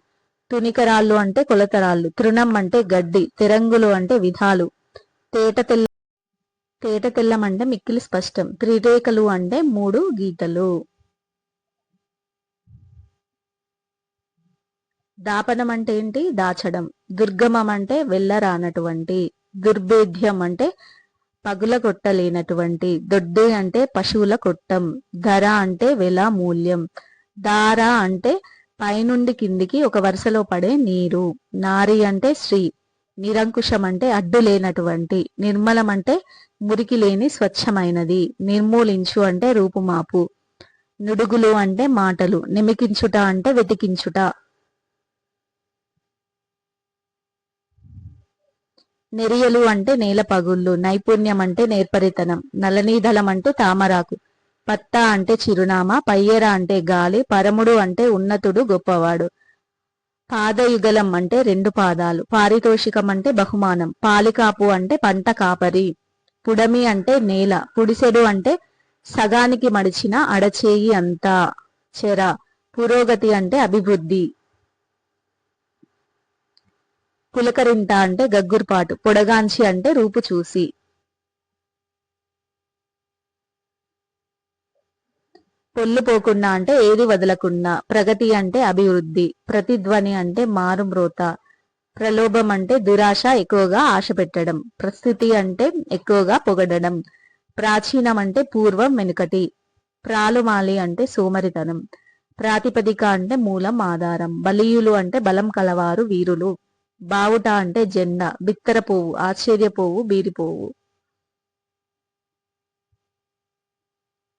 తునికరాళ్ళు అంటే కొలతరాళ్ళు, తృణం అంటే గడ్డి, తిరంగులు అంటే విధాలు, తేట తెల్లం అంటే మిక్కిలి స్పష్టం, త్రిరేఖలు అంటే 3 గీతలు. దాపనం అంటే ఏంటి? దాచడం. దుర్గమం అంటే వెళ్ళరానటువంటి. దుర్భేద్యం అంటే పగులగొట్టలేనటువంటి. దొడ్డి అంటే పశువుల కొట్టం. ధర అంటే వెల, మూల్యం. దార అంటే పైనుండి కిందికి ఒక వరుసలో పడే నీరు. నారి అంటే స్త్రీ. నిరంకుశం అంటే అడ్డు లేనటువంటి. నిర్మలం అంటే మురికి లేని స్వచ్ఛమైనది. నిర్మూలించు అంటే రూపుమాపు. నుడుగులు అంటే మాటలు. నిమికించుట అంటే వెతికించుట. నెరియలు అంటే నేల పగుళ్ళు. నైపుణ్యం అంటే నేర్పరితనం. నలనీదళం అంటే తామరాకు. పత్త అంటే చిరునామా. పయ్యర అంటే గాలి. పరముడు అంటే ఉన్నతుడు, గొప్పవాడు. పాదయుగలం అంటే 2 పాదాలు. పారితోషికం అంటే బహుమానం. పాలికాపు అంటే పంట కాపరి. పుడమి అంటే నేల. పుడిసెడు అంటే సగానికి మడిచిన అడచేయి అంతా. చెర. పురోగతి అంటే అభివృద్ధి. పులకరింత అంటే గగ్గుర్పాటు. పొడగాంచి అంటే రూపు చూసి. పొల్లు పోకుండా అంటే ఏది వదలకుండా. ప్రగతి అంటే అభివృద్ధి. ప్రతిధ్వని అంటే మారుమ్రోత. ప్రలోభం అంటే దురాశ, ఎక్కువగా ఆశ పెట్టడం. ప్రస్థితి అంటే ఎక్కువగా పొగడడం. ప్రాచీనం అంటే పూర్వం, వెనుకటి. ప్రాలుమాలి అంటే సోమరితనం. ప్రాతిపదిక అంటే మూలం, ఆధారం. బలీయులు అంటే బలం కలవారు, వీరులు. బావుట అంటే జెండా. బిత్తరపోవు, ఆశ్చర్యపోవు, బీరిపోవు.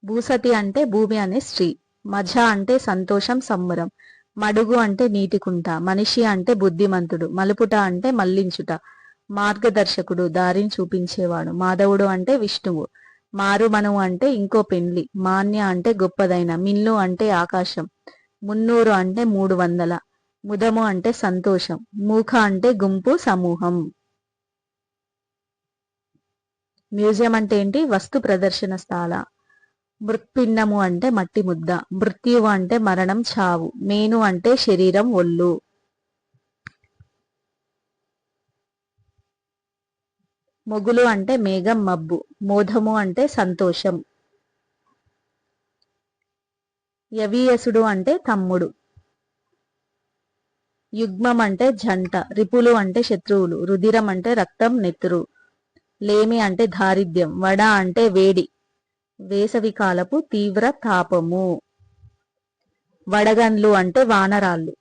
భూసతి అంటే భూమి అనే స్త్రీ. మజ అంటే సంతోషం, సంబరం. మడుగు అంటే నీటికుంట. మనిషి అంటే బుద్ధిమంతుడు. మలుపుట అంటే మళ్లించుట. మార్గదర్శకుడు, దారిని చూపించేవాడు. మాధవుడు అంటే విష్ణువు. మారుమనువు అంటే ఇంకో పెండ్లి. మాన్య అంటే గొప్పదైన. మిన్ను అంటే ఆకాశం. మున్నూరు అంటే 300. ముదము అంటే సంతోషం. మూఖ అంటే గుంపు, సమూహం. మ్యూజియం అంటే ఏంటి? వస్తు ప్రదర్శన స్థాల. మృత్పిండము అంటే మట్టి ముద్ద. మృత్యువు అంటే మరణం, చావు. మేను అంటే శరీరం, ఒళ్ళు. మొగులు అంటే మేఘం, మబ్బు. మోధము అంటే సంతోషం. యవీయసుడు అంటే తమ్ముడు. యుగ్మం అంటే జంట. రిపులు అంటే శత్రువులు. రుధిరం అంటే రక్తం, నెత్తురు. లేమి అంటే దారిద్ర్యం. వడ అంటే వేడి, వేసవికాలపు తీవ్ర తాపము. వడగన్లు అంటే వానరాళ్ళు.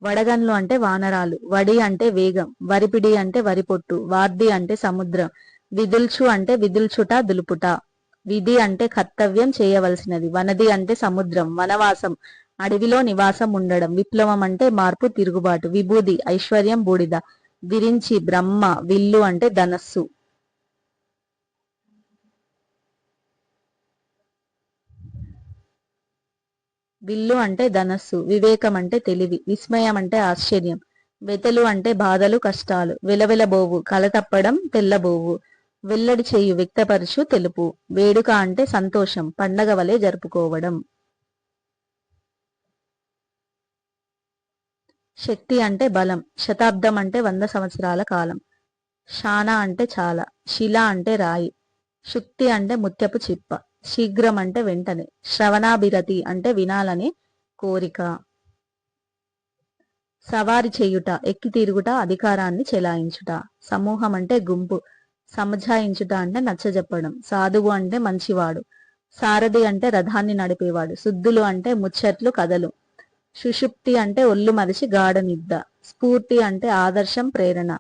వడగన్లు అంటే వానరాలు. వడి అంటే వేగం. వరిపిడి అంటే వరిపొట్టు. వార్ది అంటే సముద్రం. విదుల్చు అంటే విదుల్చుట, దులుపుట. విధి అంటే కర్తవ్యం, చేయవలసినది. వనది అంటే సముద్రం. వనవాసం అడవిలో నివాసం ఉండడం. విప్లవం అంటే మార్పు, తిరుగుబాటు. విభూది ఐశ్వర్యం, బూడిద. విరించి బ్రహ్మ. విల్లు అంటే ధనస్సు. విల్లు అంటే ధనస్సు. వివేకం అంటే తెలివి. విస్మయం అంటే ఆశ్చర్యం. వెతలు అంటే బాధలు, కష్టాలు. వెలవెలబోవు కలతప్పడం, తెల్లబోవు. వెల్లడి చేయు, వ్యక్తపరచు, తెలుపు. వేడుక అంటే సంతోషం, పండగ వలె జరుపుకోవడం. శక్తి అంటే బలం. శతాబ్దం అంటే 100 సంవత్సరాల కాలం. శాన అంటే చాలా. శిల అంటే రాయి. శుక్తి అంటే ముత్యపు చిప్ప. శీఘ్రం అంటే వెంటనే. శ్రవణాభిరతి అంటే వినాలని కోరిక. సవారి చేయుట, ఎక్కి తిరుగుట, అధికారాన్ని చెలాయించుట. సమూహం అంటే గుంపు. సమజాయించుట అంటే నచ్చజెప్పడం. సాధువు అంటే మంచివాడు. సారథి అంటే రథాన్ని నడిపేవాడు. శుద్ధులు అంటే ముచ్చట్లు, కథలు. సుషుప్తి అంటే ఒళ్ళు మరిచి గాఢ నిద్ర. స్ఫూర్తి అంటే ఆదర్శం, ప్రేరణ.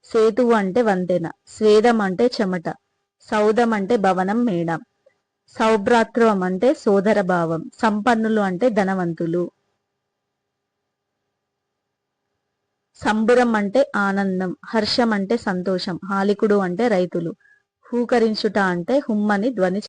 సేతువు అంటే వంతెన. స్వేదం అంటే చెమట. సౌధం అంటే భవనం, మేడ. సౌభ్రాతృవం అంటే సోదర భావం. సంపన్నులు అంటే ధనవంతులు. సంబురం అంటే ఆనందం. హర్షం అంటే సంతోషం. హాలికుడు అంటే రైతులు. హూకరించుట అంటే హుమ్మని ధ్వని